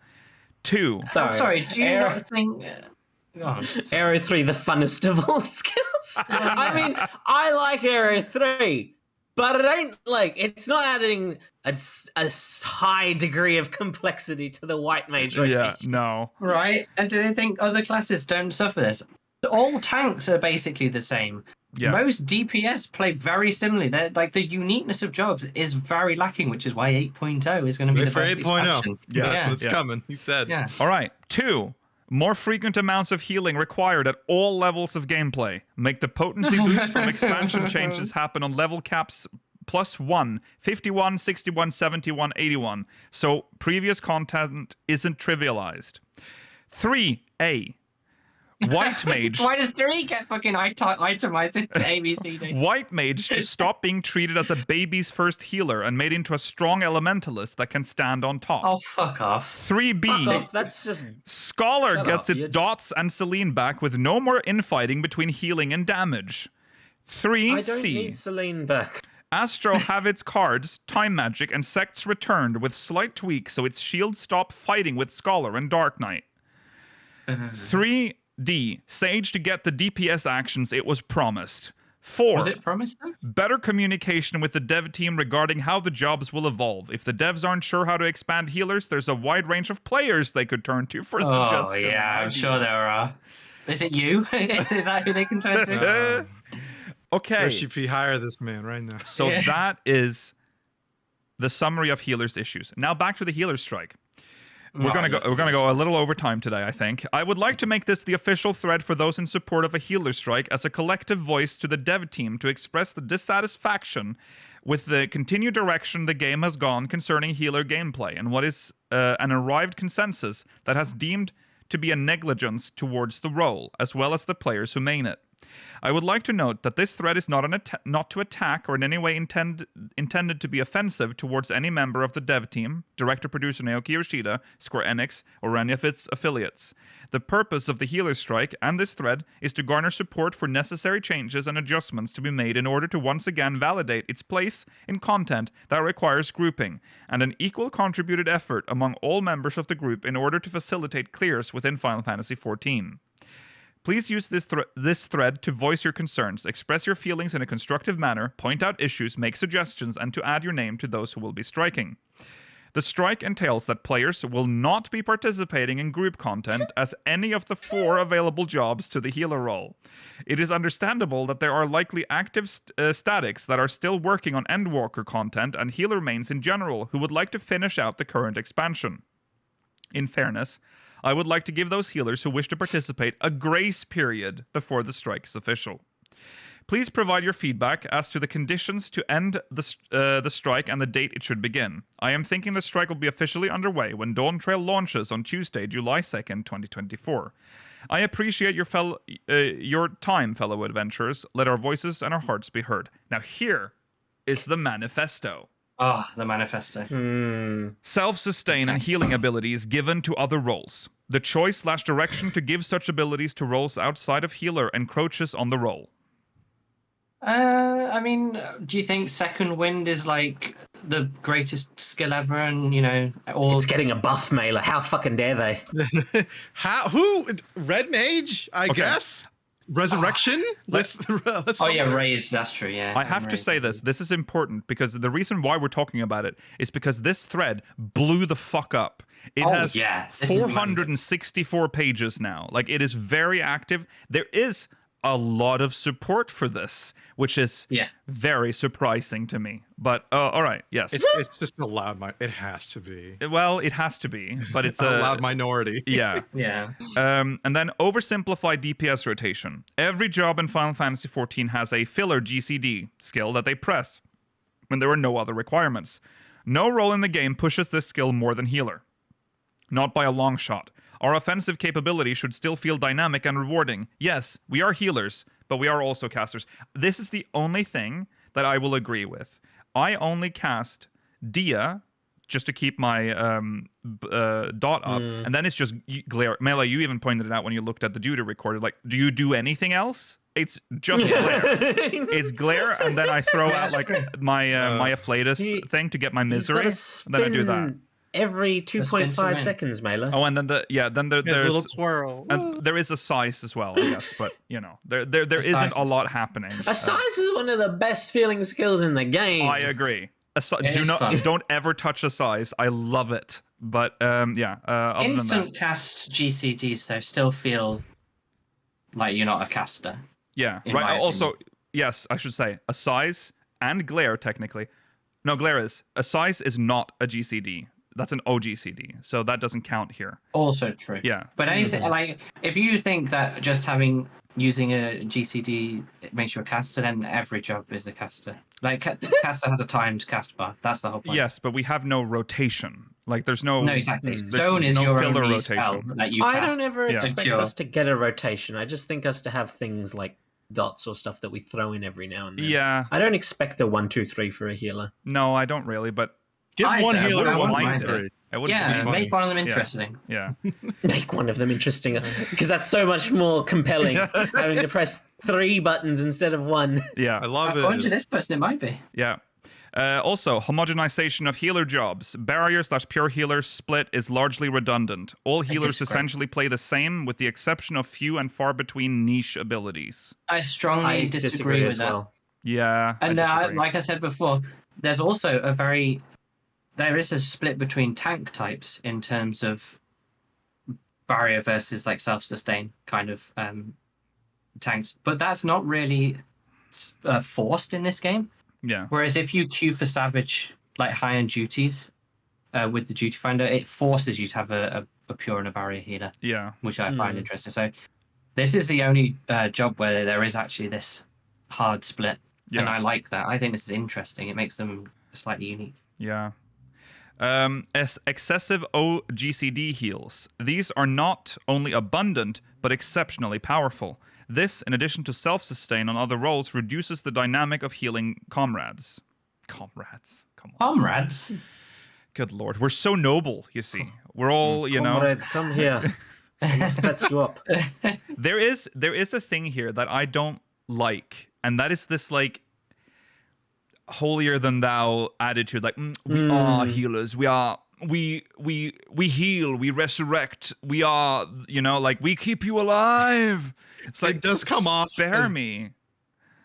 S1: 2.
S3: Sorry, do you not think...
S4: Arrow 3, the funnest of all skills. I mean, I like Arrow 3. But it's not adding a high degree of complexity to the White Mage rotation.
S1: Yeah, no.
S3: Right? And do they think other classes don't suffer this? All tanks are basically the same. Yeah. Most DPS play very similarly. They're, the uniqueness of jobs is very lacking, which is why 8.0 is going to be the best expansion.
S2: Yeah, that's what's coming, he said.
S3: Yeah.
S1: All right, 2. More frequent amounts of healing required at all levels of gameplay. Make the potency boost from expansion changes happen on level caps +1, 51, 61, 71, 81. So previous content isn't trivialized. 3A. White Mage.
S3: Why does 3 get fucking itemized into ABCD?
S1: White Mage to stop being treated as a baby's first healer and made into a strong elementalist that can stand on top.
S3: Oh, fuck off.
S1: 3B.
S4: Fuck off. That's just...
S1: Scholar gets its dots and Celine back with no more infighting between healing and damage. 3C.
S4: I don't need Celine back.
S1: Astro have its cards, Time Magic, and Sects returned with slight tweaks so its shields stop fighting with Scholar and Dark Knight. 3D. Sage to get the DPS actions it was promised. 4.
S3: Was it promised though?
S1: Better communication with the dev team regarding how the jobs will evolve. If the devs aren't sure how to expand healers, there's a wide range of players they could turn to for suggestions.
S3: Oh yeah, I'm sure there are. Is it you? Is that who they can turn to?
S1: Okay.
S2: RCP, hire this man right now.
S1: So that is the summary of healers' issues. Now back to the healers' strike. We're gonna go a little over time today, I think. I would like to make this the official thread for those in support of a healer strike as a collective voice to the dev team to express the dissatisfaction With the continued direction the game has gone concerning healer gameplay and what is an arrived consensus that has deemed to be a negligence towards the role, as well as the players who main it. I would like to note that this thread is not to attack or in any way intended to be offensive towards any member of the dev team, director-producer Naoki Yoshida, Square Enix, or any of its affiliates. The purpose of the healer strike and this thread is to garner support for necessary changes and adjustments to be made in order to once again validate its place in content that requires grouping, and an equal contributed effort among all members of the group in order to facilitate clears within Final Fantasy XIV. Please use this thread to voice your concerns, express your feelings in a constructive manner, point out issues, make suggestions, and to add your name to those who will be striking. The strike entails that players will not be participating in group content as any of the 4 available jobs to the healer role. It is understandable that there are likely active statics that are still working on Endwalker content and healer mains in general who would like to finish out the current expansion. In fairness, I would like to give those healers who wish to participate a grace period before the strike is official. Please provide your feedback as to the conditions to end the strike and the date it should begin. I am thinking the strike will be officially underway when Dawntrail launches on Tuesday, July 2nd, 2024. I appreciate your time, fellow adventurers. Let our voices and our hearts be heard. Now here is the manifesto.
S3: The manifesto.
S1: Self-sustain and healing abilities given to other roles. The choice/direction to give such abilities to roles outside of healer encroaches on the role.
S3: I mean, do you think Second Wind is like the greatest skill ever, and
S4: it's getting a buff, Mailer? How fucking dare they?
S2: Who? Red Mage, I guess. Resurrection
S3: Raise. That's true. Yeah.
S1: I have to say this. This is important because the reason why we're talking about it is because this thread blew the fuck up. It has 464 pages now. Like, it is very active. There is a lot of support for this, which is very surprising to me. But all right, yes,
S2: it's just a loud. It has to be.
S1: Well, it has to be, but it's
S2: a loud minority.
S1: Yeah,
S3: yeah.
S1: And then oversimplified DPS rotation. Every job in Final Fantasy XIV has a filler GCD skill that they press when there are no other requirements. No role in the game pushes this skill more than healer. Not by a long shot. Our offensive capability should still feel dynamic and rewarding. Yes, we are healers, but we are also casters. This is the only thing that I will agree with. I only cast Dia just to keep my dot up, and then it's just glare. Mela, you even pointed it out when you looked at the duty recorder. Like, do you do anything else? It's just glare. It's glare, and then I throw out like my Afflatus thing to get my misery. Then I do that.
S4: Every 2.5 seconds, Mailer.
S1: Oh, and then there's
S2: a little twirl.
S1: And there is a size as well, I guess. But there isn't a lot happening.
S4: A size is one of the best feeling skills in the game.
S1: I agree. Don't ever touch a size. I love it. But
S3: instant cast GCDs though still feel like you're not a caster.
S1: Yeah. Right. Also, yes, I should say a size and glare technically. No, glare is a size is not a GCD. That's an OGCD, so that doesn't count here.
S3: Also true.
S1: Yeah.
S3: But anything like if you think that just using a GCD it makes you a caster, then every job is a caster. Like caster has a timed cast bar. That's the whole point.
S1: Yes, but we have no rotation. Like there's no.
S3: No, exactly. Stone is your only rotation. Spell that you cast.
S4: I don't ever expect us to get a rotation. I just think us to have things like dots or stuff that we throw in every now and then.
S1: Yeah.
S4: I don't expect a 1, 2, 3 for a healer.
S1: No, I don't really, but
S2: give one healer 1, 2, 3.
S3: Make one of them interesting.
S1: Yeah.
S4: Make one of them interesting because that's so much more compelling having to press 3 buttons instead of 1.
S1: Yeah.
S2: I love it.
S3: According to this person, it might be.
S1: Yeah. Also, homogenization of healer jobs. Barrier/pure healer split is largely redundant. All healers essentially play the same, with the exception of few and far between niche abilities.
S3: I strongly disagree with that. Well.
S1: Yeah.
S3: And like I said before, there's also there is a split between tank types in terms of barrier versus like self-sustain kind of tanks. But that's not really forced in this game.
S1: Yeah.
S3: Whereas if you queue for Savage like high-end duties with the duty finder, it forces you to have a pure and a barrier healer.
S1: Yeah.
S3: Which I find interesting. So this is the only job where there is actually this hard split. And I like that. I think this is interesting. It makes them slightly unique.
S1: Yeah. As excessive OGCD heals. These are not only abundant, but exceptionally powerful. This, in addition to self-sustain on other rolls, reduces the dynamic of healing comrades. Comrades? Come on.
S3: Comrades?
S1: Good lord. We're so noble, you see. We're all, you know...
S4: Comrade, come here. That's you up.
S1: There is a thing here that I don't like, and that is this, like, holier than thou attitude. Like, we are healers. We heal. We resurrect. We are, you know, like, we keep you alive. It's like,
S2: it does come off
S1: spare me.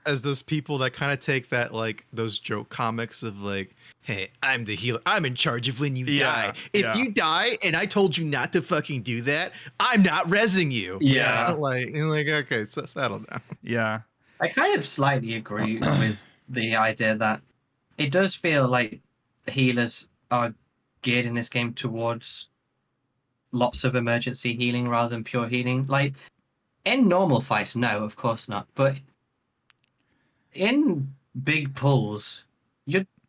S2: As those people that kind of take that, like, those joke comics of like, hey, I'm the healer. I'm in charge of when you die. If you die and I told you not to fucking do that, I'm not rezzing you.
S3: Yeah.
S2: Like, okay, so settle down.
S1: Yeah.
S3: I kind of slightly agree with the idea that it does feel like healers are geared in this game towards lots of emergency healing rather than pure healing. Like, in normal fights, no, of course not. But in big pulls,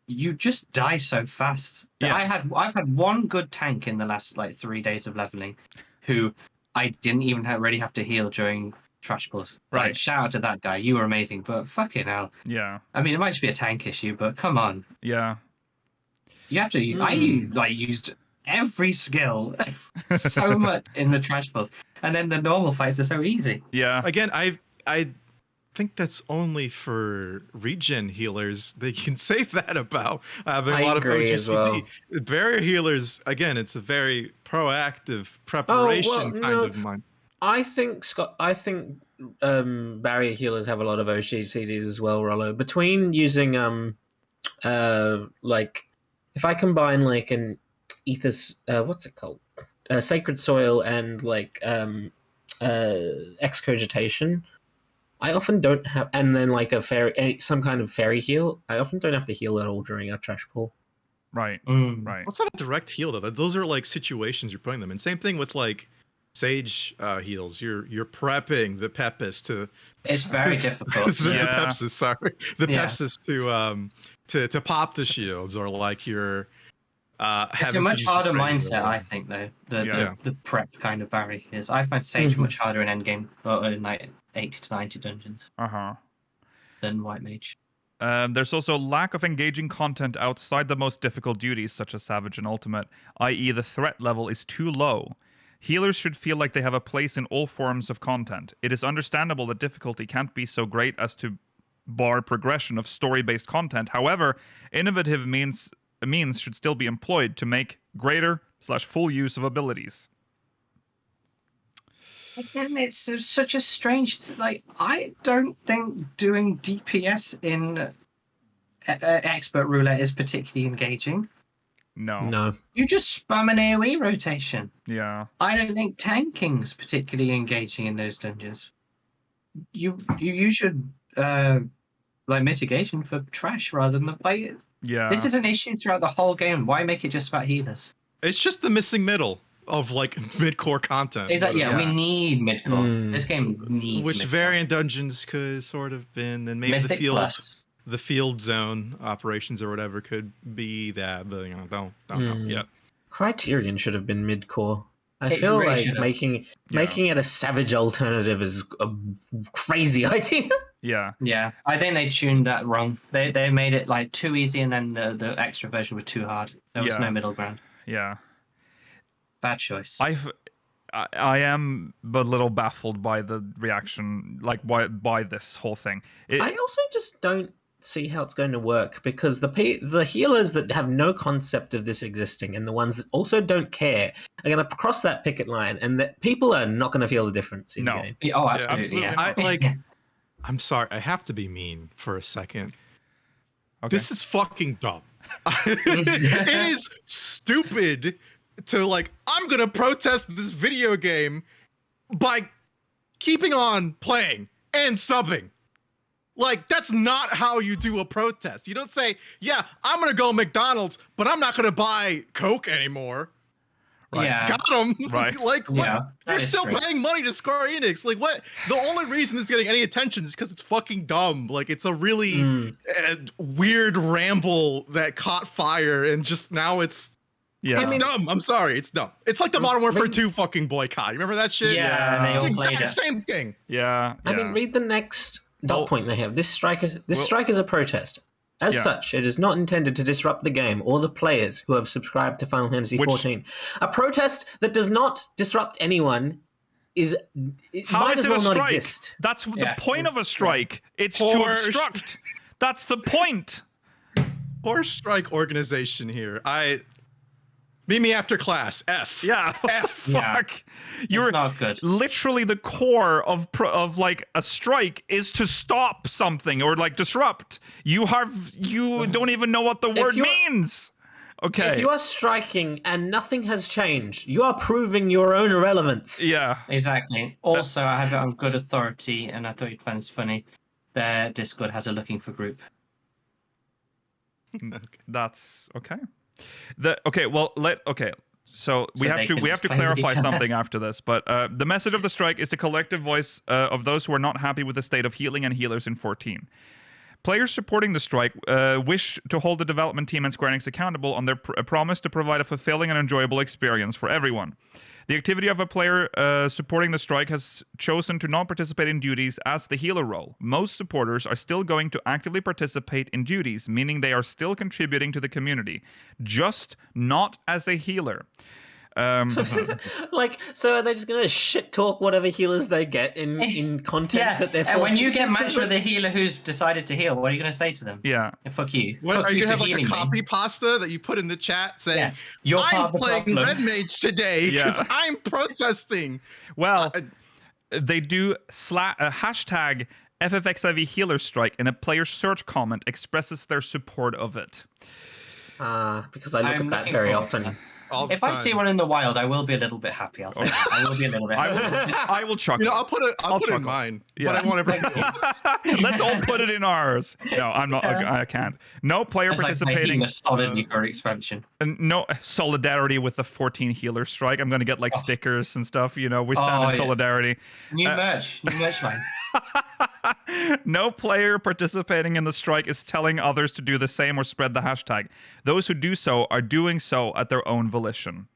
S3: you just die so fast.
S1: Yeah.
S3: I've had one good tank in the last like 3 days of leveling, who I didn't even really have to heal during trash pulls.
S1: Right.
S3: Like, shout out to that guy. You were amazing, but fucking hell.
S1: Yeah.
S3: I mean, it might just be a tank issue, but come on.
S1: Yeah.
S3: You have to. I used every skill so much in the trash pulls, and then the normal fights are so easy.
S1: Yeah.
S2: Again, I think that's only for regen healers that you can say that about. Having a lot of OGCD.
S4: As well.
S2: Barrier healers, again, it's a very proactive preparation kind of mind.
S4: I think barrier healers have a lot of OGCDs as well, Rollo. Between using like, if I combine like an ethos, what's it called, sacred soil, and like excogitation, I often don't have, and then like some kind of fairy heal, I often don't have to heal at all during a trash pull.
S1: Right. Right.
S2: What's not a direct heal though? Those are like situations you're putting them in. Same thing with like Sage heals. You're prepping the Pepis to.
S3: It's very difficult.
S2: The Pepsis, sorry, the Pepsis to pop the shields, or like you're.
S3: It's a much harder mindset, I think, though. The prep kind of barrier is. I find Sage much harder in endgame, or in like 80 to 90 dungeons. Than White Mage.
S1: There's also lack of engaging content outside the most difficult duties, such as Savage and Ultimate, i.e. the threat level is too low. Healers should feel like they have a place in all forms of content. It is understandable that difficulty can't be so great as to bar progression of story-based content. However, innovative means should still be employed to make greater/full use of abilities.
S3: Again, it's such a strange. Like, I don't think doing DPS in Expert Roulette is particularly engaging.
S1: No.
S3: You just spam an AoE rotation.
S1: Yeah.
S3: I don't think tanking's particularly engaging in those dungeons. You should like mitigation for trash rather than the play.
S1: Yeah.
S3: This is an issue throughout the whole game. Why make it just about healers?
S2: It's just the missing middle of like mid-core content.
S3: Exactly. Yeah, we need mid-core. This game needs
S2: which
S3: mid-core.
S2: variant dungeons could sort of been, and maybe
S3: Mythic
S2: the field zone operations or whatever could be that, but you know, don't know yet.
S4: Criterion should have been mid-core. I
S3: It
S4: feel
S3: really
S4: like
S3: should have.
S4: making it a Savage alternative is a crazy idea.
S1: Yeah.
S3: Yeah, I think they tuned that wrong. They made it like too easy, and then the extra version was too hard. There was no middle ground.
S1: Yeah.
S3: Bad choice.
S1: I am a little baffled by the reaction, like by this whole thing.
S4: I also just don't see how it's going to work, because the healers that have no concept of this existing and the ones that also don't care are going to cross that picket line, and that people are not going to feel the difference in the game.
S3: Oh, absolutely. Yeah.
S2: I'm sorry, I have to be mean for a second.
S1: Okay.
S2: This is fucking dumb. It is stupid to like, I'm gonna protest this video game by keeping on playing and subbing. Like, that's not how you do a protest. You don't say, yeah, I'm gonna go McDonald's, but I'm not gonna buy Coke anymore.
S1: Right.
S3: Yeah.
S2: Got them.
S1: Right.
S2: Like, what?
S3: Yeah, that
S2: You're
S3: is
S2: still
S3: true.
S2: paying money to Square Enix. Like, what? The only reason it's getting any attention is because it's fucking dumb. Like, it's a really weird ramble that caught fire, and just now it's dumb. I'm sorry, it's dumb. It's like the Modern Warfare 2 fucking boycott. You remember that shit?
S3: Yeah, and they all played
S2: Exact
S3: it.
S2: same thing.
S1: Yeah.
S4: I mean, read the next dot point they have. This strike is a protest. As such, it is not intended to disrupt the game or the players who have subscribed to Final Fantasy XIV. A protest that does not disrupt anyone might as well not exist.
S1: That's the point of a strike. It's to obstruct. That's the point.
S2: Poor strike organization here. Meet me after class. F.
S1: Yeah.
S2: F.
S1: Fuck.
S3: It's not good.
S1: Literally the core of like a strike is to stop something or like disrupt. You don't even know what the word means. Okay.
S4: If you are striking and nothing has changed, you are proving your own irrelevance.
S1: Yeah.
S3: Exactly. Also, I have it on good authority, and I thought you'd find this funny. Their Discord has a looking for group.
S1: That's okay. So we have to clarify something after this, but the message of the strike is the collective voice of those who are not happy with the state of healing and healers in 14. Players supporting the strike wish to hold the development team and Square Enix accountable on their promise to provide a fulfilling and enjoyable experience for everyone. The activity of a player supporting the strike has chosen to not participate in duties as the healer role. Most supporters are still going to actively participate in duties, meaning they are still contributing to the community, just not as a healer.
S4: So are they just going to shit talk whatever healers they get in content that they're
S3: and when you
S4: forced
S3: get
S4: to
S3: matched with a healer who's decided to heal, what are you going to say to them?
S1: Yeah.
S3: Fuck you.
S2: What,
S3: Fuck
S2: are you
S3: for
S2: going to have like a
S3: healing me.
S2: copy pasta that you put in the chat saying,
S3: You're part
S2: I'm
S3: of the
S2: playing
S3: problem.
S2: Red Mage today because I'm protesting.
S1: Well, they do hashtag FFXIV healer strike, and a player search comment expresses their support of it.
S4: Because I look at that very often.
S3: If I see one in the wild, I will be a little bit happy. I'll say that. I will be a little bit happy.
S1: I will chuckle.
S2: You know, I'll put it in mine, but I want everyone.
S1: Let's all put it in ours. No, I'm not. I can't. No player
S3: It's
S1: participating.
S3: Like solidly for expansion.
S1: And no solidarity with the 14 healer strike. I'm going to get like stickers and stuff. You know, we stand in solidarity.
S3: New merch line.
S1: No player participating in the strike is telling others to do the same or spread the hashtag. Those who do so are doing so at their own volition.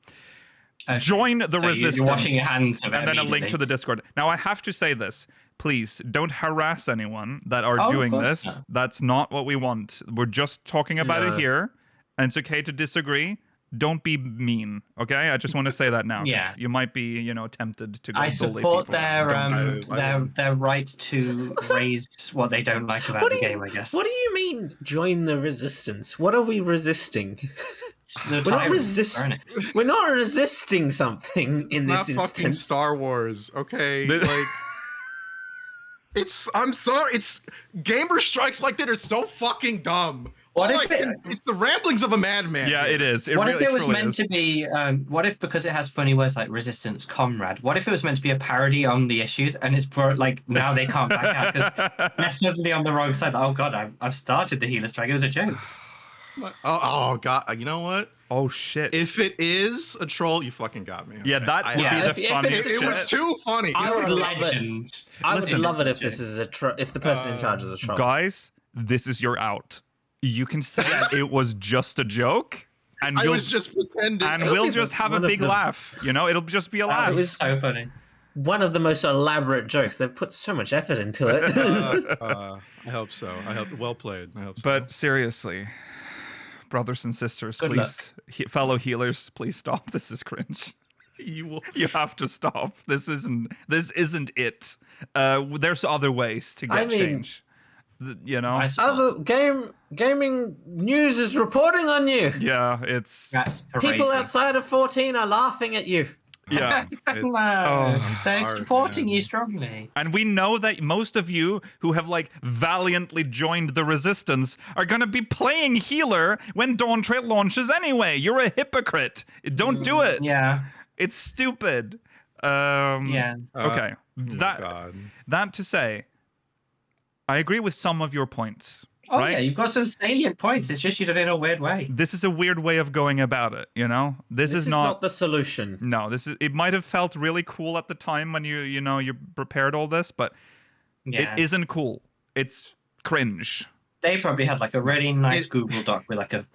S1: Join the resistance.
S3: You're washing your hands of it
S1: and then a link to the Discord. Now, I have to say this. Please don't harass anyone that are doing this.
S3: Not.
S1: That's not what we want. We're just talking about it here, and it's okay to disagree. Don't be mean, okay? I just want to say that now.
S3: Yeah.
S1: You might be, tempted to go
S3: I
S1: bully
S3: support
S1: people.
S3: their right to raise what they don't like about the game, I guess.
S4: What do you mean, join the resistance? What are we resisting? We're not resisting something in this
S2: instance. It's not fucking Star Wars, okay? Like, I'm sorry. It's gamer strikes like that are so fucking dumb. It's the ramblings of a madman.
S1: Yeah, it is.
S3: What if it was meant to be? What if, because it has funny words like resistance, comrade? What if it was meant to be a parody on the issues, and it's now they can't back out because they're suddenly on the wrong side? Oh god, I've started the healer strike. It was a joke.
S2: Oh god, you know what?
S1: Oh shit!
S2: If it is a troll, you fucking got me. Okay.
S1: Yeah, that would be the funniest.
S2: It was too funny.
S4: I would love it. I would love it if this is if the person in charge is a troll.
S1: Guys, this is your out. You can say it was just a joke, and
S2: I was just pretending,
S1: and we'll just have a big laugh. It'll just be a laugh.
S3: It was so funny.
S4: One of the most elaborate jokes. They've put so much effort into it.
S2: I hope so. Well played. I hope so.
S1: But seriously, brothers and sisters, please, fellow healers, please stop. This is cringe. You have to stop. This isn't it. There's other ways to get change.
S4: Other gaming news is reporting on you.
S1: Yeah, it's
S4: people outside of 14 are laughing at you.
S1: Yeah,
S3: they're supporting you strongly.
S1: And we know that most of you who have valiantly joined the resistance are going to be playing healer when Dawntrail launches anyway. You're a hypocrite. Don't do it.
S3: Yeah,
S1: it's stupid.
S3: Okay.
S1: That to say, I agree with some of your points.
S3: Oh
S1: right?
S3: yeah, you've got some salient points. It's just you did it in a weird way.
S1: This is a weird way of going about it, you know? This is
S4: not the solution.
S1: No, it might have felt really cool at the time when you prepared all this, but it isn't cool. It's cringe.
S3: They probably had like a really nice Google Doc with like a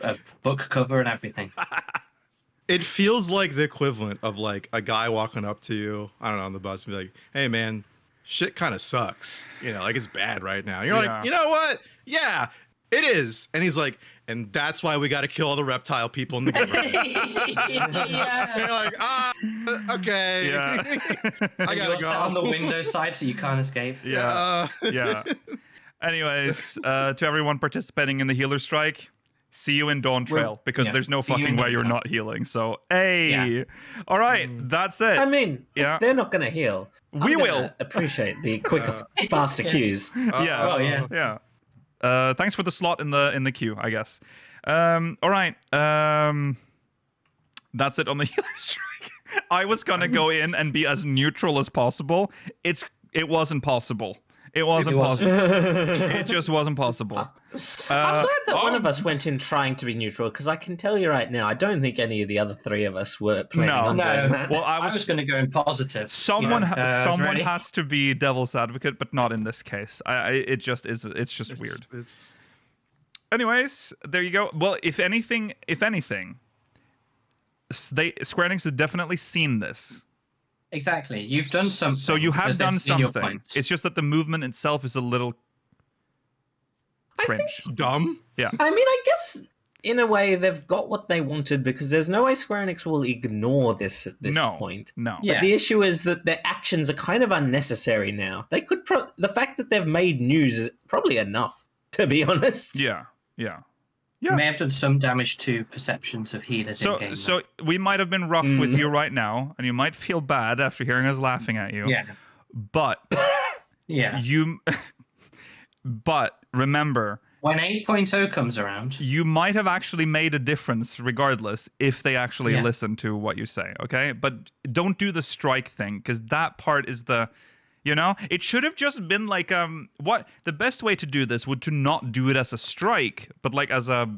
S3: book cover and everything.
S2: It feels like the equivalent of like a guy walking up to you, I don't know, on the bus and be like, "Hey man, shit kind of sucks. You know, like it's bad right now." You're like, "You know what? Yeah, it is." And he's like, "And that's why we got to kill all the reptile people in the game."
S3: Yeah.
S2: You're like, okay.
S1: Yeah.
S2: I gotta go
S3: on the window side so you can't escape.
S1: Yeah. Yeah. Anyways, to everyone participating in the healer strike, see you in Dawntrail because there's no fucking way you're not healing. So, hey. All right, that's it.
S4: I mean, if they're not going to heal,
S1: we will
S4: appreciate the quicker, faster queues.
S1: Yeah.
S3: Oh, yeah.
S1: Yeah. Thanks for the slot in the queue, I guess. All right. That's it on the healer strike. I was gonna go in and be as neutral as possible. It wasn't possible. It wasn't possible. It just wasn't possible.
S4: I'm glad that one of us went in trying to be neutral, because I can tell you right now, I don't think any of the other three of us were planning on doing that.
S1: Well,
S3: I was going to go in positive.
S1: Someone has to be devil's advocate, but not in this case. It's just weird. Anyways, there you go. Well, if anything, Square Enix has definitely seen this.
S3: Exactly. You've done something.
S1: So you have done something. It's just that the movement itself is a little cringe.
S2: Dumb?
S1: Yeah.
S4: I mean, I guess in a way they've got what they wanted, because there's no way Square Enix will ignore this at this point.
S1: No.
S4: But the issue is that their actions are kind of unnecessary now. They could the fact that they've made news is probably enough, to be honest.
S1: Yeah.
S3: May have done some damage to perceptions of healers in game.
S1: So we might have been rough with you right now, and you might feel bad after hearing us laughing at you.
S3: Yeah.
S1: But but remember,
S3: when 8.0 comes around,
S1: you might have actually made a difference regardless if they actually listen to what you say, okay? But don't do the strike thing, because that part is it should have just been like what the best way to do this would to not do it as a strike, but like as a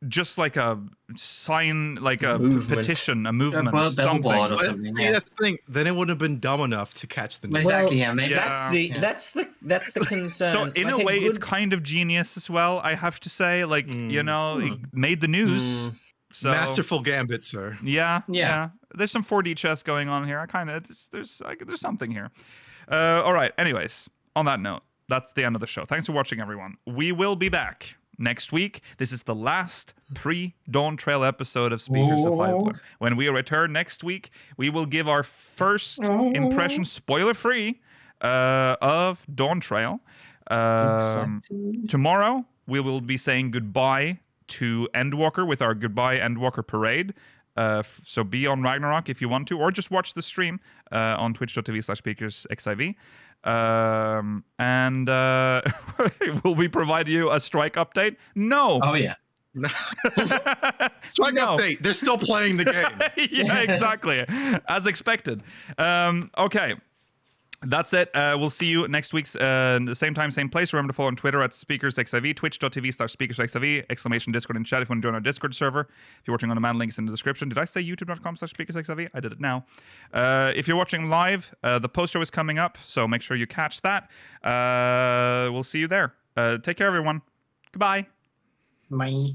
S1: just like a sign, like a petition, a movement, something.
S3: Or something.
S2: That's the thing. Then it wouldn't have been dumb enough to catch the news.
S3: Exactly. Maybe
S4: that's the concern.
S1: So in a way, it's kind of genius as well. I have to say, like it made the news. So
S2: masterful gambit, sir.
S1: Yeah. There's some 4D chess going on here. There's something here. All right. Anyways, on that note, that's the end of the show. Thanks for watching, everyone. We will be back next week. This is the last pre-Dawntrail episode of Speakers of Hydaelyn. When we return next week, we will give our first impression, spoiler-free, of Dawntrail. Tomorrow, we will be saying goodbye to Endwalker with our Goodbye Endwalker Parade. So be on Ragnarok if you want to, or just watch the stream on twitch.tv/speakersxiv. And will we provide you a strike update? No.
S3: Oh, yeah.
S2: Strike update. They're still playing the game.
S1: Yeah, exactly. As expected. Okay. That's it. We'll see you next week's same time, same place. Remember to follow on Twitter at SpeakersXIV, twitch.tv/SpeakersXIV, Discord and chat if you want to join our Discord server. If you're watching on demand, links in the description. Did I say youtube.com/SpeakersXIV? I did it now. If you're watching live, the poster is coming up, so make sure you catch that. We'll see you there. Take care, everyone. Goodbye.
S3: Bye.